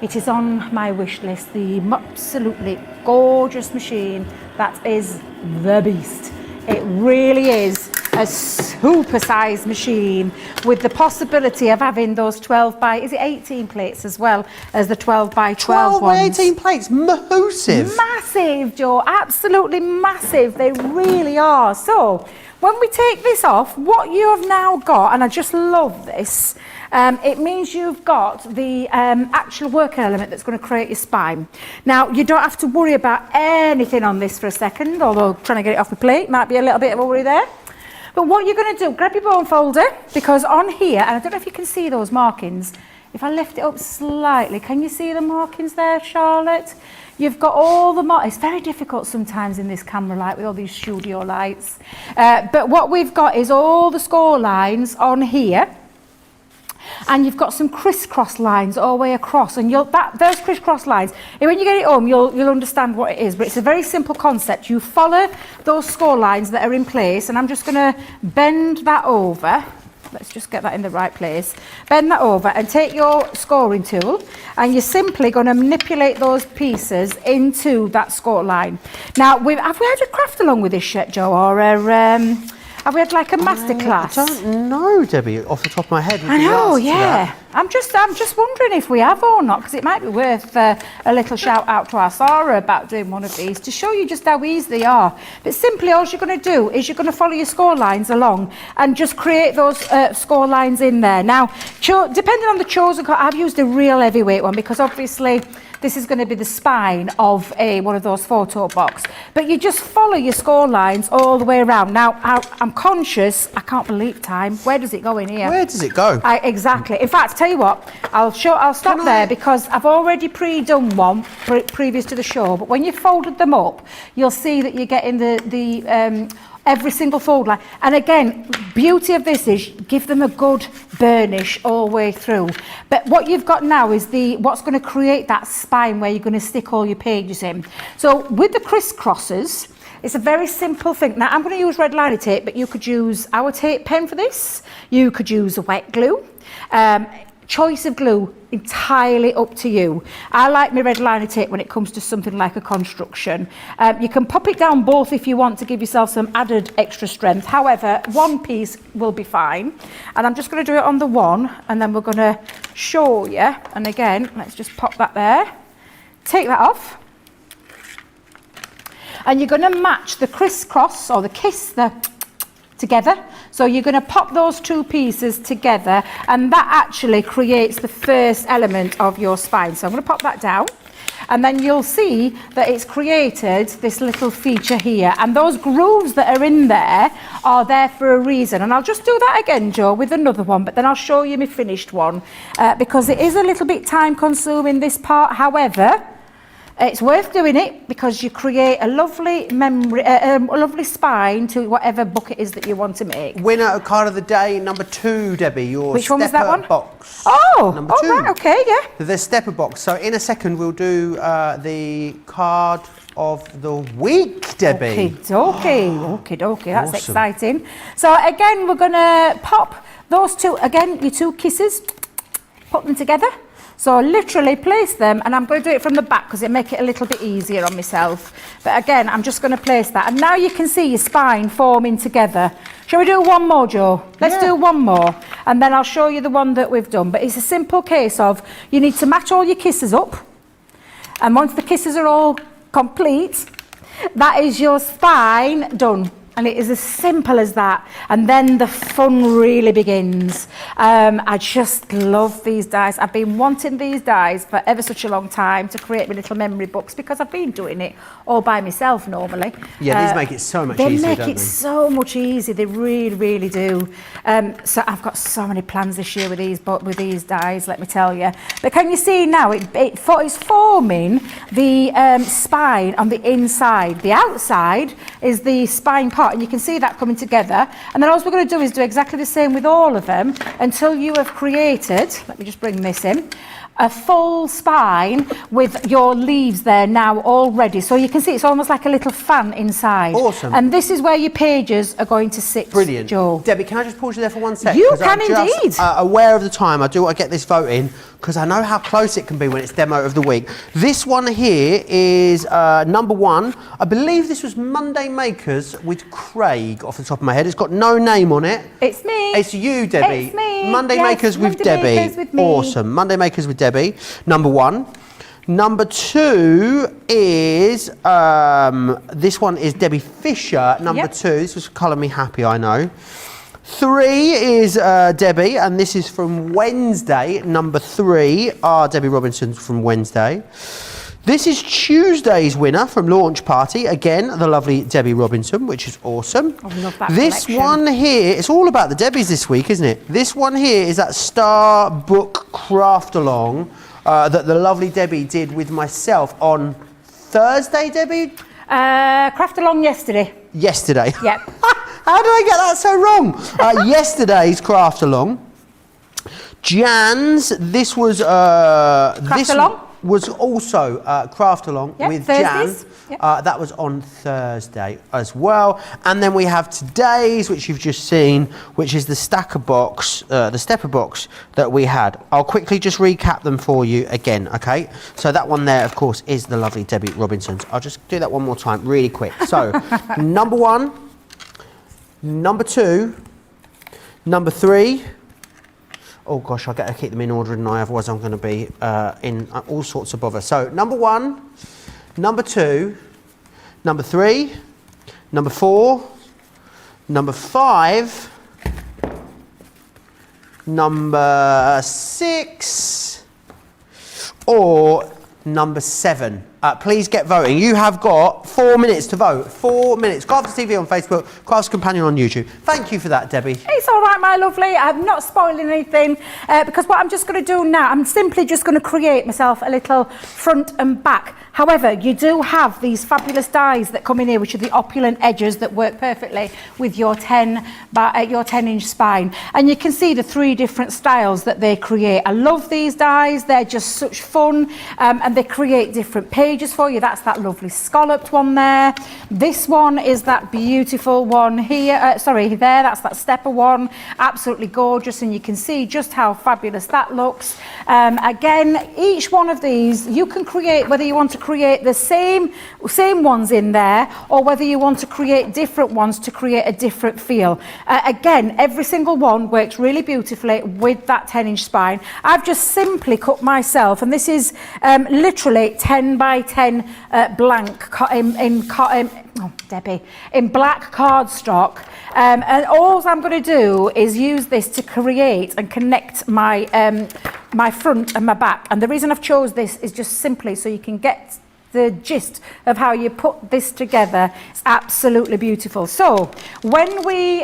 S2: It is on my wish list. The absolutely gorgeous machine that is the beast. It really is a super-sized machine with the possibility of having those 12 by, is it 18 plates as well as the 12 by 12
S1: by
S2: ones?
S1: 18 plates, massive.
S2: Massive, Joe, absolutely massive. They really are. So when we take this off, what you have now got, and I just love this, it means you've got the actual working element that's going to create your spine. Now, you don't have to worry about anything on this for a second, although trying to get it off the plate might be a little bit of a worry there. But what you're going to do, grab your bone folder, because on here, and I don't know if you can see those markings, if I lift it up slightly, can you see the markings there, Charlotte? You've got all the it's very difficult sometimes in this camera light with all these studio lights. But what we've got is all the score lines on here. And you've got some crisscross lines all the way across, and those crisscross lines, when you get it home, you'll understand what it is. But it's a very simple concept. You follow those score lines that are in place, and I'm just going to bend that over. Let's just get that in the right place. Bend that over and take your scoring tool, and you're simply going to manipulate those pieces into that score line. Now, have we had a craft along with this yet, Joe, or have we had like a masterclass?
S1: I don't know, Debbie, off the top of my head.
S2: I know, yeah. I'm just wondering if we have or not, because it might be worth a little shout out to our Sarah about doing one of these to show you just how easy they are. But simply all you're going to do is you're going to follow your score lines along and just create those score lines in there. Now, depending on the chosen cut, I've used a real heavyweight one because obviously this is going to be the spine of one of those photo box. But you just follow your score lines all the way around. Now, I'm conscious, I can't believe time. Where does it go in here?
S1: Where does it go?
S2: Exactly. In fact, tell you what, I'll stop there because I've already pre-done one previous to the show. But when you folded them up, you'll see that you're getting the every single fold line. And again, beauty of this is give them a good burnish all the way through. But what you've got now is what's going to create that spine where you're going to stick all your pages in. So with the crisscrosses, it's a very simple thing. Now, I'm going to use red liner tape, but you could use our tape pen for this. You could use a wet glue. Choice of glue, entirely up to you. I like my red liner tape when it comes to something like a construction. You can pop it down both if you want to give yourself some added extra strength. However, one piece will be fine. And I'm just going to do it on the one, and then we're going to show you. And again, let's just pop that there. Take that off. and you're going to match the crisscross or the kiss together. So you're going to pop those two pieces together, and that actually creates the first element of your spine. So I'm going to pop that down, and then you'll see that it's created this little feature here, and those grooves that are in there are there for a reason. And I'll just do that again, Jo, with another one, but then I'll show you my finished one, because it is a little bit time consuming, this part. However, it's worth doing it because you create a lovely memory, a lovely spine to whatever book it is that you want to make.
S1: Winner card of the day, number 2, Debbie. Your
S2: Which one was that one?
S1: Box.
S2: Oh,
S1: number 2.
S2: Right, okay, yeah.
S1: The stepper box. So in a second, we'll do the card of the week, Debbie.
S2: Okay, that's
S1: Awesome.
S2: exciting. So again, we're going to pop those two, again, your two kisses, put them together. So literally place them, and I'm going to do it from the back because it'll make it a little bit easier on myself. But again, I'm just going to place that. And now you can see your spine forming together. Shall we do one more, Jo? Let's do one more. And then I'll show you the one that we've done. But it's a simple case of you need to match all your kisses up. And once the kisses are all complete, that is your spine done. And it is as simple as that. And then the fun really begins. I just love these dies. I've been wanting these dies for ever such a long time to create my little memory books, because I've been doing it all by myself normally.
S1: Yeah, these make it so much easier,
S2: They make
S1: don't
S2: it
S1: they?
S2: so much easier. They really, really do. So I've got so many plans this year with these dies, let me tell you. But can you see now, it's forming the spine on the inside. The outside is the spine part, and you can see that coming together. And then all we're going to do is do exactly the same with all of them until you have created, let me just bring this in, a full spine with your leaves there now all ready. So you can see it's almost like a little fan inside.
S1: Awesome.
S2: And this is where your pages are going to sit.
S1: Brilliant.
S2: Jo.
S1: Debbie, can I just pause you there for one sec?
S2: You
S1: 'Cause
S2: can
S1: I'm just,
S2: indeed.
S1: Aware of the time, I do want to get this vote in because I know how close it can be when it's demo of the week. This one here is number 1. I believe this was Monday Makers with Craig off the top of my head. It's got no name on it.
S2: It's me.
S1: It's you, Debbie.
S2: It's me.
S1: Monday
S2: Yes,
S1: Makers with
S2: Monday
S1: Debbie.
S2: Makers with me.
S1: Awesome. Monday Makers with Debbie. Number 1. Number 2 is this one is Debbie Fisher. Number 2. This was Colour Me Happy, I know. 3 is Debbie, and this is from Wednesday. Number 3 are Debbie Robinson from Wednesday. This is Tuesday's winner from Launch Party. Again, the lovely Debbie Robinson, which is awesome.
S2: I love that
S1: This
S2: collection.
S1: one here, it's all about the Debbies this week, isn't it? This one here is that Star Book Craft Along that the lovely Debbie did with myself on Thursday, Debbie?
S2: Craft along yesterday.
S1: Yesterday.
S2: Yep.
S1: How did I get that so wrong? Yesterday's Craft Along. Jan's, this was...
S2: Craft Along?
S1: Was also Craft Along with
S2: Thursdays.
S1: Jan. That was on Thursday as well. And then we have today's, which you've just seen, which is the stepper box that we had. I'll quickly just recap them for you again, okay? So that one there, of course, is the lovely Debbie Robinson's. I'll just do that one more time, really quick. So, number 1, number 2, number 3. Oh gosh, I gotta keep them in order, and otherwise I'm going to be in all sorts of bother. So number 1, number 2, number 3, number 4, number 5, number 6, or number 7. Please get voting. You have got 4 minutes to vote. 4 minutes. Crafts TV on Facebook, Crafts Companion on YouTube. Thank you for that, Debbie.
S2: It's all right, my lovely. I'm not spoiling anything because what I'm just going to do now, I'm simply just going to create myself a little front and back. However, you do have these fabulous dies that come in here, which are the opulent edges that work perfectly with your 10-inch spine. And you can see the 3 different styles that they create. I love these dies. They're just such fun, and they create different pages for you. That's that lovely scalloped one there. This one is that beautiful one here. There, that's that stepper one. Absolutely gorgeous, and you can see just how fabulous that looks. Again, each one of these, you can create, whether you want to create the same ones in there, or whether you want to create different ones to create a different feel. Again, every single one works really beautifully with that 10-inch spine. I've just simply cut myself, and this is literally 10 by by 10 in black cardstock. And all I'm going to do is use this to create and connect my my front and my back. And the reason I've chose this is just simply so you can get the gist of how you put this together. It's absolutely beautiful. So when we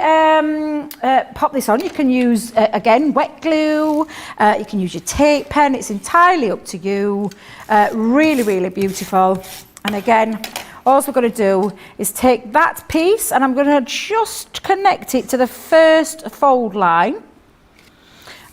S2: pop this on, you can use again wet glue, you can use your tape pen, it's entirely up to you. Really beautiful. And again, all we're going to do is take that piece and I'm going to just connect it to the first fold line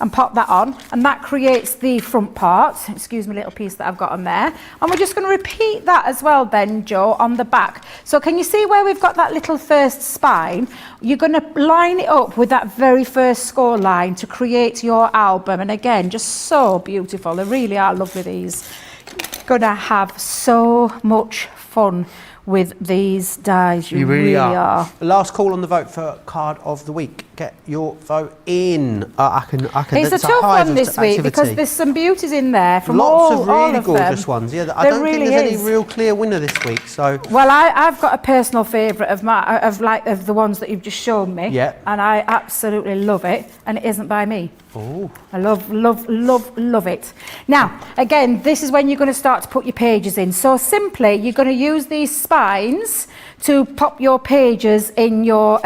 S2: and pop that on, and that creates the front part. Excuse me, little piece that I've got on there. And we're just going to repeat that as well then, Jo, on the back. So can you see where we've got that little first spine? You're going to line it up with that very first score line to create your album. And again, just so beautiful. They really are lovely, these. Gonna have so much fun with these dies. You really are.
S1: Last call on the vote for card of the week. Get your vote in. I can.
S2: It's a tough one this week because there's some beauties in there from
S1: lots of really
S2: all of
S1: gorgeous
S2: them.
S1: ones. Yeah, I don't think there's any real clear winner this week. So
S2: well, I've got a personal favourite of the ones that you've just shown me.
S1: Yeah.
S2: And I absolutely love it, and it isn't by me.
S1: Oh.
S2: I love it. Now, again, this is when you're going to start to put your pages in. So simply, you're going to use these spines to pop your pages in your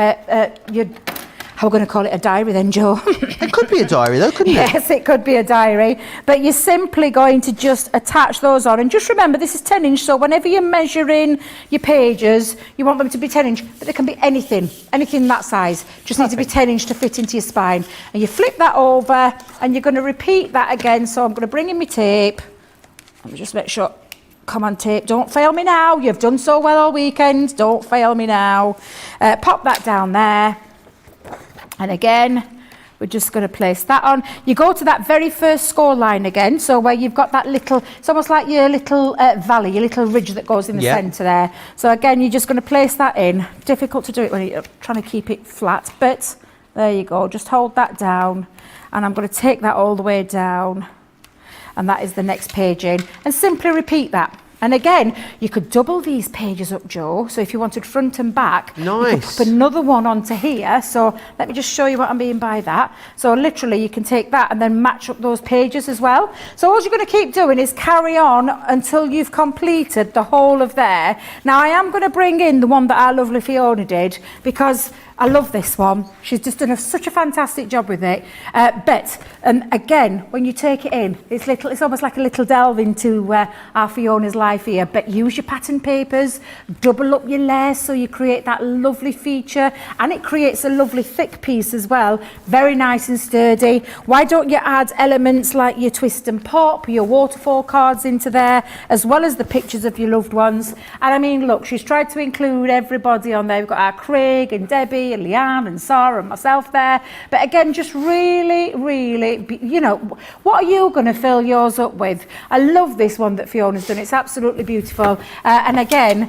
S2: how are we going to call it, a diary then, Jo?
S1: It could be a diary though, couldn't it?
S2: Yes, it could be a diary. But you're simply going to just attach those on. And just remember, this is 10 inch, so whenever you're measuring your pages, you want them to be 10 inch, but they can be anything that size. Just need to be 10 inch to fit into your spine. And you flip that over, and you're going to repeat that again. So I'm going to bring in my tape. Let me just make sure. Come on, tape, don't fail me now. You've done so well all weekend. Don't fail me now. Pop that down there. And again, we're just going to place that on. You go to that very first score line again, so where you've got that little, it's almost like your little valley, your little ridge that goes in the centre there. So again, you're just going to place that in. Difficult to do it when you're trying to keep it flat, but there you go. Just hold that down, and I'm going to take that all the way down, and that is the next page in, and simply repeat that. And again, you could double these pages up, Jo. So if you wanted front and back,
S1: nice.
S2: You could put another one onto here. So let me just show you what I mean by that. So literally you can take that and then match up those pages as well. So all you're going to keep doing is carry on until you've completed the whole of there. Now I am going to bring in the one that our lovely Fiona did, because I love this one. She's just done such a fantastic job with it. And again, when you take it in, it's almost like a little delve into our Fiona's life here. But use your pattern papers, double up your layers so you create that lovely feature, and it creates a lovely thick piece as well. Very nice and sturdy. Why don't you add elements like your twist and pop, your waterfall cards into there, as well as the pictures of your loved ones. And I mean, look, she's tried to include everybody on there. We've got our Craig and Debbie and Leanne and Sarah and myself there. But again, just really, you know, what are you going to fill yours up with? I love this one that Fiona's done. It's absolutely beautiful. And again,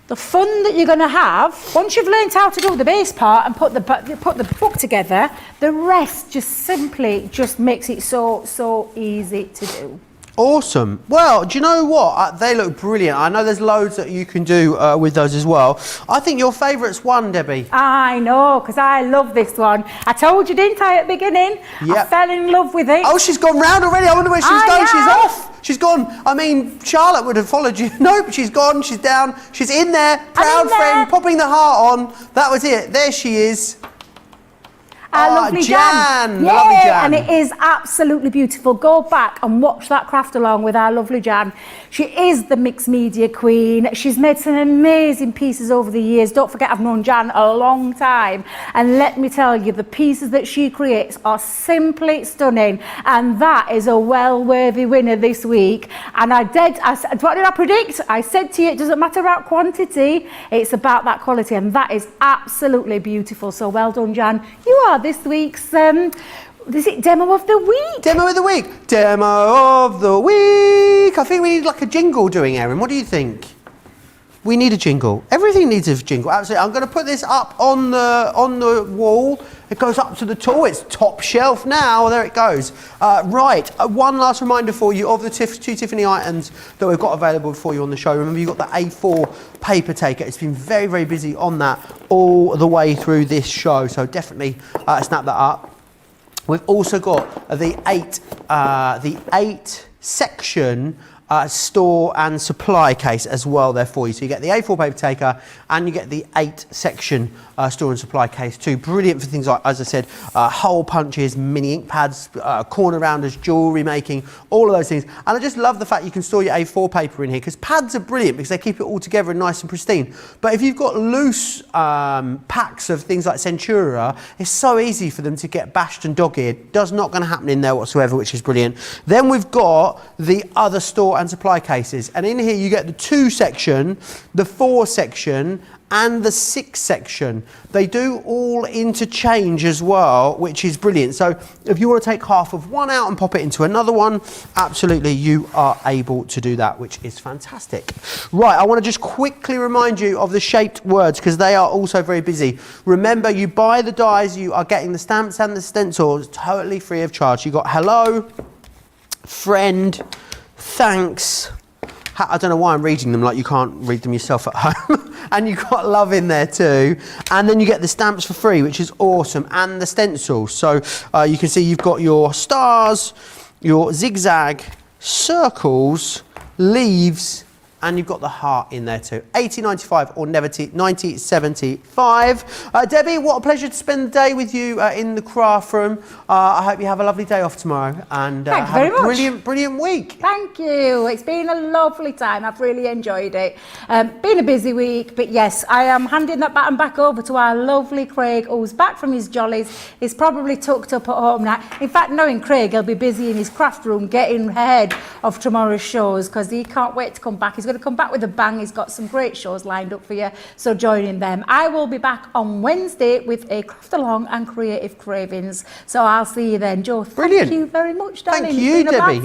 S2: the fun that you're going to have, once you've learned how to do the base part and put the book together, the rest just simply makes it so easy to do.
S1: Awesome. Well, do you know what? They look brilliant. I know there's loads that you can do with those as well. I think your favourite's one, Debbie.
S2: I know, because I love this one. I told you, didn't I, at the beginning? Yep. I fell in love with it.
S1: Oh, she's gone round already. I wonder where she's going. She's off. She's gone. I mean, Charlotte would have followed you. No, but she's gone. She's down. She's in there. Proud friend, popping the heart on. That was it. There she is.
S2: Lovely Jan.
S1: Yeah, lovely Jan.
S2: And it is absolutely beautiful. Go back and watch that craft along with our lovely Jan. She is the mixed media queen. She's made some amazing pieces over the years. Don't forget, I've known Jan a long time. And let me tell you, the pieces that she creates are simply stunning. And that is a well-worthy winner this week. And what did I predict? I said to you, it doesn't matter about quantity. It's about that quality. And that is absolutely beautiful. So well done, Jan. You are this week's is it demo of the week?
S1: Demo of the week. Demo of the week. I think we need like a jingle doing, Erin. What do you think? We need a jingle. Everything needs a jingle. Absolutely. I'm going to put this up on the wall. It goes up to the tool. It's top shelf now. There it goes. Right, one last reminder for you of the two Tiffany items that we've got available for you on the show. Remember, you've got the A4 paper taker. It's been very, very busy on that all the way through this show, so definitely snap that up. We've also got the eight section store and supply case as well there for you. So you get the A4 paper taker and you get the 8 section store and supply case too. Brilliant for things like, as I said, hole punches, mini ink pads, corner rounders, jewellery making, all of those things. And I just love the fact you can store your A4 paper in here, because pads are brilliant because they keep it all together and nice and pristine. But if you've got loose packs of things like Centura, it's so easy for them to get bashed and dog-eared. Does not going to happen in there whatsoever, which is brilliant. Then we've got the other store and supply cases, and in here you get the 2 section, the 4 section and the 6 section. They do all interchange as well, which is brilliant. So if you want to take half of one out and pop it into another one, absolutely you are able to do that, which is fantastic. Right, I want to just quickly remind you of the shaped words, because they are also very busy. Remember, you buy the dies, you are getting the stamps and the stencils totally free of charge. You got hello, friend, thanks. I don't know why I'm reading them like you can't read them yourself at home. And you've got love in there too. And then you get the stamps for free, which is awesome, and the stencils. So you can see you've got your stars, your zigzag, circles, leaves, and you've got the heart in there too. 80.95 or 90.75. Debbie, what a pleasure to spend the day with you in the craft room. I hope you have a lovely day off tomorrow, and have a brilliant week.
S2: Thank you. It's been a lovely time. I've really enjoyed it. Been a busy week, but yes, I am handing that baton back over to our lovely Craig, who's back from his jollies. He's probably tucked up at home now. In fact, knowing Craig, he'll be busy in his craft room getting ahead of tomorrow's shows, because he can't wait to come back. He's going to come back with a bang. He's got some great shows lined up for you, so join them. I will be back on Wednesday with a craft along and creative cravings, so I'll see you then. Joe,
S1: brilliant.
S2: Thank you very much, darling.
S1: Thank you, Debbie.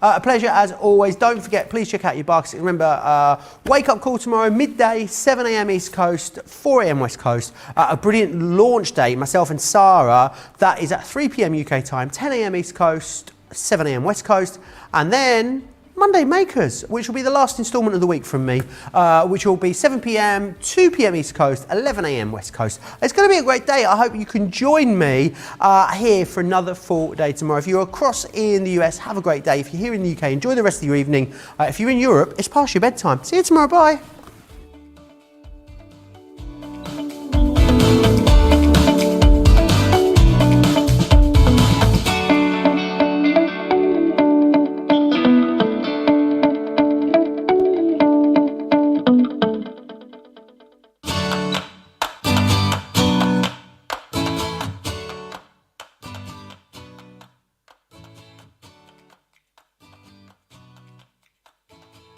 S1: A pleasure as always. Don't forget, please check out your basket. Remember, wake up call tomorrow, midday, 7 a.m. East Coast, 4 a.m. West Coast. A brilliant launch day, myself and Sarah. That is at 3 p.m. UK time, 10 a.m. East Coast, 7 a.m. West Coast. And then Monday Makers, which will be the last instalment of the week from me, which will be 7 p.m, 2 p.m. East Coast, 11 a.m. West Coast. It's going to be a great day. I hope you can join me here for another full day tomorrow. If you're across in the US, have a great day. If you're here in the UK, enjoy the rest of your evening. If you're in Europe, it's past your bedtime. See you tomorrow. Bye.